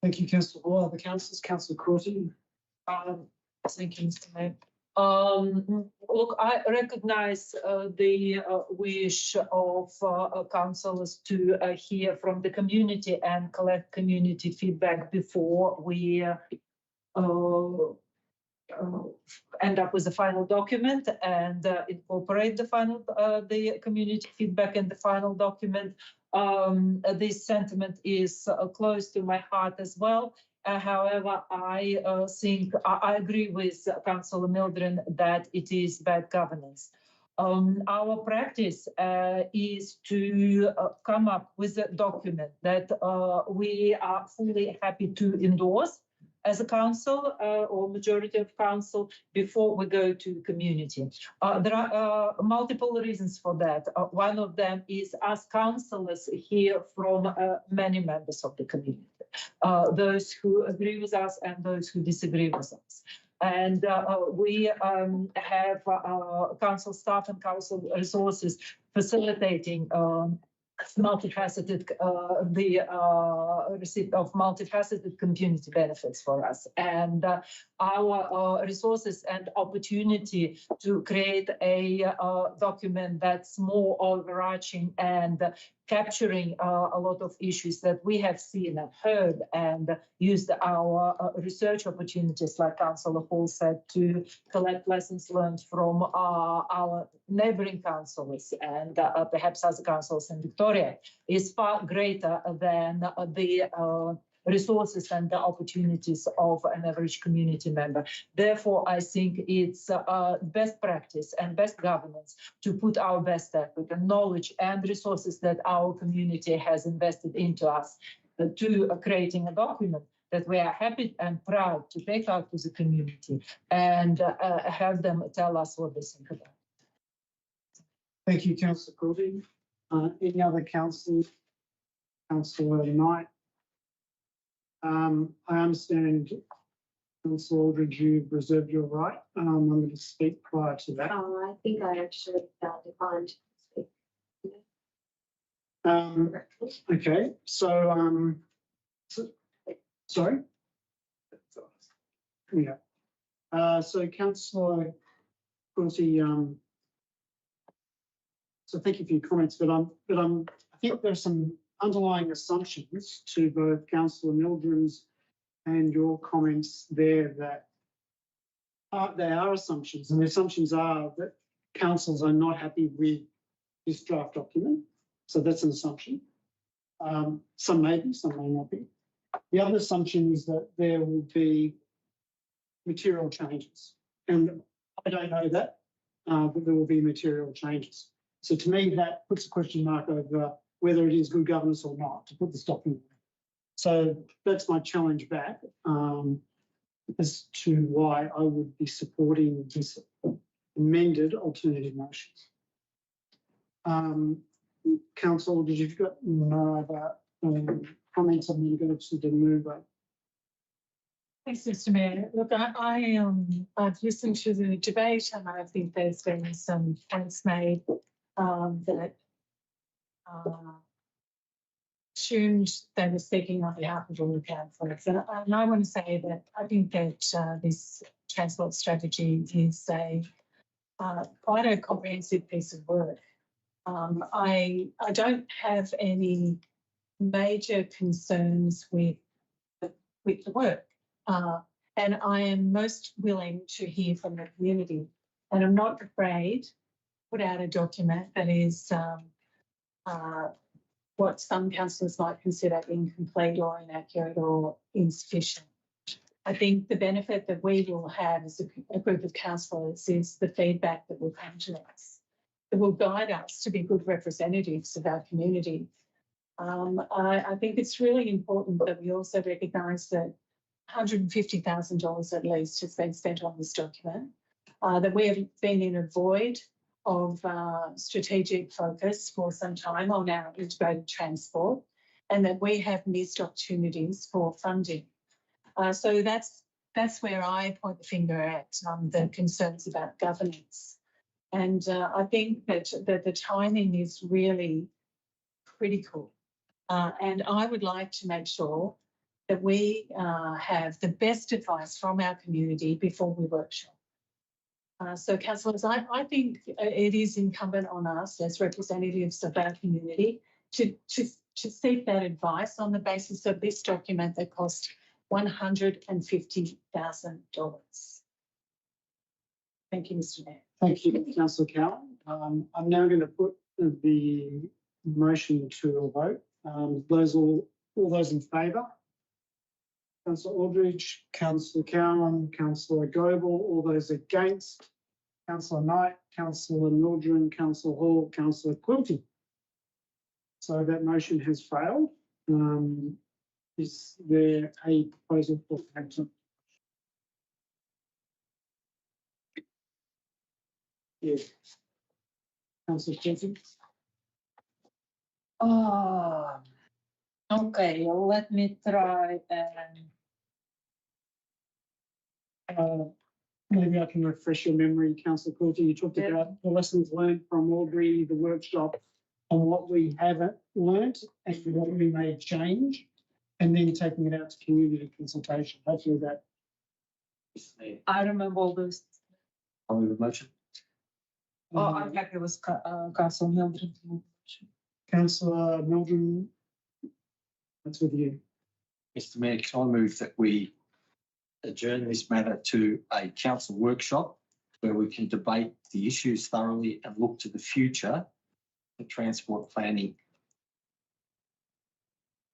Thank you, Councillor Hall. Other councillors? Councillor Crotty. Thank you, Mr Mayor. Look, I recognise the wish of councillors to hear from the community and collect community feedback before we end up with the final document and incorporate the final the community feedback in the final document. This sentiment is close to my heart as well. However, I think I agree with Councillor Mildren that it is bad governance. Our practice is to come up with a document that we are fully happy to endorse as a council or majority of council before we go to the community. There are multiple reasons for that. One of them is as councillors hear from many members of the community, those who agree with us and those who disagree with us. And we have council staff and council resources facilitating multifaceted the receipt of multifaceted community benefits for us, and our resources and opportunity to create a document that's more overarching and capturing a lot of issues that we have seen and heard, and used our research opportunities, like Councillor Hall said, to collect lessons learned from our neighbouring councils and perhaps other councils in Victoria, is far greater than the resources and the opportunities of an average community member. Therefore, I think it's best practice and best governance to put our best effort and knowledge and resources that our community has invested into us to creating a document that we are happy and proud to take out to the community and have them tell us what they think about. Thank you, Councillor Corbyn. Any other councillors? Councillor Knight. I understand, Councillor Aldridge, you've reserved your right. I'm going to speak prior to that. I think I actually declined to speak. Okay, so, sorry? Yeah. So Councillor Quilty, so thank you for your comments, but I think there are some underlying assumptions to both Councillor Mildren's and your comments there that they are assumptions, and the assumptions are that councils are not happy with this draft document. So that's an assumption. Some may be, some may not be. The other assumption is that there will be material changes, and I don't know that, but there will be material changes. So to me, that puts a question mark over whether it is good governance or not to put this document in. So that's my challenge back as to why I would be supporting this amended alternative motions. Council, did you got no other comments? I'm going to go to the mover. Thanks, Mr. Mayor. Look, I've listened to the debate, and I think there's been some points made that assumed they were speaking on behalf of all the councillors. And I want to say that I think that this transport strategy is quite a comprehensive piece of work. I don't have any major concerns with the work. And I am most willing to hear from the community. And I'm not afraid to put out a document that is what some councillors might consider incomplete or inaccurate or insufficient. I think the benefit that we will have as a group of councillors is the feedback that will come to us. It will guide us to be good representatives of our community. I think it's really important that we also recognise that $150,000 at least has been spent on this document, that we have been in a void of strategic focus for some time on our integrated transport, and that we have missed opportunities for funding. So that's where I point the finger at the concerns about governance. And I think that the timing is really critical. And I would like to make sure that we have the best advice from our community before we workshop. So, councillors, I think it is incumbent on us as representatives of our community to seek that advice on the basis of this document that cost $150,000. Thank you, Mr Mayor. Thank you, Councillor Cowan. I'm now going to put the motion to a vote. All those in favour? Councillor Aldridge, Councillor Cowan, Councillor Goebel, all those against? Councillor Knight, Councillor Mildren, Councillor Hall, Councillor Quilty. So that motion has failed. Is there a proposal for action? Yes. Councillor Quilty. Okay, let me try and Maybe I can refresh your memory, Councillor Quilty. You talked about the lessons learned from Albury, the workshop, on what we haven't learnt and what we may change, and then taking it out to community consultation. Hopefully that. I remember all this. I'll move the motion. I'm happy with Councillor Mildred. Councillor Mildren, that's with you. Mr Mayor, can I move that we adjourn this matter to a council workshop where we can debate the issues thoroughly and look to the future for transport planning?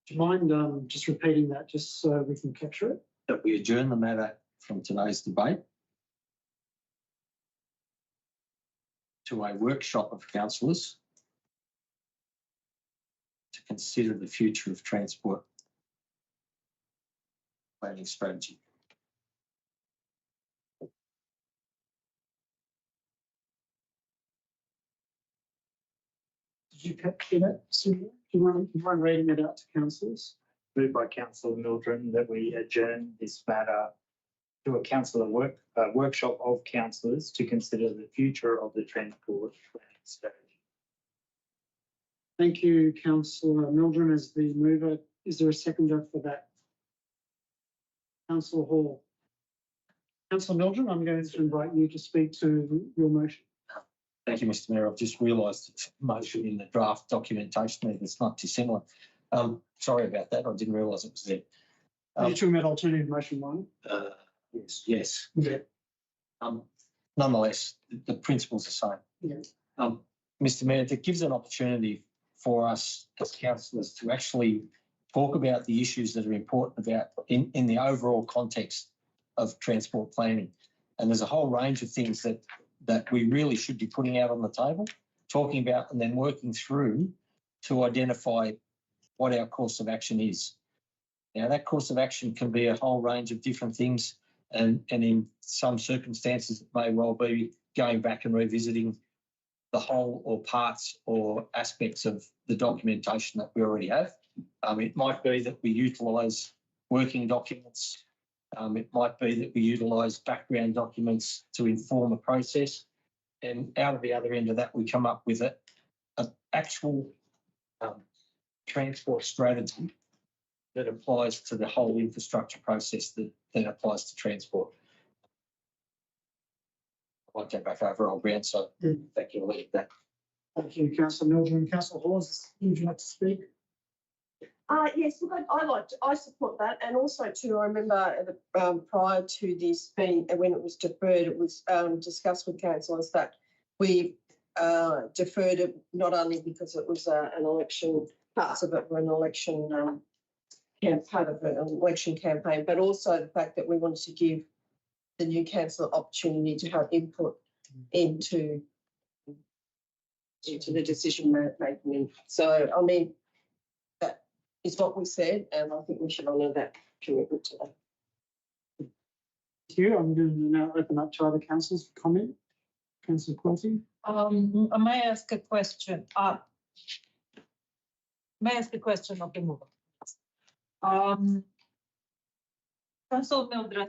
Do you mind just repeating that just so we can capture it? That we adjourn the matter from today's debate to a workshop of councillors to consider the future of transport planning strategy. Did you capture that, Sue? Do you mind reading it out to councillors? Moved by Councillor Mildren that we adjourn this matter to a workshop of councillors to consider the future of the transport planning strategy. Thank you, Councillor Mildren, as the mover. Is there a seconder for that? Councillor Hall. Councillor Mildren, I'm going to invite you to speak to your motion. Thank you, Mr Mayor. I've just realised it's a motion in the draft documentation there that's not dissimilar. Sorry about that. I didn't realise it was there. Are you talking about alternative motion one? Yes. Yeah. Nonetheless, the principle's the same. Yeah. Mr Mayor, that gives an opportunity for us as councillors to actually talk about the issues that are important about in the overall context of transport planning. And there's a whole range of things that we really should be putting out on the table, talking about and then working through to identify what our course of action is. Now, that course of action can be a whole range of different things, and in some circumstances, it may well be going back and revisiting the whole or parts or aspects of the documentation that we already have. It might be that we utilise working documents. It might be that we utilise background documents to inform a process. And out of the other end of that, we come up with an actual transport strategy that applies to the whole infrastructure process that applies to transport. I won't go back over old ground, so thank you. I'll leave that. Thank you, Councillor Mildren. Councillor Hawes, would you like to speak? Yes, look, I support that, and also too, I remember prior to this being, when it was deferred, it was discussed with councillors that we deferred it not only because it was an election, parts of it were an election part of an election campaign, but also the fact that we wanted to give the new councillor opportunity to have input into the decision making. So, I mean, that is what we said, and I think we should honour that commitment today. Thank you. I'm going to now open up to other councillors for comment. Councillor Quilty. May I ask a question? May I ask a question of the mover? Councillor Mildred,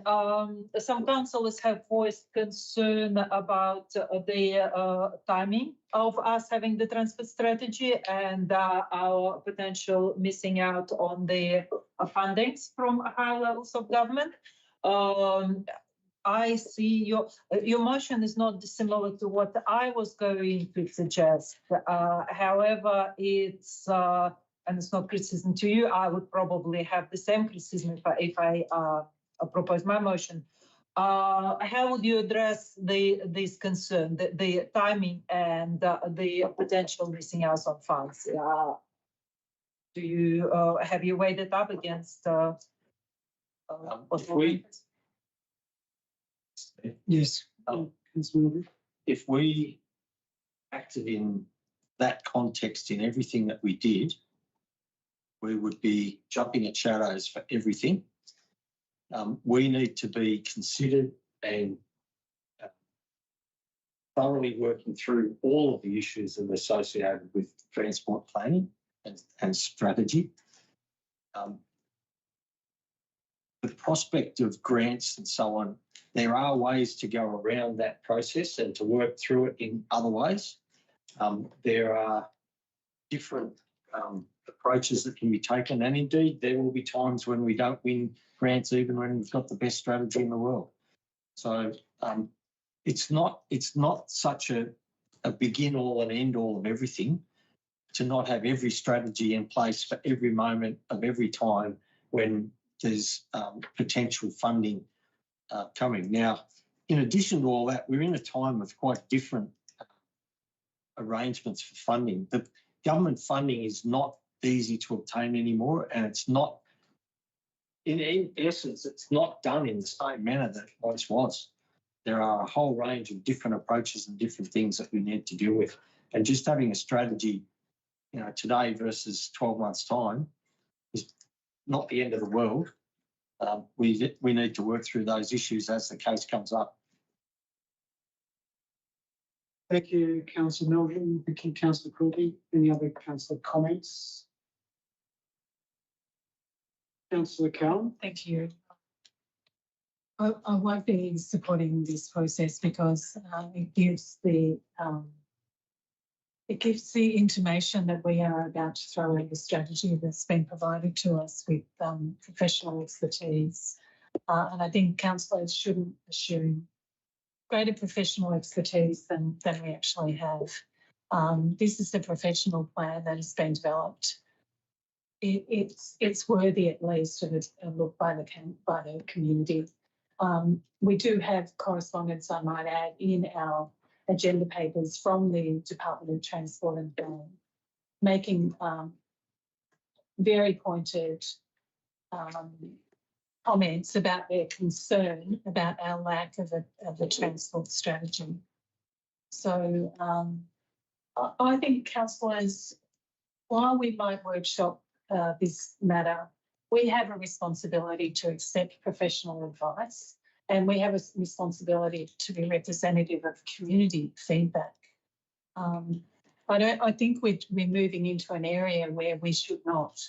some councillors have voiced concern about the timing of us having the transport strategy and our potential missing out on the fundings from high levels of government. I see your motion is not dissimilar to what I was going to suggest. However, it's and it's not criticism to you. I would probably have the same criticism if I propose my motion. How would you address this concern, the timing and the potential missing out on funds? Do you have you weighed it up against? Yes. Councillor Mildred. If we acted in that context in everything that we did, we would be jumping at shadows for everything. We need to be considered and thoroughly working through all of the issues that are associated with transport planning and strategy. The prospect of grants and so on, there are ways to go around that process and to work through it in other ways. There are different approaches that can be taken, and indeed there will be times when we don't win grants even when we've got the best strategy in the world. So it's not such a begin all and end all of everything to not have every strategy in place for every moment of every time when there's potential funding coming. Now, in addition to all that, we're in a time of quite different arrangements for funding. The government funding is not easy to obtain anymore, and it's not, in essence, it's not done in the same manner that it once was. There are a whole range of different approaches and different things that we need to deal with. And just having a strategy, you know, today versus 12 months' time is not the end of the world. We need to work through those issues as the case comes up. Thank you, Councillor Mildred. Thank you, Councillor Quilty. Any other councillor comments? Councillor Cowan. Thank you. I won't be supporting this process because it gives the intimation that we are about to throw in a strategy that's been provided to us with professional expertise. And I think councillors shouldn't assume greater professional expertise than we actually have. This is the professional plan that has been developed. It's worthy at least of a look by the community. We do have correspondence, I might add, in our agenda papers from the Department of Transport and Planning, making very pointed comments about their concern about our lack of a transport strategy. So I think councillors, while we might workshop this matter, we have a responsibility to accept professional advice, and we have a responsibility to be representative of community feedback. I think we're moving into an area where we should not,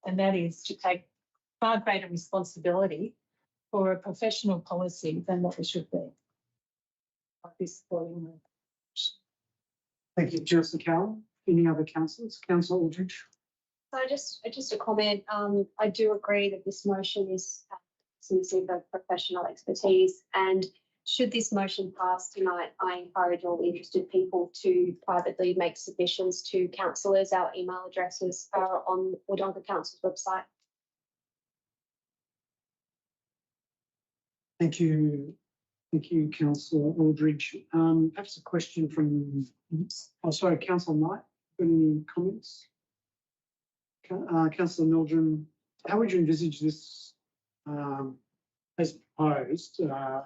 and that is to take far greater responsibility for a professional policy than what we should be. I'll be supporting that. Thank you, Councillor Cowan. Any other councillors? Councillor Aldridge. So just a comment. I do agree that this motion is submissive of professional expertise, and should this motion pass tonight, I encourage all interested people to privately make submissions to councillors. Our email addresses are on Wodonga Council's website. Thank you. Thank you, Councillor Aldridge. Perhaps a question from, Councillor Knight. Got any comments? Councillor Mildred, how would you envisage this as proposed? I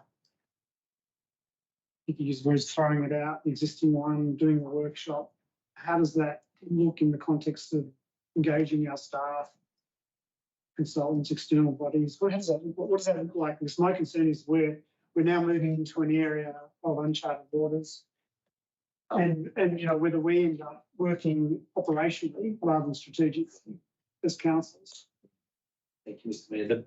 think you used the words throwing it out, the existing one, doing a workshop. How does that look in the context of engaging our staff, consultants, external bodies? What does that look like? Because my concern is we're now moving into an area of uncharted waters. And you know, whether we end up working operationally rather than strategically as councils. Thank you, Mr. Mayor.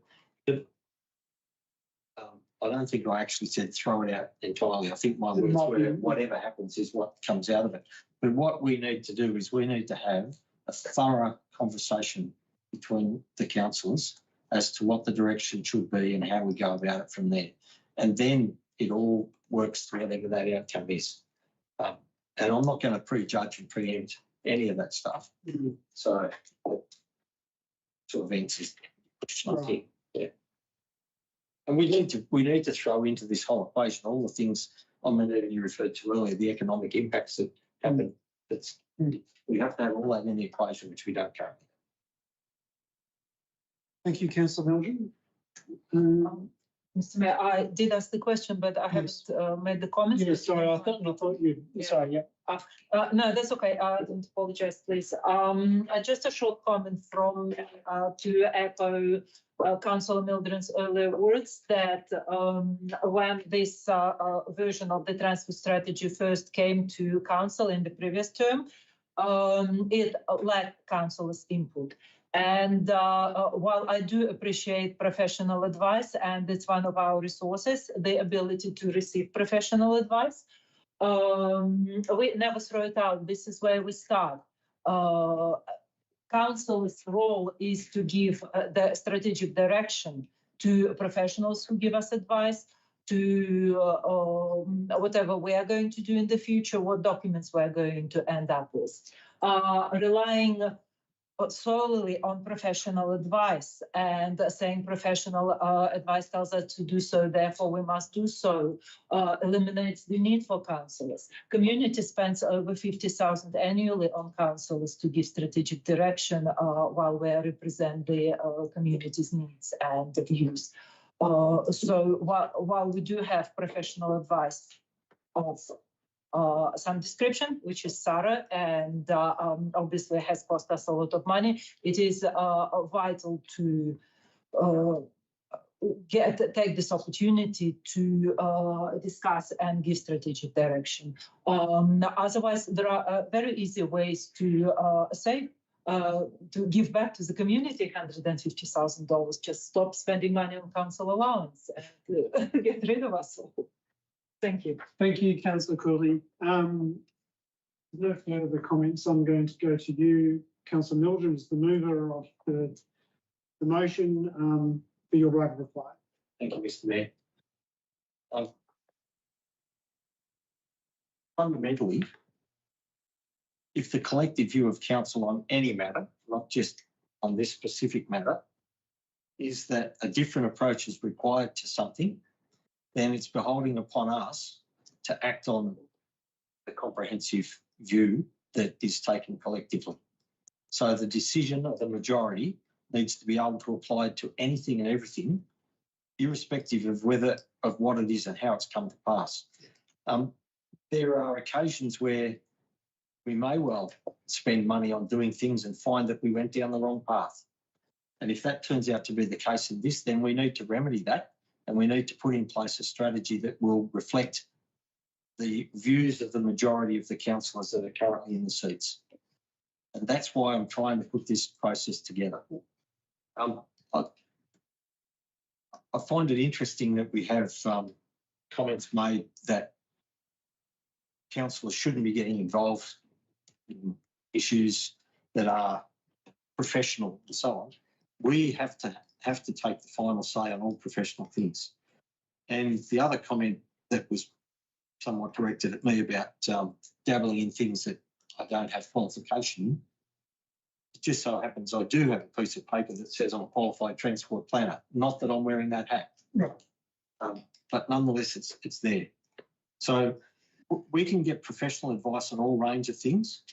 I don't think I actually said throw it out entirely. I think my words were whatever happens is what comes out of it. But what we need to do is we need to have a thorough conversation between the councillors as to what the direction should be and how we go about it from there. And then it all works to whatever that outcome is. And I'm not going to prejudge and preempt any of that stuff. Mm-hmm. So, to events is I think, yeah. And we need to throw into this whole equation all the things you referred to earlier, the economic impacts that happen. We have to have all that in the equation, which we don't currently. Thank you, Councillor Meldrum. Mr. Mayor, I did ask the question, but I haven't made the comments. Yeah, sorry, I thought you. Yeah. Sorry, yeah. No, that's okay. I don't apologize, please. Just a short comment from to echo Councillor Mildren's earlier words that when this version of the transfer strategy first came to council in the previous term, it lacked councillors' input. And while I do appreciate professional advice, and it's one of our resources, the ability to receive professional advice, we never throw it out. This is where we start. Council's role is to give the strategic direction to professionals who give us advice, to whatever we are going to do in the future, what documents we're going to end up with. Relying solely on professional advice and saying professional advice tells us to do so, therefore we must do so, eliminates the need for councillors. Community spends over 50,000 annually on councillors to give strategic direction while we represent the community's needs and views. So while we do have professional advice of some description, which is Sarah, and obviously has cost us a lot of money, it is vital to take this opportunity to discuss and give strategic direction. Otherwise, there are very easy ways to save, to give back to the community $150,000. Just stop spending money on council allowance and get rid of us all. Thank you. Thank you, Councillor Cooley. No further comments. I'm going to go to you, Councillor Meldrum, as the mover of the motion, for your right of reply. Thank you, Mr. Mayor. Fundamentally, if the collective view of council on any matter, not just on this specific matter, is that a different approach is required to something, then it's beholding upon us to act on the comprehensive view that is taken collectively. So the decision of the majority needs to be able to apply to anything and everything, irrespective of what it is and how it's come to pass. There are occasions where we may well spend money on doing things and find that we went down the wrong path. And if that turns out to be the case in this, then we need to remedy that. And we need to put in place a strategy that will reflect the views of the majority of the councillors that are currently in the seats. And that's why I'm trying to put this process together. I find it interesting that we have comments made that councillors shouldn't be getting involved in issues that are professional and so on. We have to take the final say on all professional things. And the other comment that was somewhat directed at me about dabbling in things that I don't have qualification, it just so happens I do have a piece of paper that says I'm a qualified transport planner. Not that I'm wearing that hat, but nonetheless it's there. So we can get professional advice on all range of things,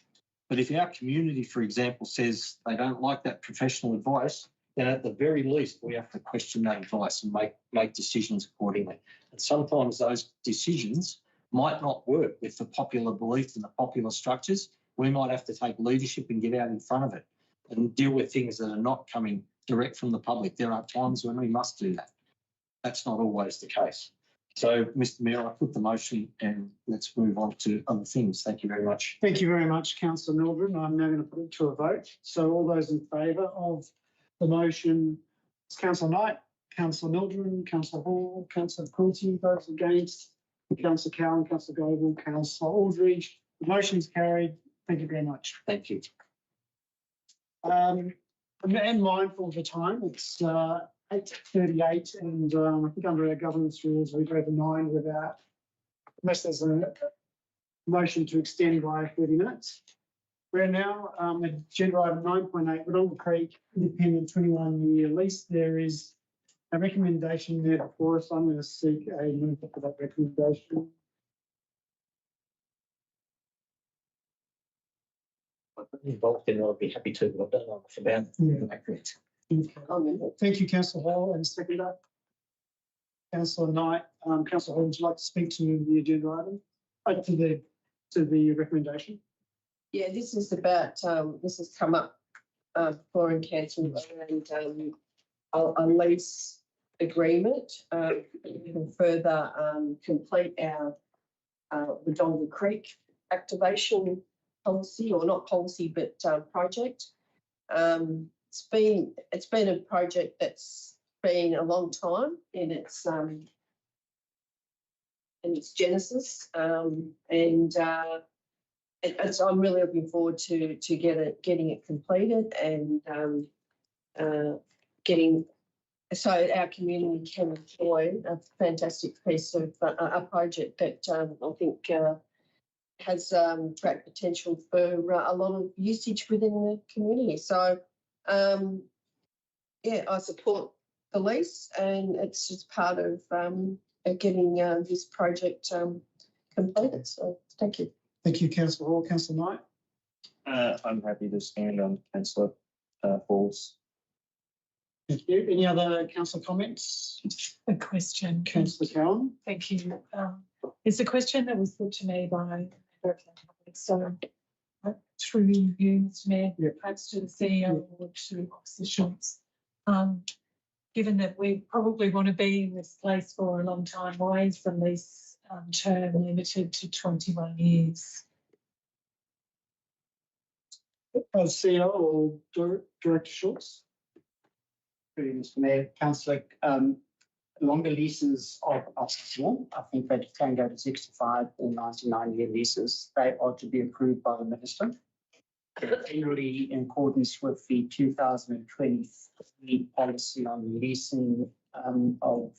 but if our community, for example, says they don't like that professional advice, then at the very least we have to question that advice and make decisions accordingly. And sometimes those decisions might not work with the popular belief and the popular structures. We might have to take leadership and get out in front of it and deal with things that are not coming direct from the public. There are times when we must do that. That's not always the case. So, Mr. Mayor, I put the motion and let's move on to other things. Thank you very much. Thank you very much, Councillor Meldrum. I'm now going to put it to a vote. So all those in favour of the motion, it's Councillor Knight, Councillor Meldrum, Councillor Hall, Councillor Coulty. Those against, Councillor Cowan, Councillor Goble, Councillor Aldridge. The motion is carried. Thank you very much. Thank you. I'm mindful of the time. It's 8:38, and I think under our governance rules we go to 9 without, unless there's a motion to extend by 30 minutes. We're now at agenda item 9.8, Wodonga Creek, independent 21-year lease. There is A recommendation there before us. I'm going to seek a move for that recommendation. Involved in, I'll be happy to, but I don't know much about it. Thank you, Councillor Hall, and seconder. Councillor Knight, Councillor Hall, would you like to speak to the agenda item? To the recommendation? Yeah, this is about, this has come up before in council around a lease agreement. We can further complete our Wodonga Creek activation policy, or not policy, but project. It's been a project that's been a long time in its genesis, and I'm really looking forward to getting it completed and getting so our community can enjoy a fantastic piece of a project that I think has great potential for a lot of usage within the community. So, yeah, I support the lease, and it's just part of getting this project completed. So, thank you. Thank you, Councillor Hall. Councillor Knight. I'm happy to stand on Councillor Hall's. Thank you. Any other councillor comments? A question. Councillor Cowan. Thank you. It's a question that was put to me by so through you, Mr. Mayor, perhaps to the CEO or to Officer Schultz. Given that we probably want to be in this place for a long time, why is the lease term limited to 21 years? CEO or Director Schultz? Through you, Mr. Mayor, Councillor, longer leases are possible. I think they can go to 65 or 99-year leases. They are to be approved by the Minister. Generally, in accordance with the 2023 policy on leasing of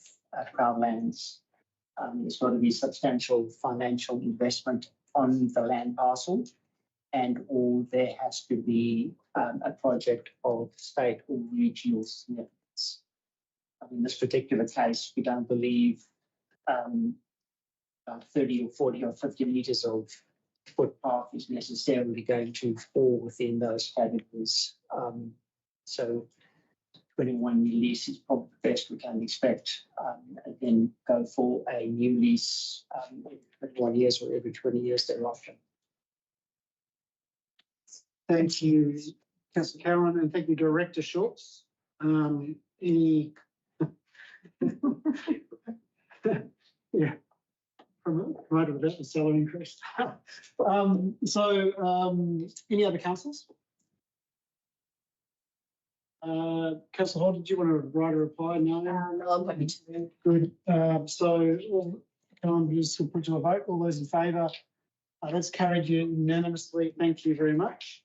Crown lands, there's got to be substantial financial investment on the land parcel, or there has to be a project of state or regional significance. In this particular case, we don't believe 30 or 40 or 50 metres of footpath is necessarily going to fall within those categories. So 21-year lease is probably the best we can expect, and then go for a new lease every 21 years or every 20 years thereafter. Thank you, Councillor Cowan, and thank you, Director Schultz. Any yeah, promoted about the salary increase. Any other councillors? Councillor Hall, did you want to write a reply? No. No, I'm happy to. Good. Can I just put to a vote? All those in favour? That's carried unanimously. Thank you very much.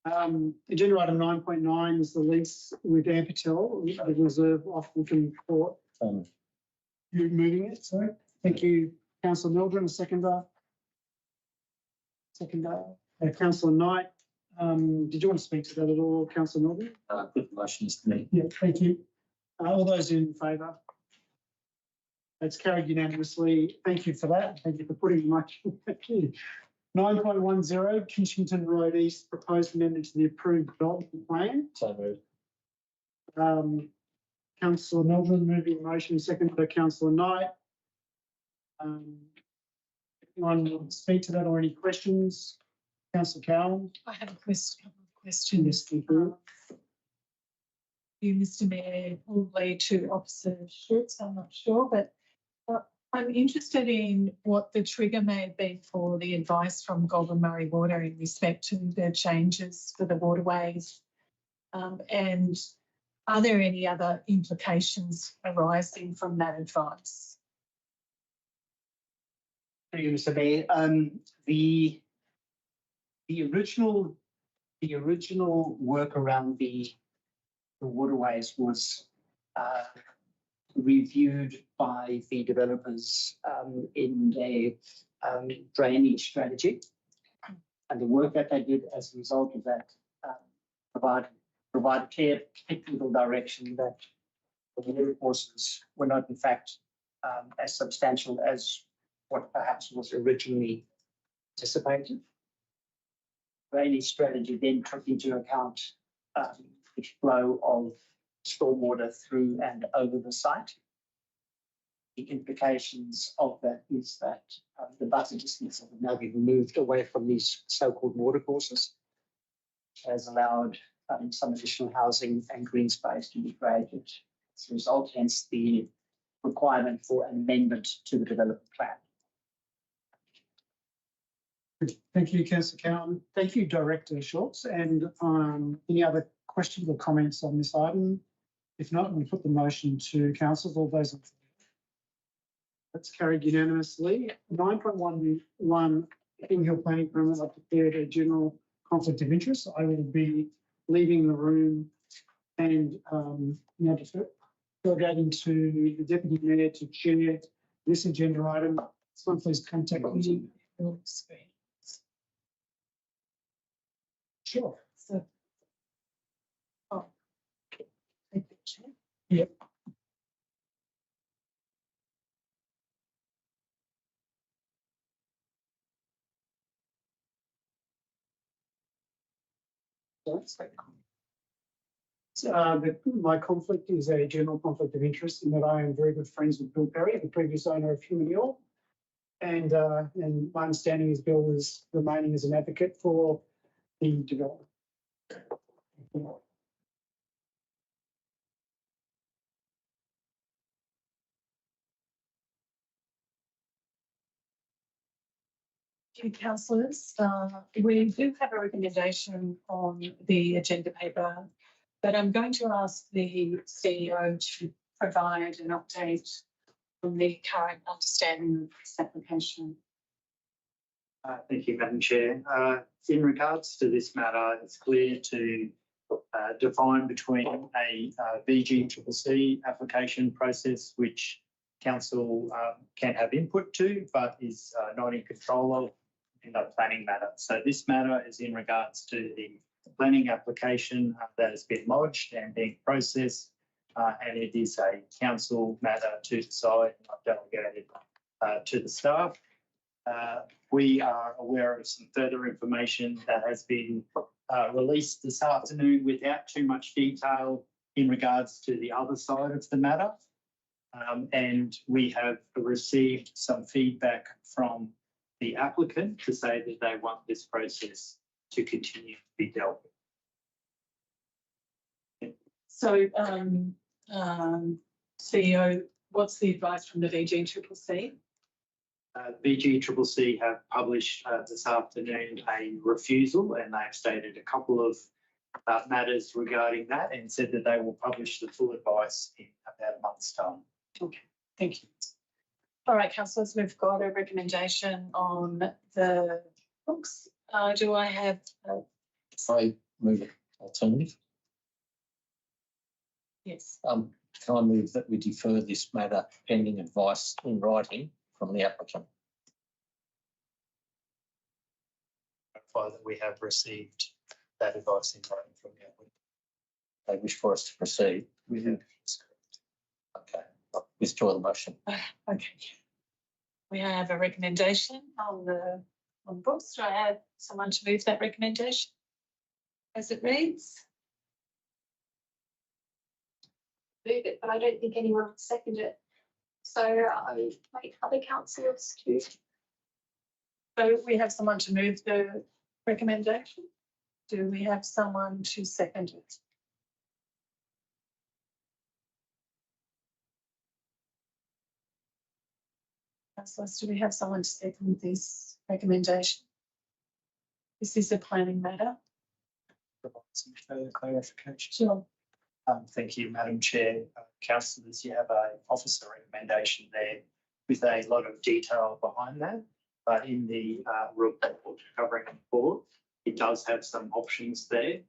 Agenda item 9.9 is the lease with Amplitel, the reserve off Wickham Court. You're moving it, sorry. Thank you, Councillor Mildren, a seconder. Councillor Knight. Did you want to speak to that at all, Councillor Mildren? Good motions to me. Yeah, thank you. All those in favour? That's carried unanimously. Thank you for that. Thank you for putting much. Thank you. 9.10, Kinchington Road East, proposed amendment to the approved development plan. So moved. Councillor Melbourne moving motion, second by Councillor Knight. Anyone want to speak to that or any questions? Councillor Cowan. I have a couple of questions. Yes, thank you. You, Mr. Mayor, probably to Officer Schultz, I'm not sure, but I'm interested in what the trigger may have been for the advice from Goulburn Murray Water in respect to the changes for the waterways, and are there any other implications arising from that advice? Thank you, Mr. Mayor. The original work around the waterways was reviewed by the developers in their drainage strategy, and the work that they did as a result of that provide clear technical direction that the water courses were not in fact as substantial as what perhaps was originally anticipated. Railey's strategy then took into account the flow of stormwater through and over the site. The implications of that is that the buffer distances have now been moved away from these so-called water courses, which has allowed some additional housing and green space to be created as a result, hence the requirement for an amendment to the development plan. Thank you, Councillor Cowan. Thank you, Director Schultz. And any other questions or comments on this item? If not, we put the motion to council. All those in favour? That's carried unanimously. 9.11 King Hill Planning Permit. I've declared a general conflict of interest. I will be leaving the room and now delegating to the Deputy Mayor to chair this agenda item. Someone please contact me. Sure. So, Yep. My conflict is a general conflict of interest in that I am very good friends with Bill Perry, the previous owner of Huon Hill. And my understanding is Bill is remaining as an advocate for the development. Councillors, we do have a recommendation on the agenda paper, but I'm going to ask the CEO to provide an update on the current understanding of this application. Thank you, Madam Chair. In regards to this matter, it's clear to define between a VGCCC application process, which Council can have input to, but is not in control of in the planning matter. So this matter is in regards to the planning application that has been lodged and being processed, and it is a council matter to decide. I've delegated to the staff. We are aware of some further information that has been released this afternoon without too much detail in regards to the other side of the matter. And we have received some feedback from the applicant to say that they want this process to continue to be dealt with. So, CEO, what's the advice from the VGCCC? VGCCC have published this afternoon a refusal, and they've stated a couple of matters regarding that and said that they will publish the full advice in about a month's time. Okay, thank you. All right, councillors, we've got a recommendation on the books. Do I have? I move it alternative. Yes. Can I move that we defer this matter pending advice in writing from the applicant? That we have received that advice in writing from the applicant. They wish for us to proceed. We have. Okay, I'll withdraw the motion. Okay. We have a recommendation on the books. Do I have someone to move that recommendation as it reads? Move it, but I don't think anyone would second it. So I would wait other councillors to. So we have someone to move the recommendation. Do we have someone to second it? Councillors, do we have someone to second this recommendation? This is a planning matter. Provide some further clarification. Sure. Thank you, Madam Chair. Councillors, you have an officer recommendation there with a lot of detail behind that. But in the report covering the board, it does have some options there.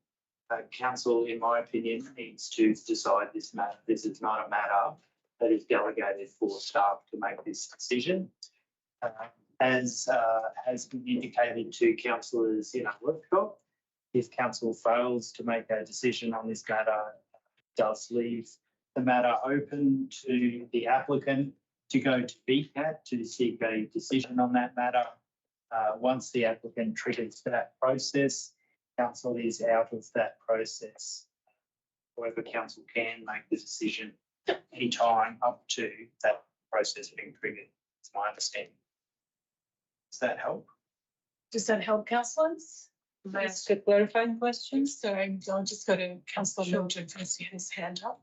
Council, in my opinion, needs to decide this matter. This is not a matter that is delegated for staff to make this decision. As has been indicated to councillors in our workshop, if council fails to make a decision on this matter, it does leave the matter open to the applicant to go to VCAT to seek a decision on that matter. Once the applicant triggers that process, council is out of that process. However, council can make the decision any time up to that process being triggered. It's my understanding. Does that help? Does that help, councillors? May I ask a clarifying question? Sorry, I'll just go to councillor Mildred because he has his hand up.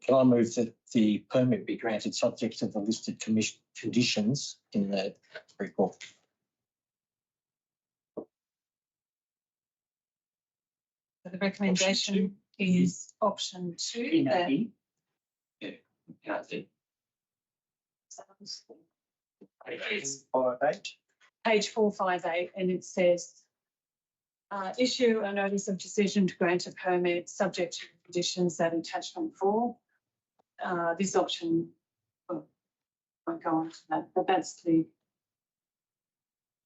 Can I move that the permit be granted subject to the listed conditions in the report? The recommendation is option 2. that- It's page 458, and it says issue a notice of decision to grant a permit subject to the conditions that attachment 4. This option won't go on to that, but that's the.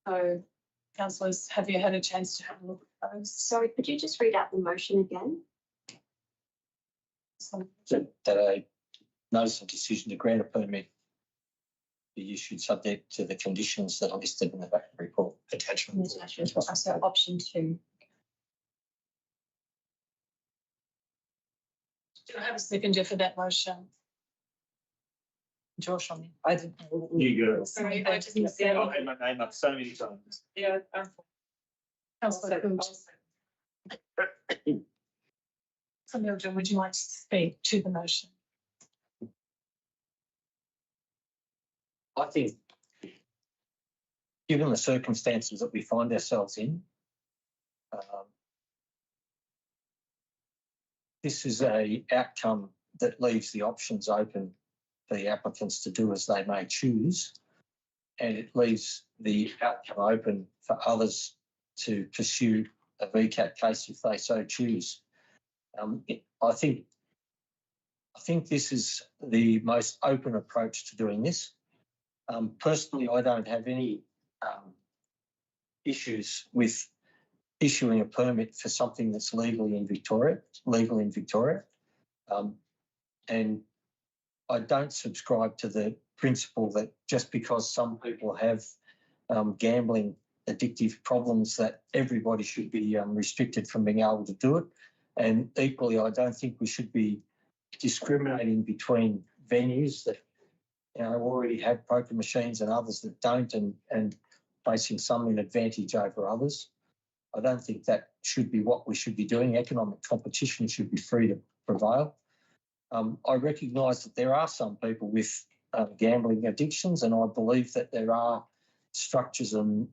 So, councillors, have you had a chance to have a look at those? Sorry, could you just read out the motion again? That a notice of decision to grant a permit be issued subject to the conditions that are listed in the back of the report. Attachment. So option 2. Do I have a seconder for that motion? Josh, on me. I didn't. You go. Sorry, I just missed that. I've had my name up so many times. Yeah. Councillor Cook. So Mildred, would you like to speak to the motion? I think, given the circumstances that we find ourselves in, this is an outcome that leaves the options open for the applicants to do as they may choose, and it leaves the outcome open for others to pursue a VCAT case if they so choose. I think this is the most open approach to doing this. Personally, I don't have any issues with issuing a permit for something that's legal in Victoria. And I don't subscribe to the principle that just because some people have gambling addictive problems that everybody should be restricted from being able to do it. And equally, I don't think we should be discriminating between venues that already have poker machines and others that don't, and placing some in advantage over others. I don't think that should be what we should be doing. Economic competition should be free to prevail. I recognise that there are some people with gambling addictions, and I believe that there are structures and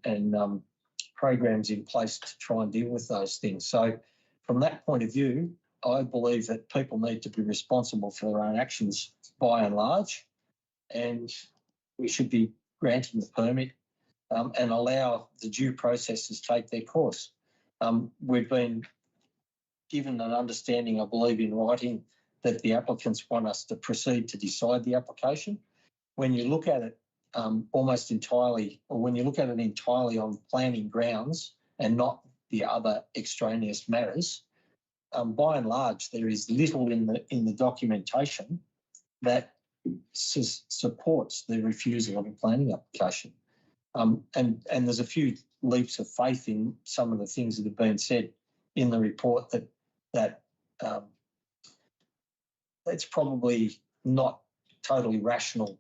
programs in place to try and deal with those things. So from that point of view, I believe that people need to be responsible for their own actions by and large, and we should be granting the permit and allow the due processes take their course. We've been given an understanding, I believe, in writing that the applicants want us to proceed to decide the application. When you look at it almost entirely, or when you look at it entirely on planning grounds and not the other extraneous matters, by and large, there is little in the documentation that supports the refusal of a planning application. And there's a few leaps of faith in some of the things that have been said in the report that it's probably not totally rational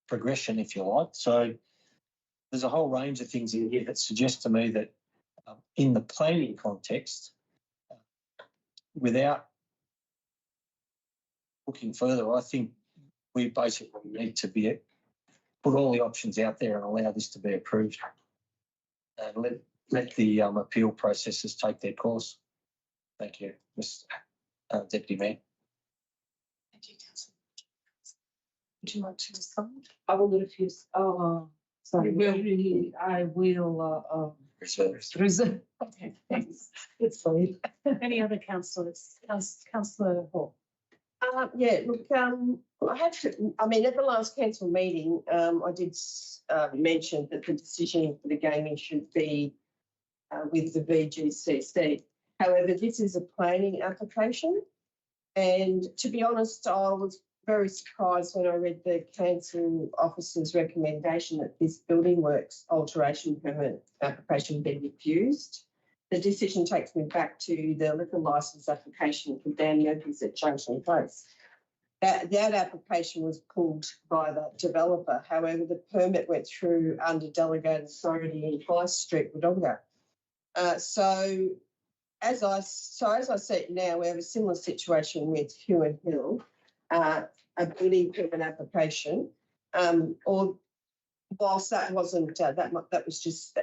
progression, if you like. So there's a whole range of things in here that suggest to me that in the planning context, without looking further, I think we basically need to put all the options out there and allow this to be approved, and let the appeal processes take their course. Thank you, Mr. Deputy Mayor. Thank you, councillor. Would you like to respond? I will refuse. Sorry, I will reserve. Okay, thanks. It's late. Any other councillors? Councillor Hall. Yeah, look, I have to, I mean, at the last council meeting, I did mention that the decision for the gaming should be with the VGCC. However, this is a planning application, And to be honest, I was very surprised when I read the council officer's recommendation that this building works alteration permit application be refused. The decision takes me back to the liquor licence application for Dan Murphy's at Junction Place. That application was pulled by the developer. However, the permit went through under delegated authority in High Street, Wodonga. So as I see it now, we have a similar situation with Huon Hill, a building permit application, or whilst that wasn't that was just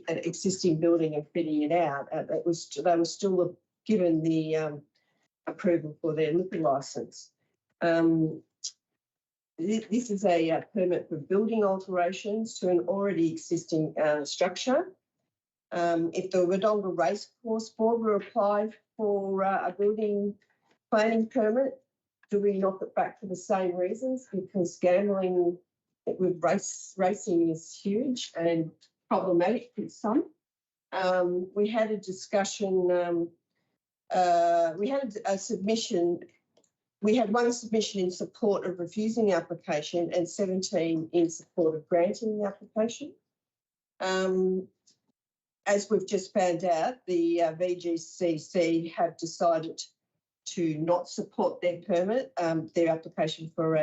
an existing building and fitting it out. They were still given the approval for their liquor licence. This is a permit for building alterations to an already existing structure. If the Wodonga Racecourse Board were applied for a building planning permit, do we knock it back for the same reasons? Because gambling with racing is huge and problematic for some. We had a discussion, we had a submission. We had one submission in support of refusing the application and 17 in support of granting the application. As we've just found out, the VGCC have decided to not support their permit, their application for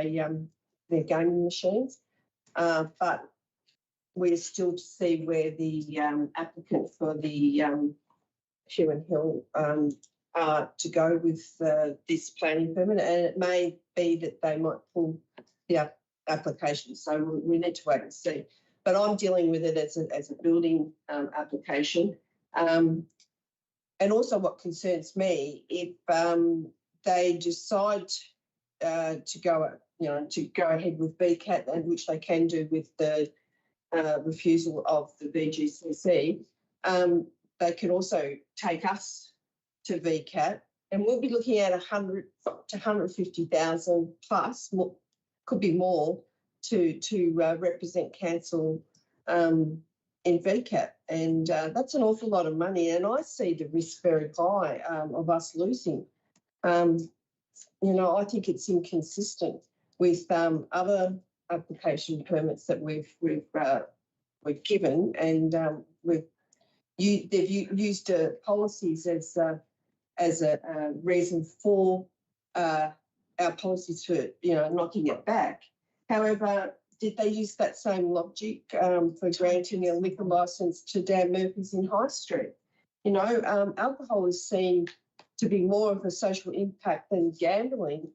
their gaming machines, but we're still to see where the applicant for the Huon Hill to go with this planning permit, and it may be that they might pull the application. So we need to wait and see. But I'm dealing with it as a building application. And also what concerns me, if they decide to go ahead with VCAT, and which they can do with the refusal of the VGCC, they can also take us to VCAT, and we'll be looking at 100 to 150,000 plus, could be more, to represent council in VCAT, and that's an awful lot of money. And I see the risk very high of us losing. I think it's inconsistent with other application permits that we've given, and they've used policies as a reason for our policies for knocking it back. However, did they use that same logic for granting a liquor licence to Dan Murphy's in High Street? Alcohol is seen to be more of a social impact than gambling.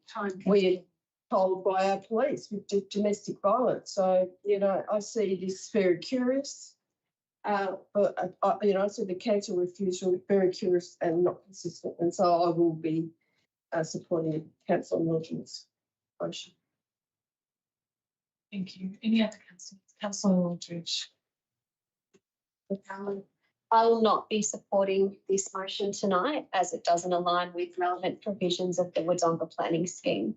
We're told by our police with domestic violence. So, I see this very curious. But I see the council refusal very curious and not consistent. And so I will be supporting Councillor Mildred's motion. Thank you. Any other councillors? Councillor Aldridge. I will not be supporting this motion tonight, as it doesn't align with relevant provisions of the Wodonga planning scheme.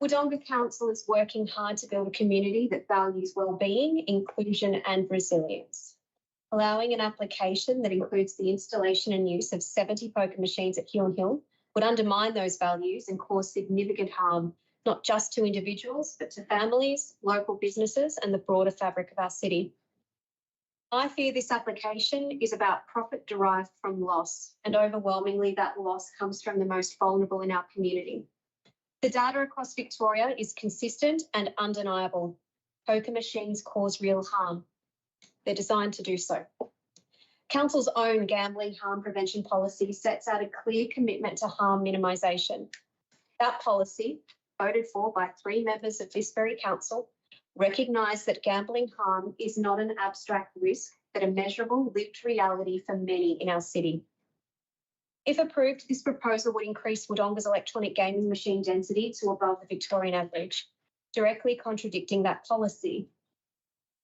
Wodonga Council is working hard to build a community that values wellbeing, inclusion and resilience. Allowing an application that includes the installation and use of 70 poker machines at Huon Hill would undermine those values and cause significant harm, not just to individuals, but to families, local businesses and the broader fabric of our city. I fear this application is about profit derived from loss, and overwhelmingly that loss comes from the most vulnerable in our community. The data across Victoria is consistent and undeniable. Poker machines cause real harm. They're designed to do so. Council's own gambling harm prevention policy sets out a clear commitment to harm minimisation. That policy, voted for by 3 members of this very council, recognise that gambling harm is not an abstract risk, but a measurable lived reality for many in our city. If approved, this proposal would increase Wodonga's electronic gaming machine density to above the Victorian average, directly contradicting that policy.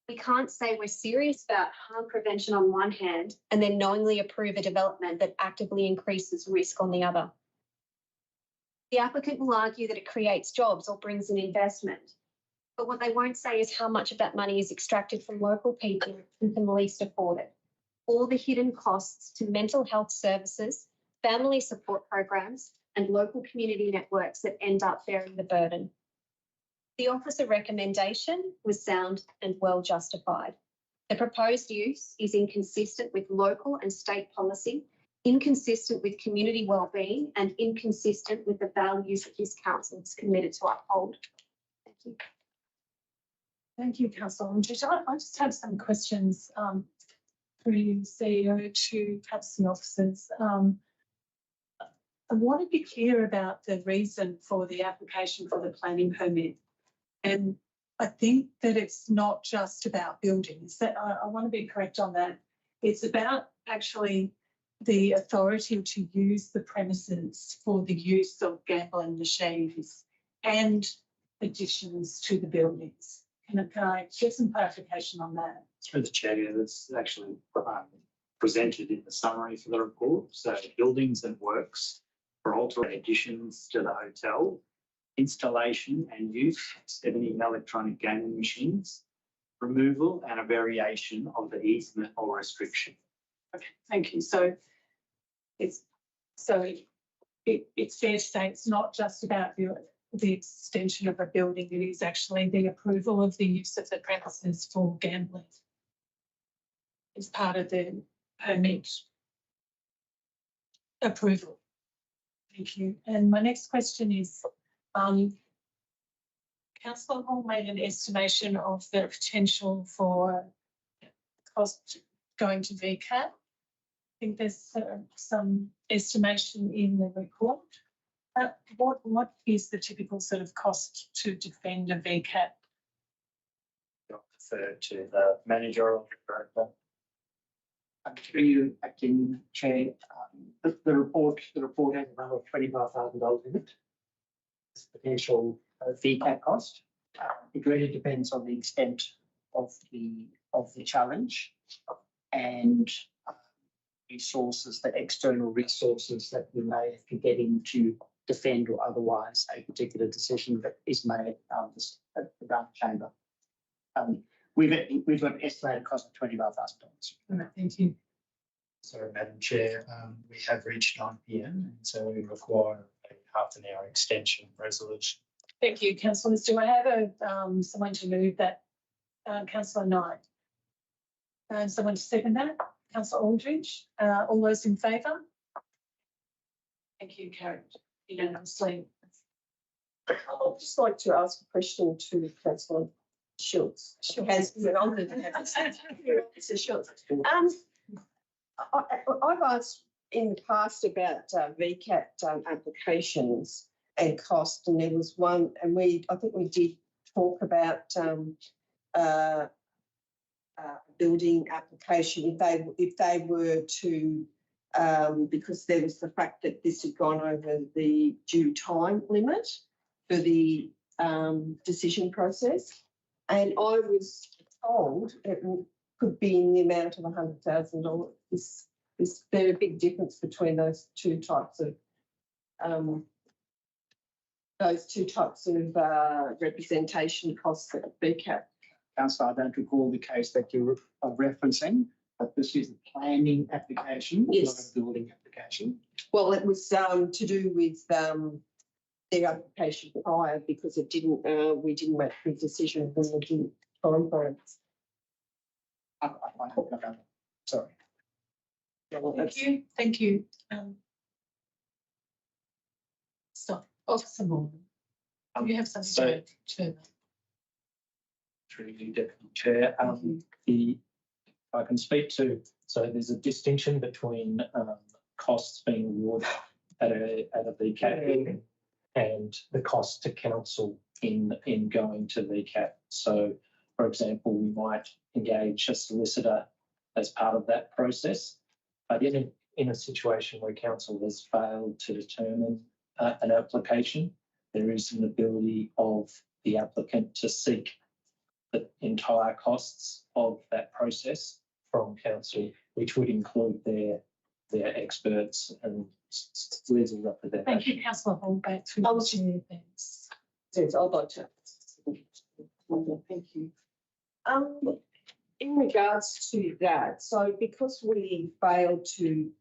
We can't say we're serious about harm prevention on one hand and then knowingly approve a development that actively increases risk on the other. The applicant will argue that it creates jobs or brings in investment, but what they won't say is how much of that money is extracted from local people who can least afford it. All the hidden costs to mental health services, family support programs, and local community networks that end up bearing the burden. The officer recommendation was sound and well justified. The proposed use is inconsistent with local and state policy, inconsistent with community wellbeing, and inconsistent with the values that this council is committed to uphold. Thank you. Thank you, Councillor Aldridge. I just have some questions for you, CEO, to perhaps the officers. I want to be clear about the reason for the application for the planning permit. And I think that it's not just about buildings. That I want to be correct on that. It's about actually the authority to use the premises for the use of gambling machines and additions to the buildings. Can I get some clarification on that? Through the chair, that's actually presented in the summary for the report. So buildings and works for altering additions to the hotel, installation and use of 70 electronic gaming machines, removal and a variation of the easement or restriction. Okay, thank you. So it's fair to say it's not just about the extension of a building, it is actually the approval of the use of the premises for gambling. It's part of the permit approval. Thank you. And my next question is, Councillor Hall made an estimation of the potential for cost going to VCAT. I think there's some estimation in the report. What is the typical sort of cost to defend a VCAT? I'll defer to the manager or the director. Through you, Acting Chair, the report has a number of $25,000 in it. This potential VCAT cost. It really depends on the extent of the challenge and resources, the external resources that we may have to get in to defend or otherwise a particular decision that is made at the Grant Chamber. We've got an estimated cost of $25,000. Thank you. Sorry, Madam Chair, we have reached 9 p.m. and so we require a half an hour extension resolution. Thank you, councillors. Do I have someone to move that? Councillor Knight. And someone to second that? Councillor Aldridge. All those in favour? Thank you, carried unanimously. I'd just like to ask a question to Councillor Schultz. Has been on Mr. Schultz. I've asked in the past about VCAT applications and cost, and there was one, and I think we did talk about building application if they were to because there was the fact that this had gone over the due time limit for the decision process, and I was told it could be in the amount of $100,000. Is there a big difference between those two types of representation costs at VCAT? Councillor, I don't recall the case that you are referencing, but this is a planning application, Yes. not a building application. Well, it was to do with their application prior because it didn't. We didn't make the decision when we did time frames. I don't know. Sorry. Thank you. Thank you. Stop. Officer Morgan. You have something to Through you, Deputy Chair. I can speak to, so there's a distinction between costs being awarded at a VCAT and the cost to council in going to VCAT. So, for example, we might engage a solicitor as part of that process, but in a situation where council has failed to determine an application, there is an ability of the applicant to seek the entire costs of that process from council, which would include their experts and legal representation. Thank you, Councillor Hall. Back to the chair. Thanks. Yes, I'd like to. Thank you. In regards to that, so because we failed to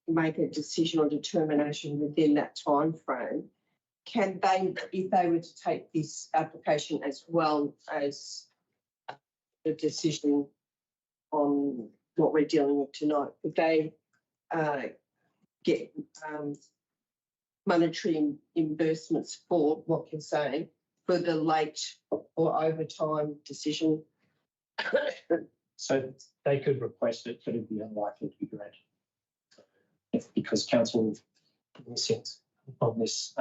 make a decision or determination within that time frame, can they, if they were to take this application as well as the decision on what we're dealing with tonight, could they get monetary reimbursements for what you're saying, for the late or overtime decision? So they could request it, but it'd be unlikely to be granted. Because council, in a sense, on this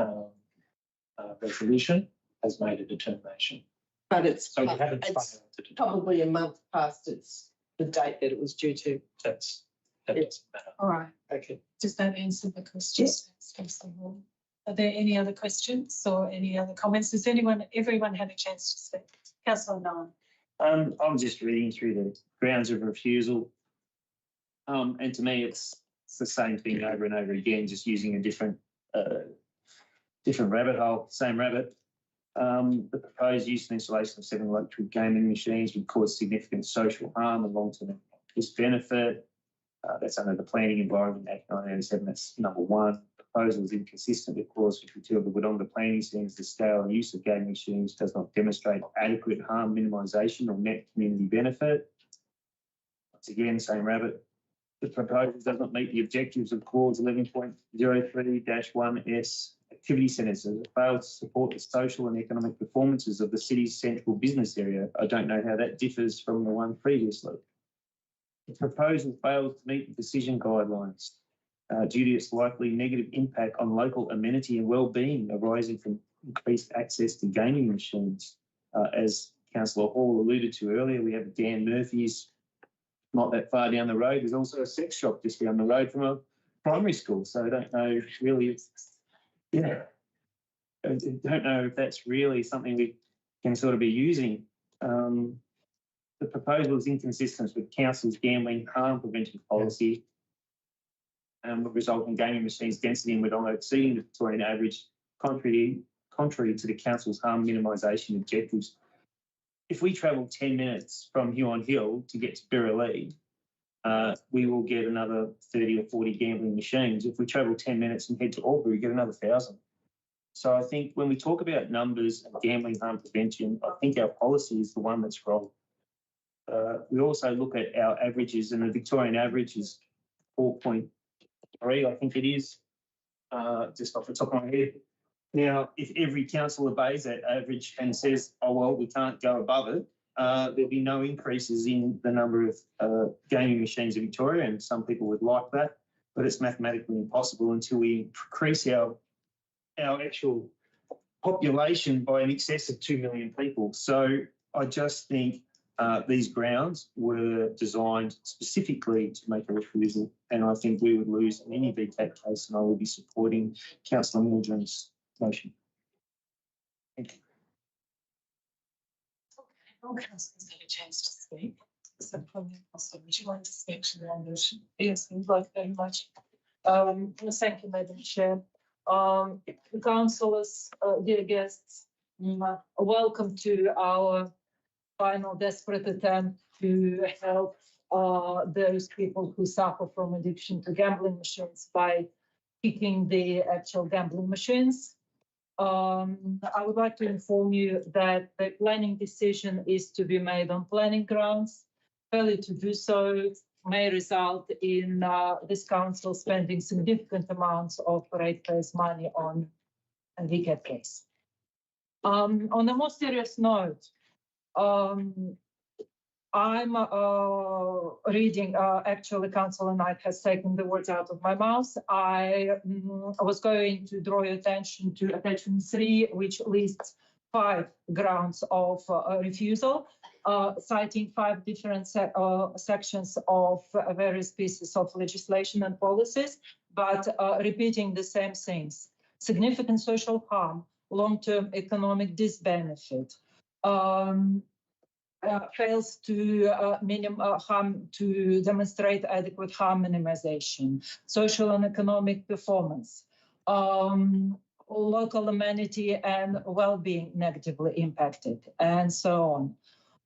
resolution has made a determination. But it's, So we haven't it's failed to determine. probably a month past the date that it was due to. That doesn't matter. All right. Okay. Does that answer the question? Yes. Are there any other questions or any other comments? Has everyone had a chance to speak? Councillor Nolan. I'm just reading through the grounds of refusal. And to me, it's the same thing over and over again, just using a different rabbit hole, same rabbit. The proposed use and installation of 7 electric gaming machines would cause significant social harm and long-term disbenefit. That's under the Planning Environment Act 1987. That's number 1. Proposal is inconsistent with clause 52 of the Wodonga Planning Standards. The scale and use of gaming machines does not demonstrate adequate harm minimisation or net community benefit. Once again, same rabbit. The proposal does not meet the objectives of clause 11.03-1S activity centres. It fails to support the social and economic performances of the city's central business area. I don't know how that differs from the one previously. The proposal fails to meet the decision guidelines due to its likely negative impact on local amenity and well-being arising from increased access to gaming machines. As Councillor Hall alluded to earlier, we have Dan Murphy's not that far down the road. There's also a sex shop just down the road from a primary school. So I don't know really, I don't know if that's really something we can sort of be using. The proposal is inconsistent with Council's gambling harm prevention policy and will result in gaming machines density in Wodonga exceeding the Victorian average, contrary to the Council's harm minimisation objectives. If we travel 10 minutes from Huon Hill to get to Birraleigh, we will get another 30 or 40 gambling machines. If we travel 10 minutes and head to Albury, we get another 1,000. So I think when we talk about numbers and gambling harm prevention, I think our policy is the one that's wrong. We also look at our averages, and the Victorian average is 4.3, I think it is, just off the top of my head. Now, if every council obeys that average and says, oh, well, we can't go above it, there'll be no increases in the number of gaming machines in Victoria, and some people would like that, but it's mathematically impossible until we increase our actual population by in excess of 2 million people. So I just think these grounds were designed specifically to make a refusal, and I think we would lose in any VCAT case, and I will be supporting Councillor Mildren's motion. Thank you. All councillors had a chance to speak. So, would you like to speak to the motion? Yes, we'd like very much. Thank you, Madam Chair. Councillors, dear guests, welcome to our final desperate attempt to help those people who suffer from addiction to gambling machines by kicking the actual gambling machines. I would like to inform you that the planning decision is to be made on planning grounds. Failure to do so may result in this council spending significant amounts of ratepayers' money on a VCAT case. On a more serious note, I'm reading, actually, Councillor Knight has taken the words out of my mouth. I was going to draw your attention to attachment 3, which lists 5 grounds of refusal, citing 5 different sections of various pieces of legislation and policies, but repeating the same things. Significant social harm, long-term economic disbenefit, fails to harm to demonstrate adequate harm minimization, social and economic performance, local amenity and well-being negatively impacted, and so on.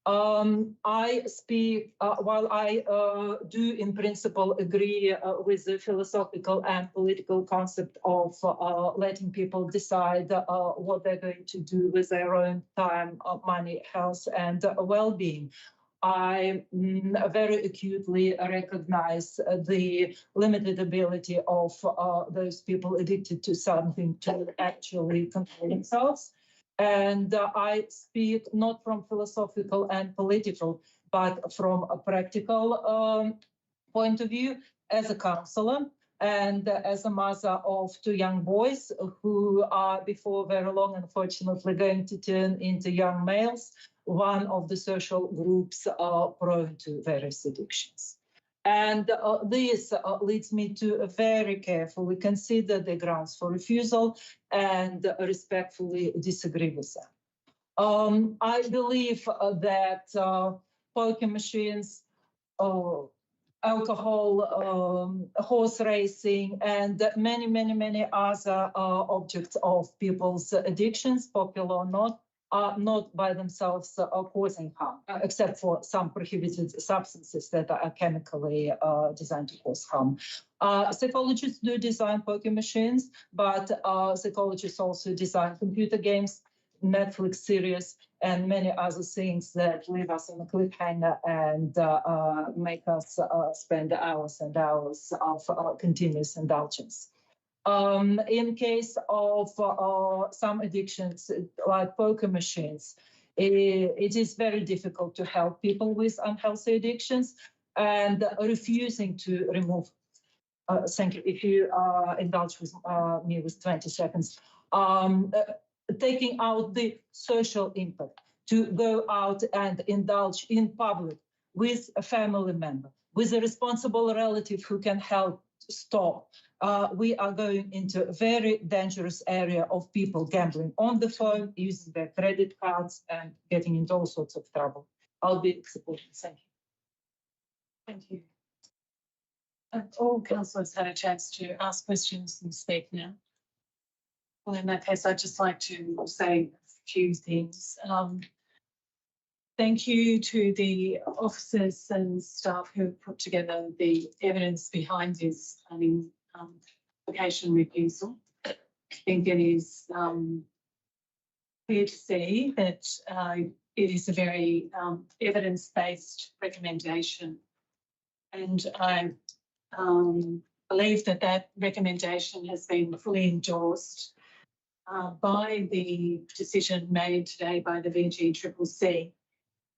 I speak, while I do in principle agree with the philosophical and political concept of letting people decide what they're going to do with their own time, money, health, and well-being, I very acutely recognize the limited ability of those people addicted to something to actually control themselves. And I speak not from philosophical and political, but from a practical point of view as a councillor and as a mother of two young boys who are before very long, unfortunately, going to turn into young males, one of the social groups are prone to various addictions. And this leads me to very carefully consider the grounds for refusal and respectfully disagree with them. I believe that poker machines, alcohol, horse racing, and many other objects of people's addictions, popular or not, are not by themselves causing harm, except for some prohibited substances that are chemically designed to cause harm. Psychologists do design poker machines, but psychologists also design computer games, Netflix series, and many other things that leave us on a cliffhanger and make us spend hours and hours of continuous indulgence. In case of some addictions like poker machines, it is very difficult to help people with unhealthy addictions, and refusing to remove, thank you, if you indulge with me with 20 seconds, taking out the social impact, to go out and indulge in public with a family member, with a responsible relative who can help stop. We are going into a very dangerous area of people gambling on the phone, using their credit cards and getting into all sorts of trouble. I'll be supporting. Thank you. Thank you. All councillors had a chance to ask questions and speak now. Well, in that case, I'd just like to say a few things. Thank you to the officers and staff who put together the evidence behind this planning application refusal. I think it is clear to see that it is a very evidence-based recommendation, and I believe that that recommendation has been fully endorsed by the decision made today by the VGCCC,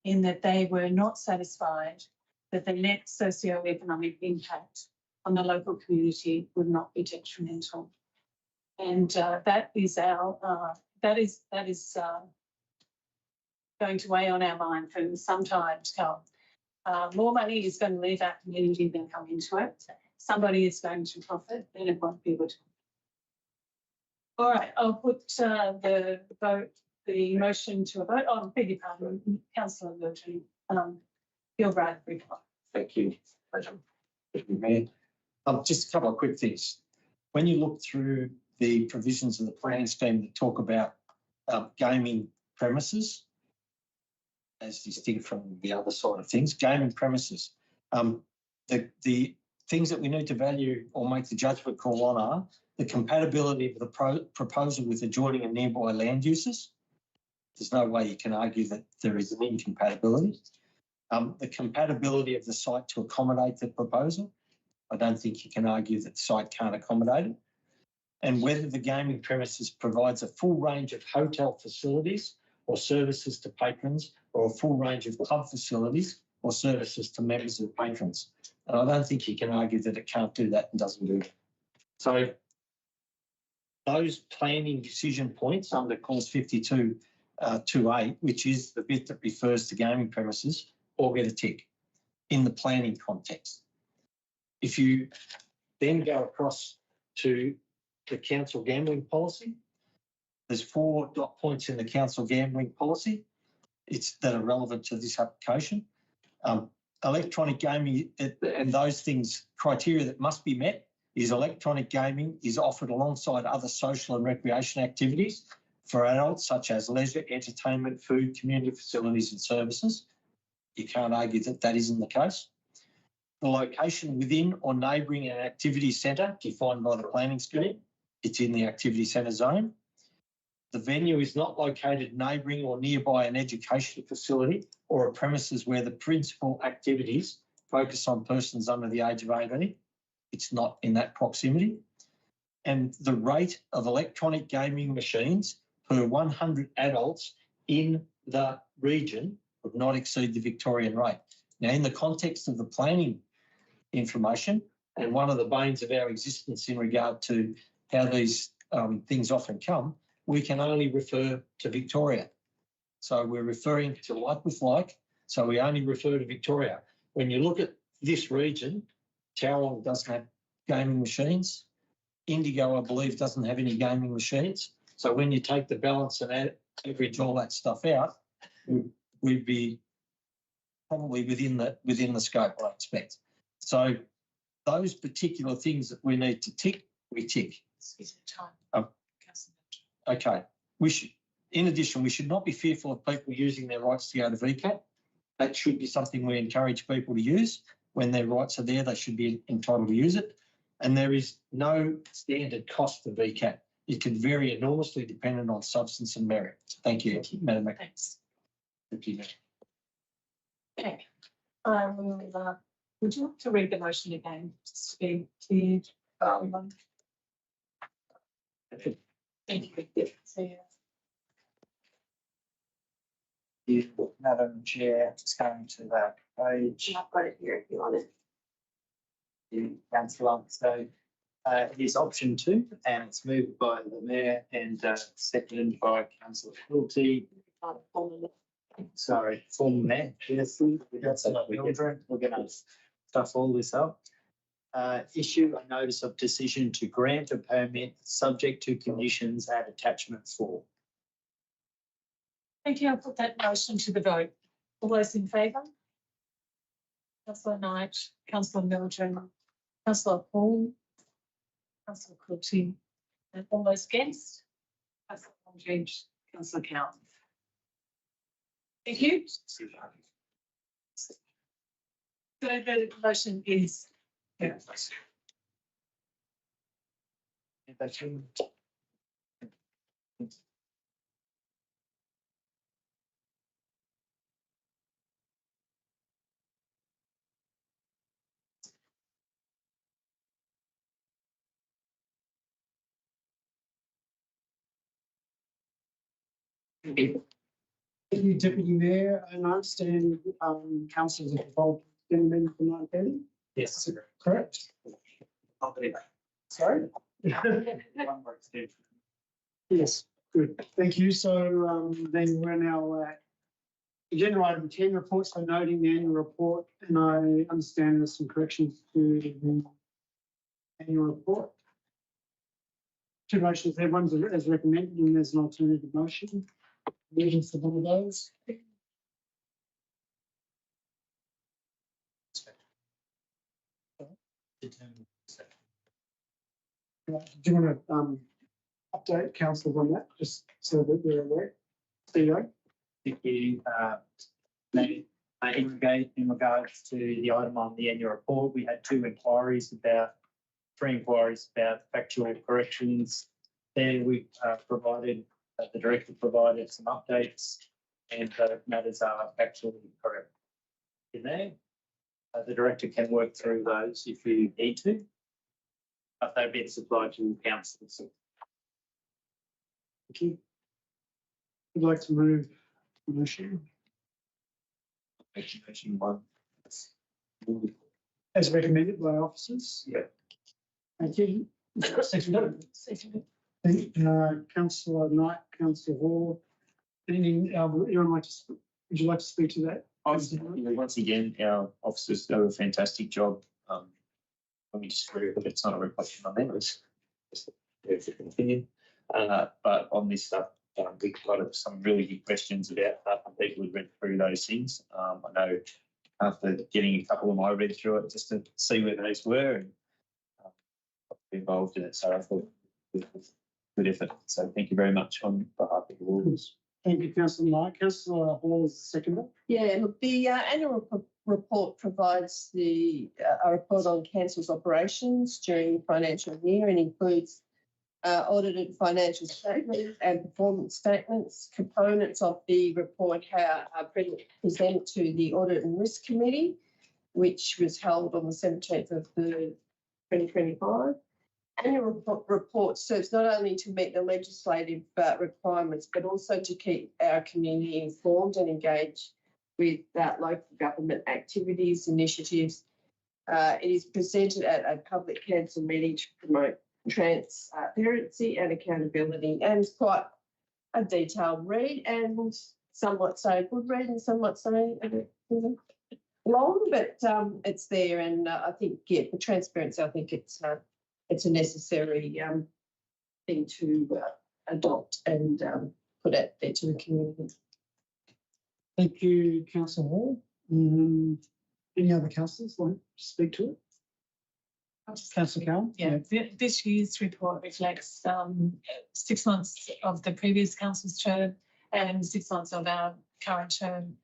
in that they were not satisfied that the net socio-economic impact on the local community would not be detrimental. And that is our that is going to weigh on our mind for some time to come. More money is going to leave our community than come into it. Somebody is going to profit, then it won't be good. All right, I'll put the motion to a vote. Oh, beg your pardon, Councillor Virgin. You're right, reply. Thank you. Mayor. Just a couple of quick things. When you look through the provisions of the plan scheme that talk about gaming premises, as distinct from the other side of things, gaming premises, the things that we need to value or make the judgment call on are the compatibility of the proposal with adjoining and nearby land uses. There's no way you can argue that there is an incompatibility. The compatibility of the site to accommodate the proposal. I don't think you can argue that the site can't accommodate it. And whether the gaming premises provides a full range of hotel facilities or services to patrons, or a full range of club facilities or services to members of patrons. And I don't think you can argue that it can't do that and doesn't do it. So those planning decision points under clause 52(2)(8), which is the bit that refers to gaming premises, all get a tick in the planning context. If you then go across to the council gambling policy, there's 4 dot points in the council gambling policy that are relevant to this application. Electronic gaming and those things, criteria that must be met is electronic gaming is offered alongside other social and recreation activities for adults, such as leisure, entertainment, food, community facilities and services, you can't argue that that isn't the case. The location within or neighbouring an activity centre defined by the planning scheme, it's in the activity centre zone. The venue is not located neighbouring or nearby an education facility or a premises where the principal activities focus on persons under the age of 18. It's not in that proximity. And the rate of electronic gaming machines per 100 adults in the region would not exceed the Victorian rate. Now, in the context of the planning information, and one of the banes of our existence in regard to how these things often come, we can only refer to Victoria. So we're referring to like with like, so we only refer to Victoria. When you look at this region, Tauranga doesn't have gaming machines. Indigo, I believe, doesn't have any gaming machines. So when you take the balance and average all that stuff out, we'd be probably within the scope, I expect. So those particular things that we need to tick, we tick. Okay. In addition, we should not be fearful of people using their rights to go to VCAT. That should be something we encourage people to use. When their rights are there, they should be entitled to use it. And there is no standard cost for VCAT. It can vary enormously depending on substance and merit. Thank you, Madam Mayor. Thanks. Thank you. Okay. Would you like to read the motion again? Just to be clear. Thank you. Madam Chair, just going to that page. I've got it here if you want it. Councillor. So it is option 2 and it's moved by the Mayor and seconded by Councillor Quilty. Sorry, former Mayor. Yes, we're going to stuff all this up. Issue a notice of decision to grant a permit subject to conditions at attachment 4. Thank you. I'll put that motion to the vote. All those in favour? Councillor Knight, Councillor Mildred, Councillor Paul, Councillor Quilty, and all those against? Councillor Aldridge, Councillor Cowan. Thank you. So the motion is carried. Thank you, Deputy Mayor, and I understand councillors are involved in the meeting for 9:30. Yes. Correct? Sorry? Yes, good. Thank you. So then we're now at agenda item 10, reports for noting the annual report, and I understand there's some corrections to the annual report. 2 motions there, one's as recommended and there's an alternative motion. Reasons for one of those. Do you want to update council on that, just so that we're aware? CEO? Thank you. In regards to the item on the annual report, we had 3 inquiries about factual corrections. There we provided, the director provided some updates and the matters are factually correct in there. The director can work through those if you need to, but they've been supplied to council. So. Thank you. I'd like to move the motion. Motion 1. As recommended by officers. Yeah. Thank you. Second. Councillor Knight, Councillor Hall. Anything, would you like to speak to that? Once again, our officers do a fantastic job. Let me disagree with it. It's not a reflection on them. It's just a different opinion. But on this stuff, we got some really good questions about people who read through those things. I know after getting a couple of them, I read through it just to see where those were and involved in it. So I thought it was good effort. So thank you very much on behalf of the rules. Thank you, Councillor Knight. Councillor Hall is the seconder. Yeah, look, the annual report provides a report on council's operations during the financial year and includes audited financial statements and performance statements. Components of the report are presented to the Audit and Risk Committee, which was held on the 17th of 2025. Annual report serves not only to meet the legislative requirements, but also to keep our community informed and engaged with local government activities, initiatives. It is presented at a public council meeting to promote transparency and accountability, and it's quite a detailed read, and somewhat say good read and somewhat say long, but it's there, and I think for transparency, I think it's a necessary thing to adopt and put out there to the community. Thank you, Councillor Hall. Any other councillors like to speak to it? Councillor Cowan? Yeah, this year's report reflects 6 months of the previous council's term and 6 months of our current term.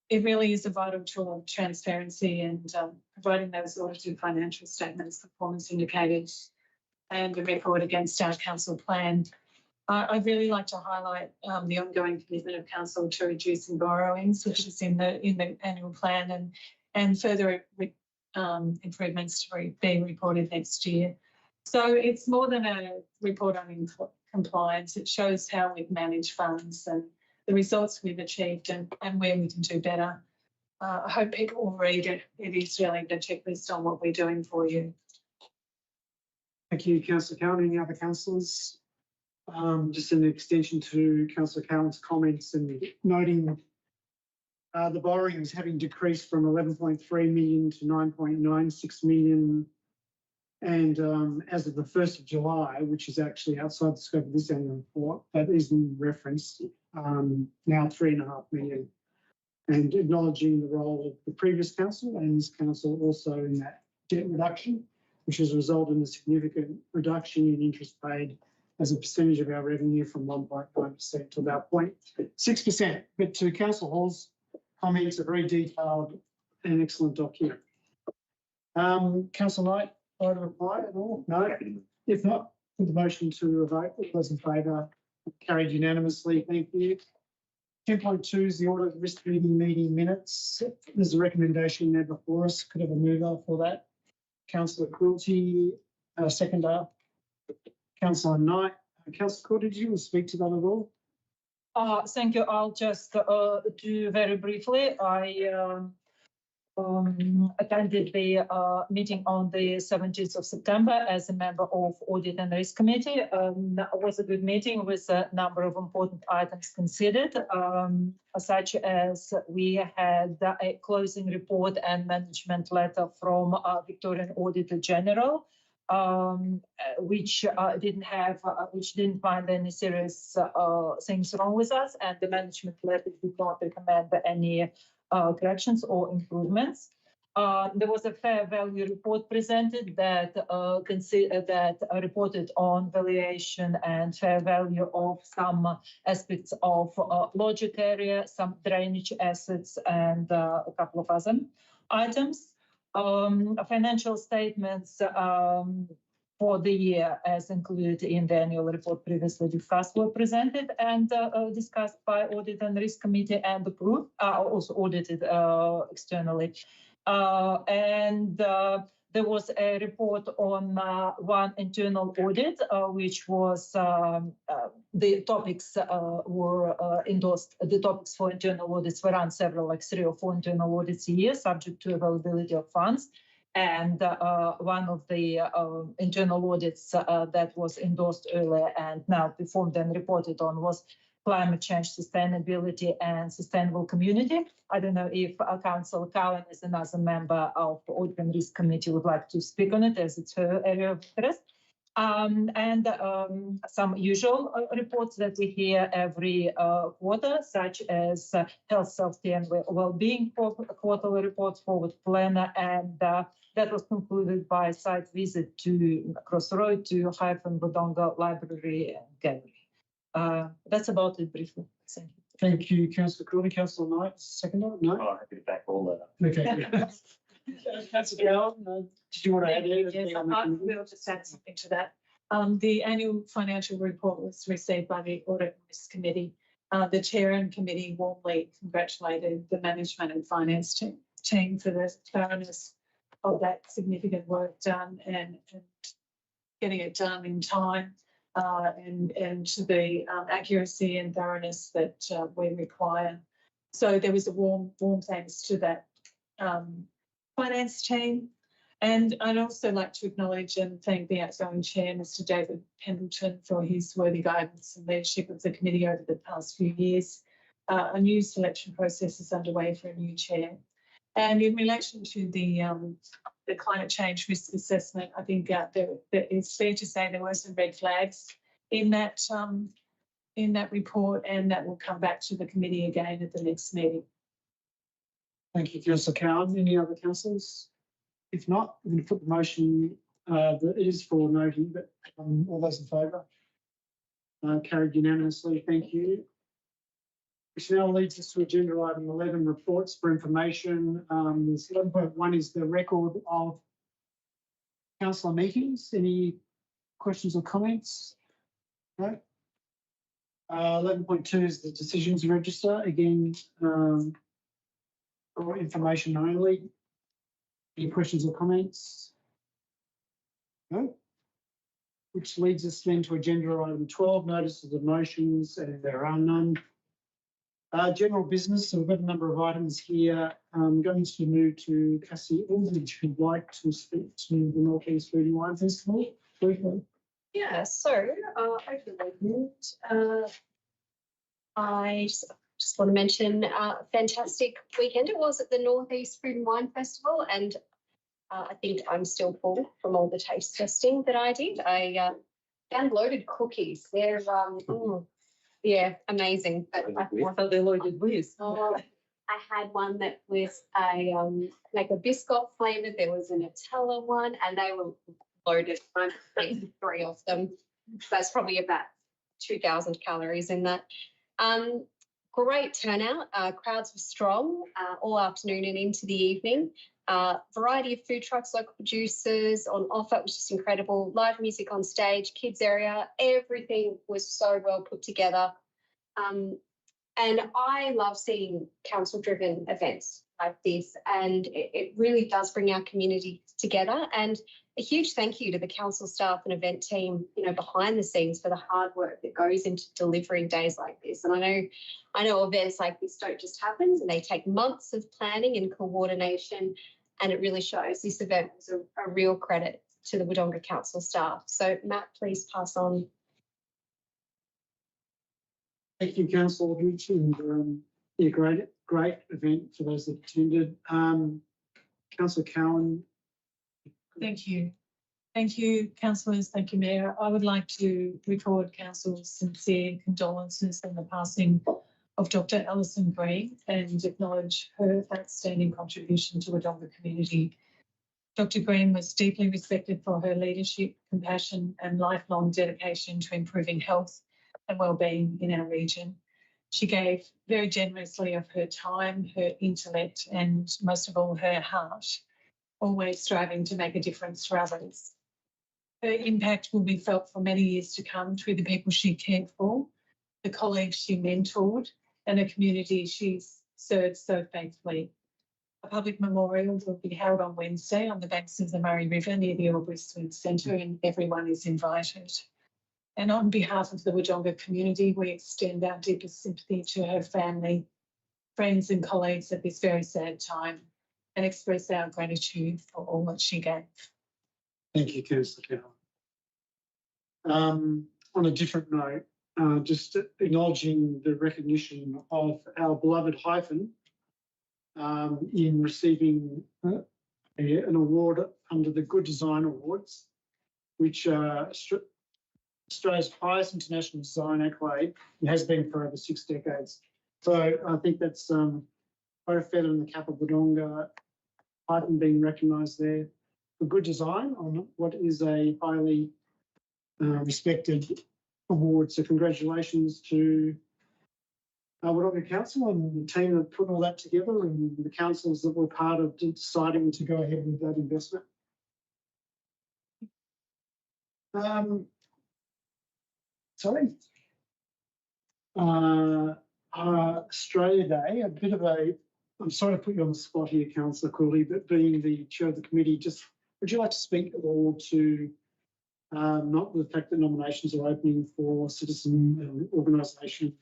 It really is a vital tool of transparency and providing those audited financial statements, performance indicators, and a record against our council plan. I'd really like to highlight the ongoing commitment of council to reducing borrowings, which is in the annual plan, and further improvements to be reported next year. So it's more than a report on compliance. It shows how we've managed funds and the results we've achieved and where we can do better. I hope people will read it. It is really the checklist on what we're doing for you. Thank you, Councillor Cowan. Any other councillors? Just an extension to Councillor Cowan's comments and noting the borrowings having decreased from 11.3 million to 9.96 million. And as of the 1st of July, which is actually outside the scope of this annual report, that is in reference, now 3.5 million. And acknowledging the role of the previous council and this council also in that debt reduction, which has resulted in a significant reduction in interest paid as a percentage of our revenue from 1.9% to about 0.6%. But to Councillor Hall's comments, a very detailed and excellent document. Councillor Knight, want to reply at all? No? If not, put the motion to a vote. All those in favour? Carried unanimously. Thank you. 10.2 is the Audit and Risk meeting minutes. There's a recommendation there before us. Could have a mover for that. Councillor Quilty, seconder. Councillor Knight. Councillor Court, did you speak to that at all? Thank you. I'll just do very briefly. I attended the meeting on the 17th of September as a member of Audit and Risk Committee. It was a good meeting with a number of important items considered, such as we had a closing report and management letter from Victorian Auditor General, which didn't find any serious things wrong with us, and the management letter did not recommend any corrections or improvements. There was a fair value report presented that reported on valuation and fair value of some aspects of logic area, some drainage assets, and a couple of other items. Financial statements for the year, as included in the annual report previously discussed, were presented and discussed by Audit and Risk Committee and approved, also audited externally. There was a report on one internal audit, which was the topics were endorsed. The topics for internal audits were on several, like 3 or 4 internal audits a year, subject to availability of funds. And one of the internal audits that was endorsed earlier and now performed and reported on was climate change, sustainability, and sustainable community. I don't know if Councillor Cowan, as another member of the Audit and Risk Committee, would like to speak on it, as it's her area of interest. Some usual reports that we hear every quarter, such as health, safety, and well-being quarterly reports, forward planner, and that was concluded by a site visit to Crossroad, to Wodonga Library and Gallery. That's about it briefly. Thank you. Thank you, councillor Cooley. Councillor Knight, seconder? No? Oh, happy to back all that up. Okay. Councillor Cowan, did you want to add anything? Yes, on the I committee? will just add something to that. The annual financial report was received by the Audit and Risk Committee. The chair and committee warmly congratulated the management and finance team for the thoroughness of that significant work done and getting it done in time and the accuracy and thoroughness that we require. So there was a warm thanks to that finance team. And I'd also like to acknowledge and thank the outgoing chair, Mr. David Pendleton, for his worthy guidance and leadership of the committee over the past few years. A new selection process is underway for a new chair. And in relation to the climate change risk assessment, I think it's fair to say there were some red flags in that report, and that will come back to the committee again at the next meeting. Thank you, councillor Cowan. Any other councillors? If not, I'm going to put the motion that it is for noting, but all those in favour? Carried unanimously. Thank you. Which now leads us to agenda item 11, reports for information. 11.1 is the record of councillor meetings. Any questions or comments? No. 11.2 is the decisions register. Again, for information only. Any questions or comments? No. Which leads us then to agenda item 12, notices of motions, and there are none. General business, so we've got a number of items here. I'm going to move to Cassie Aldridge, who'd like to speak to the North East Food and Wine Festival. Briefly. Yeah, so I just want to mention a fantastic weekend it was at the North East Food and Wine Festival, and I think I'm still full from all the taste testing that I did. I found loaded cookies. They're yeah, amazing. But I thought they loaded with. I had one that was a like a biscuit flavour. There was a Nutella one, and they were loaded. I ate 3 of them. That's probably about 2,000 calories in that. Great turnout. Crowds were strong all afternoon and into the evening. Variety of food trucks, local producers on offer. It was just incredible. Live music on stage, kids area, everything was so well put together. And I love seeing council-driven events like this, and it really does bring our community together. And a huge thank you to the council staff and event team, you know, behind the scenes for the hard work that goes into delivering days like this. And I know events like this don't just happen, and they take months of planning and coordination, and it really shows. This event was a real credit to the Wodonga Council staff. So Matt, please pass on. Thank you, councillor Aldridge, and yeah, great event for those that attended. Councillor Cowan. Thank you. Thank you, councillors. Thank you, Mayor. I would like to record council's sincere condolences on the passing of Dr. Alison Green and acknowledge her outstanding contribution to the Wodonga community. Dr. Green was deeply respected for her leadership, compassion and lifelong dedication to improving health and wellbeing in our region. She gave very generously of her time, her intellect and most of all her heart, always striving to make a difference for others. Her impact will be felt for many years to come through the people she cared for, the colleagues she mentored and the community she served so faithfully. A public memorial will be held on Wednesday on the banks of the Murray River near the Albury Swim Centre, and everyone is invited. And on behalf of the Wodonga community, we extend our deepest sympathy to her family, friends and colleagues at this very sad time, and express our gratitude for all that she gave. Thank you, councillor Cowan. On a different note, just acknowledging the recognition of our beloved Hyphen in receiving an award under the Good Design Awards, which Australia's highest international design accolade. It has been for over 6 decades. So I think that's quite a feather in the cap of Wodonga, Hyphen being recognised there for good design on what is a highly respected award. So congratulations to Wodonga Council and the team that put all that together and the councils that were part of deciding to go ahead with that investment. Sorry. Australia Day, a bit of a, I'm sorry to put you on the spot here, Councillor Cooley, but being the chair of the committee, just would you like to speak at all to not the fact that nominations are opening for citizen organisation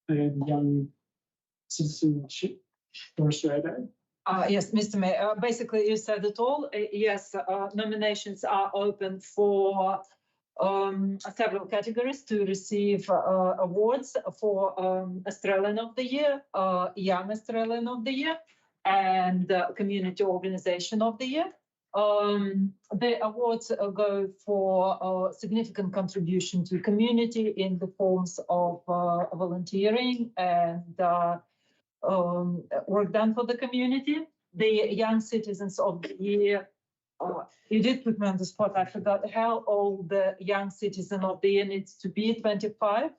and young citizenship for Australia Day? Yes, Mr. Mayor. Basically, you said it all. Yes, nominations are open for several categories to receive awards for Australian of the Year, Young Australian of the Year, and Community Organisation of the Year. The awards go for significant contribution to community in the forms of volunteering and work done for the community. The Young Citizens of the Year, you did put me on the spot. I forgot how old the Young Citizen of the Year needs to be. 25.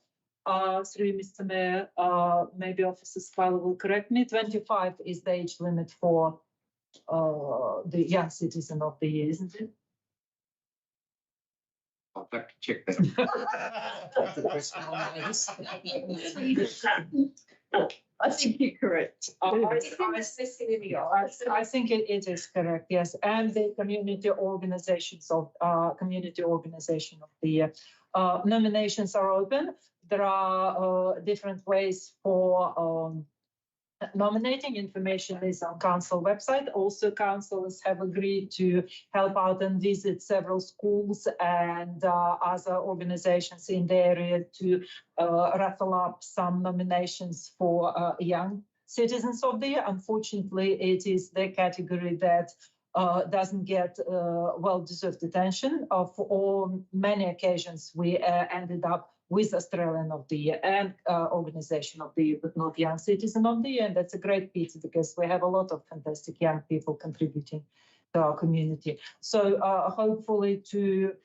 Through Mr. Mayor, maybe Officer Spiller will correct me. 25 is the age limit for the Young Citizen of the Year, isn't it? I'll have to check that. I think you're correct. I think it is correct, yes. And the community organizations of Organization of the Year. Nominations are open. There are different ways for nominating. Information is on council website. Also, councillors have agreed to help out and visit several schools and other organizations in the area to raffle up some nominations for Young Citizens of the Year. Unfortunately, it is the category that doesn't get well-deserved attention. For many occasions, we ended up with Australian of the Year and Organisation of the Year, but not Young Citizen of the Year. And that's a great pity because we have a lot of fantastic young people contributing to our community. So hopefully to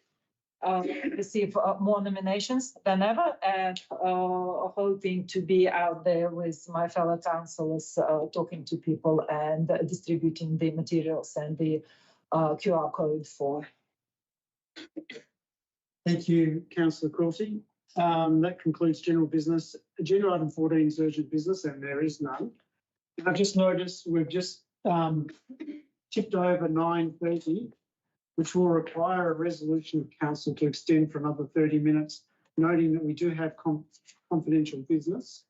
receive more nominations than ever, and hoping to be out there with my fellow councillors, talking to people and distributing the materials and the QR code for. Thank you, Councillor Crawley. That concludes general business. Agenda item 14 is urgent business, and there is none. And I've just noticed we've just tipped over 9:30, which will require a resolution of council to extend for another 30 minutes, noting that we do have confidential business.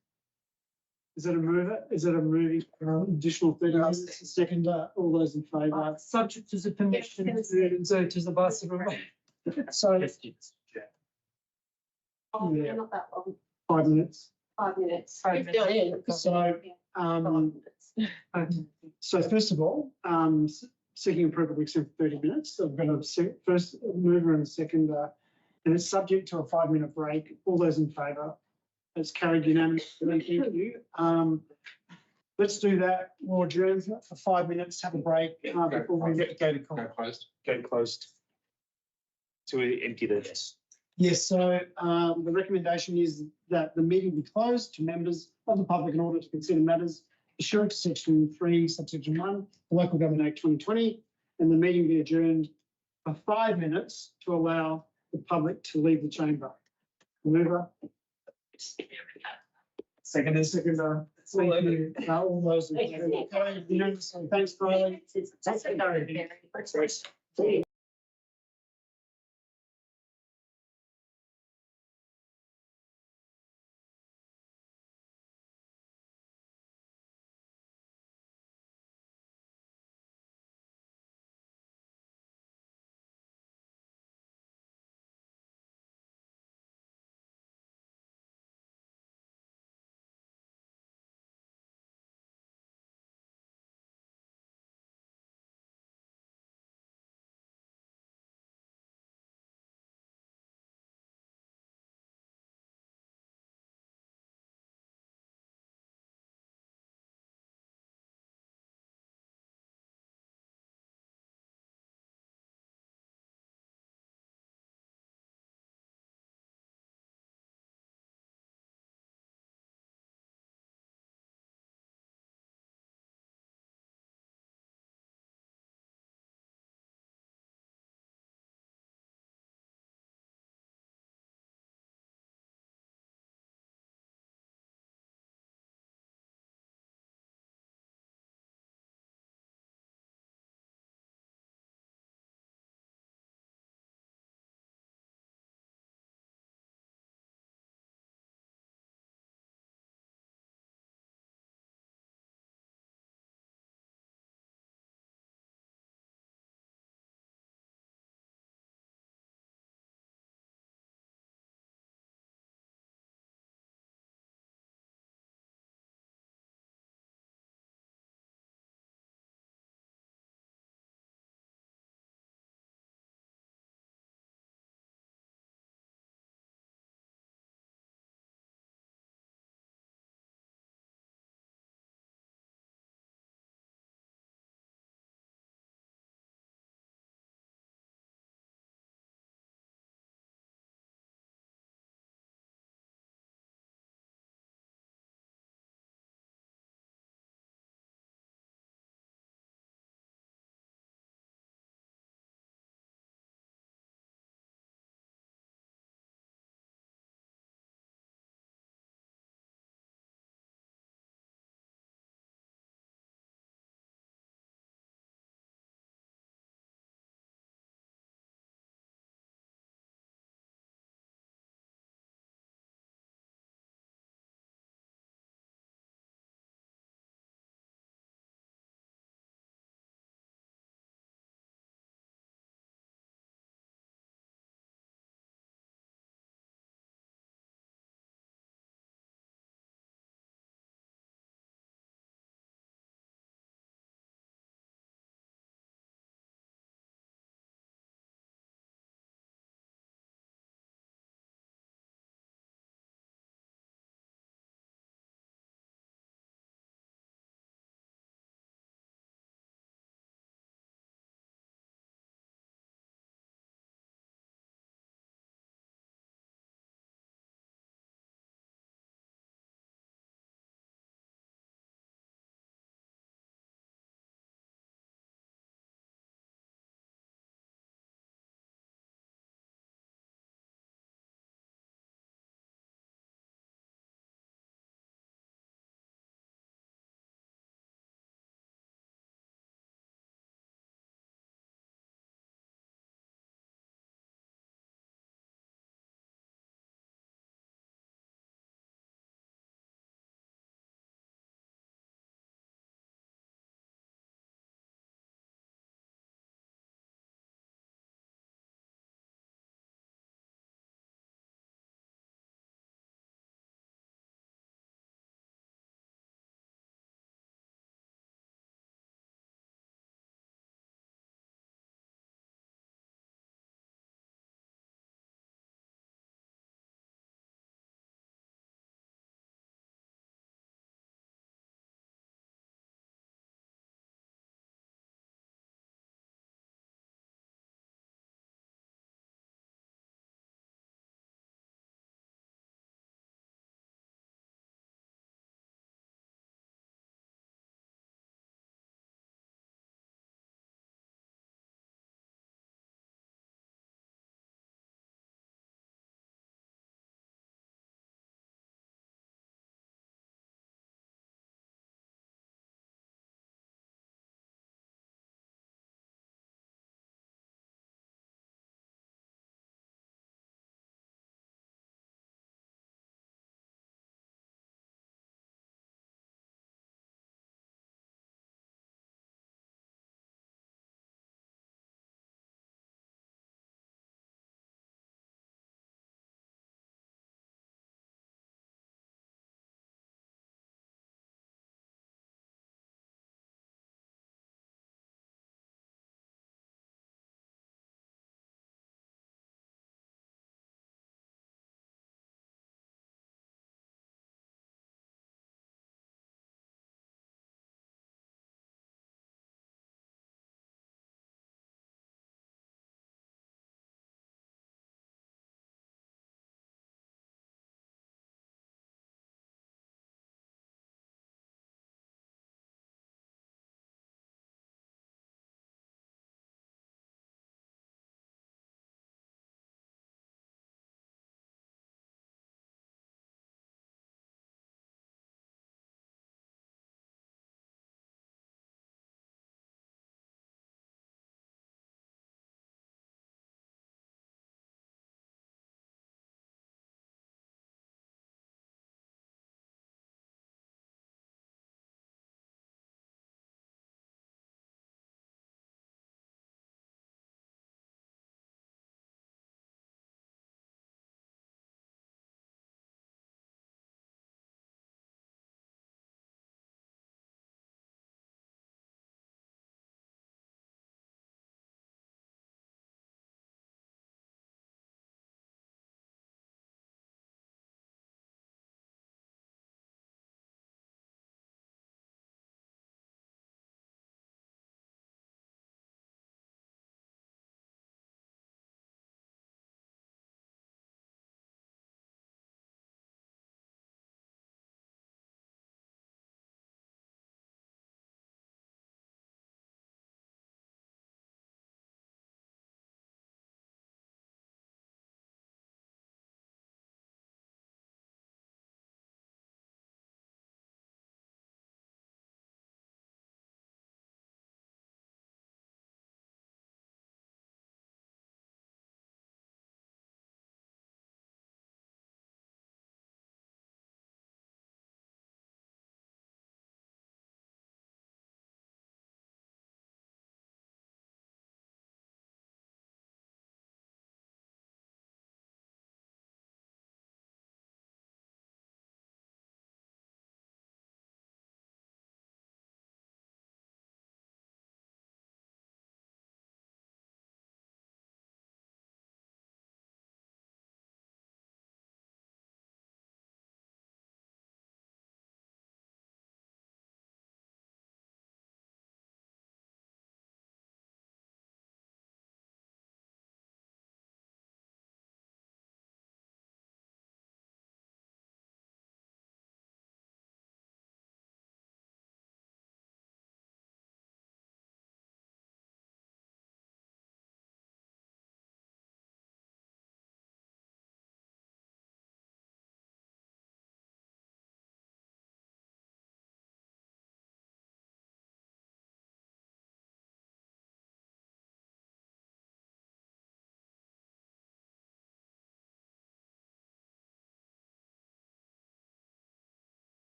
Is that a mover? Is that a moving additional 30 minutes? A second, all those in favour? Subject to the permission to go to the bathroom. So, Yeah, not that long. 5 minutes. 5 minutes. 5 minutes. So first of all, seeking approval to extend for 30 minutes. So I've got a first mover and a second, and it's subject to a 5-minute break. All those in favour? It's carried unanimously. Thank you. Let's do that. We'll adjourn for 5 minutes, have a break before we Go closed. Go closed. To empty the desk. Yes, so the recommendation is that the meeting be closed to members of the public in order to consider matters pursuant to section 3, subsection 1, the Local Government Act 2020, and the meeting be adjourned for 5 minutes to allow the public to leave the chamber. Mover. Second. Thank you. All those in favour. Thanks, Riley. Thanks.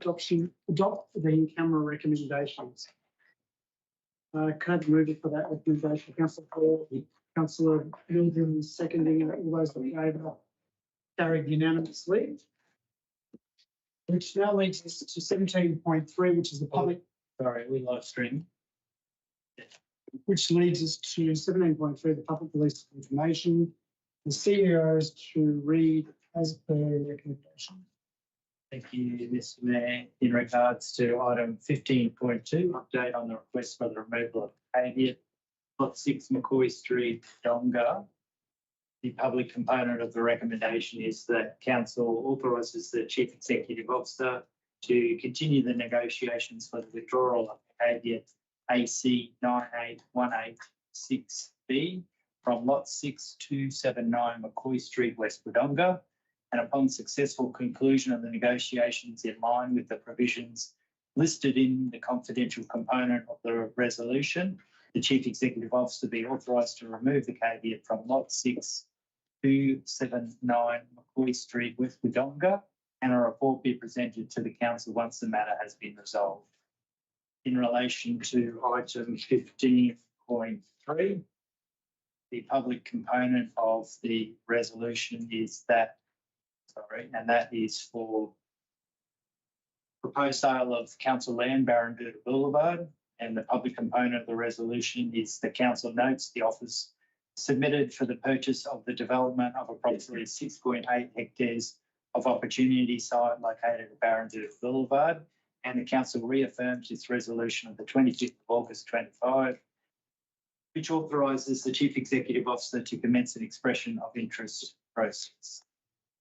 adopt the in-camera recommendations. Can I have a mover for that recommendation? Councillor Hall, Councillor Milgren seconding it. All those in favour? Carried unanimously. Which now leads us to 17.3, which is the public, Sorry, we live stream. which leads us to 17.3, the public release of information. The CEO is to read as per recommendation. Thank you, Mr Mayor. In regards to item 15.2, update on the request for the removal of caveat, Lot 6 McCoy Street, Wodonga. The public component of the recommendation is that council authorises the chief executive officer to continue the negotiations for the withdrawal of caveat AC 98186B from lot 6279 McCoy Street, West Wodonga. And upon successful conclusion of the negotiations in line with the provisions listed in the confidential component of the resolution, the chief executive officer be authorised to remove the caveat from lot 6279 McCoy Street, West Wodonga, and a report be presented to the council once the matter has been resolved. In relation to item 15.3, the public component of the resolution is that, and that is for proposed sale of council land, Barrenderda Boulevard, and the public component of the resolution is the council notes the offers submitted for the purchase of the development of approximately 6.8 hectares of opportunity site located at Barrenderda Boulevard, and the council reaffirms its resolution of the 25th of August 25, which authorises the chief executive officer to commence an expression of interest process.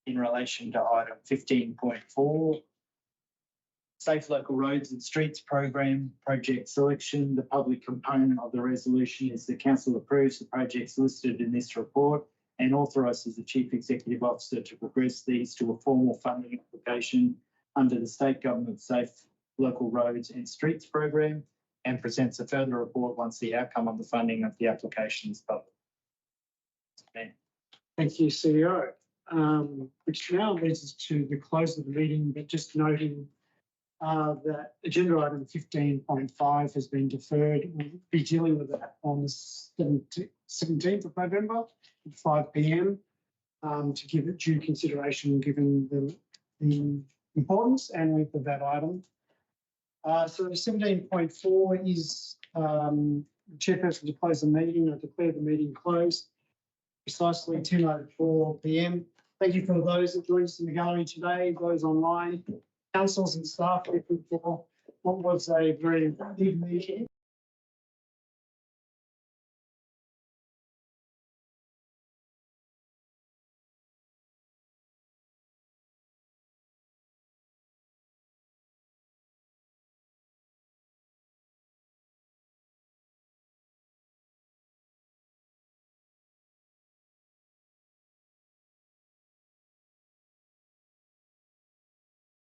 In relation to item 15.4, Safe Local Roads and Streets Program project selection, the public component of the resolution is the council approves the projects listed in this report and authorises the chief executive officer to progress these to a formal funding application under the state government Safe Local Roads and Streets Program, and presents a further report once the outcome of the funding of the application is published. Thank you, CEO. Which now leads us to the close of the meeting, but just noting that agenda item 15.5 has been deferred. We'll be dealing with that on the 17th of November at 5 p.m. To give it due consideration given the importance and length of that item. So 17.4 is the chairperson to close the meeting. I declare the meeting closed precisely 10:04 p.m. Thank you for those that joined us in the gallery today, those online, councils and staff for what was a very big meeting.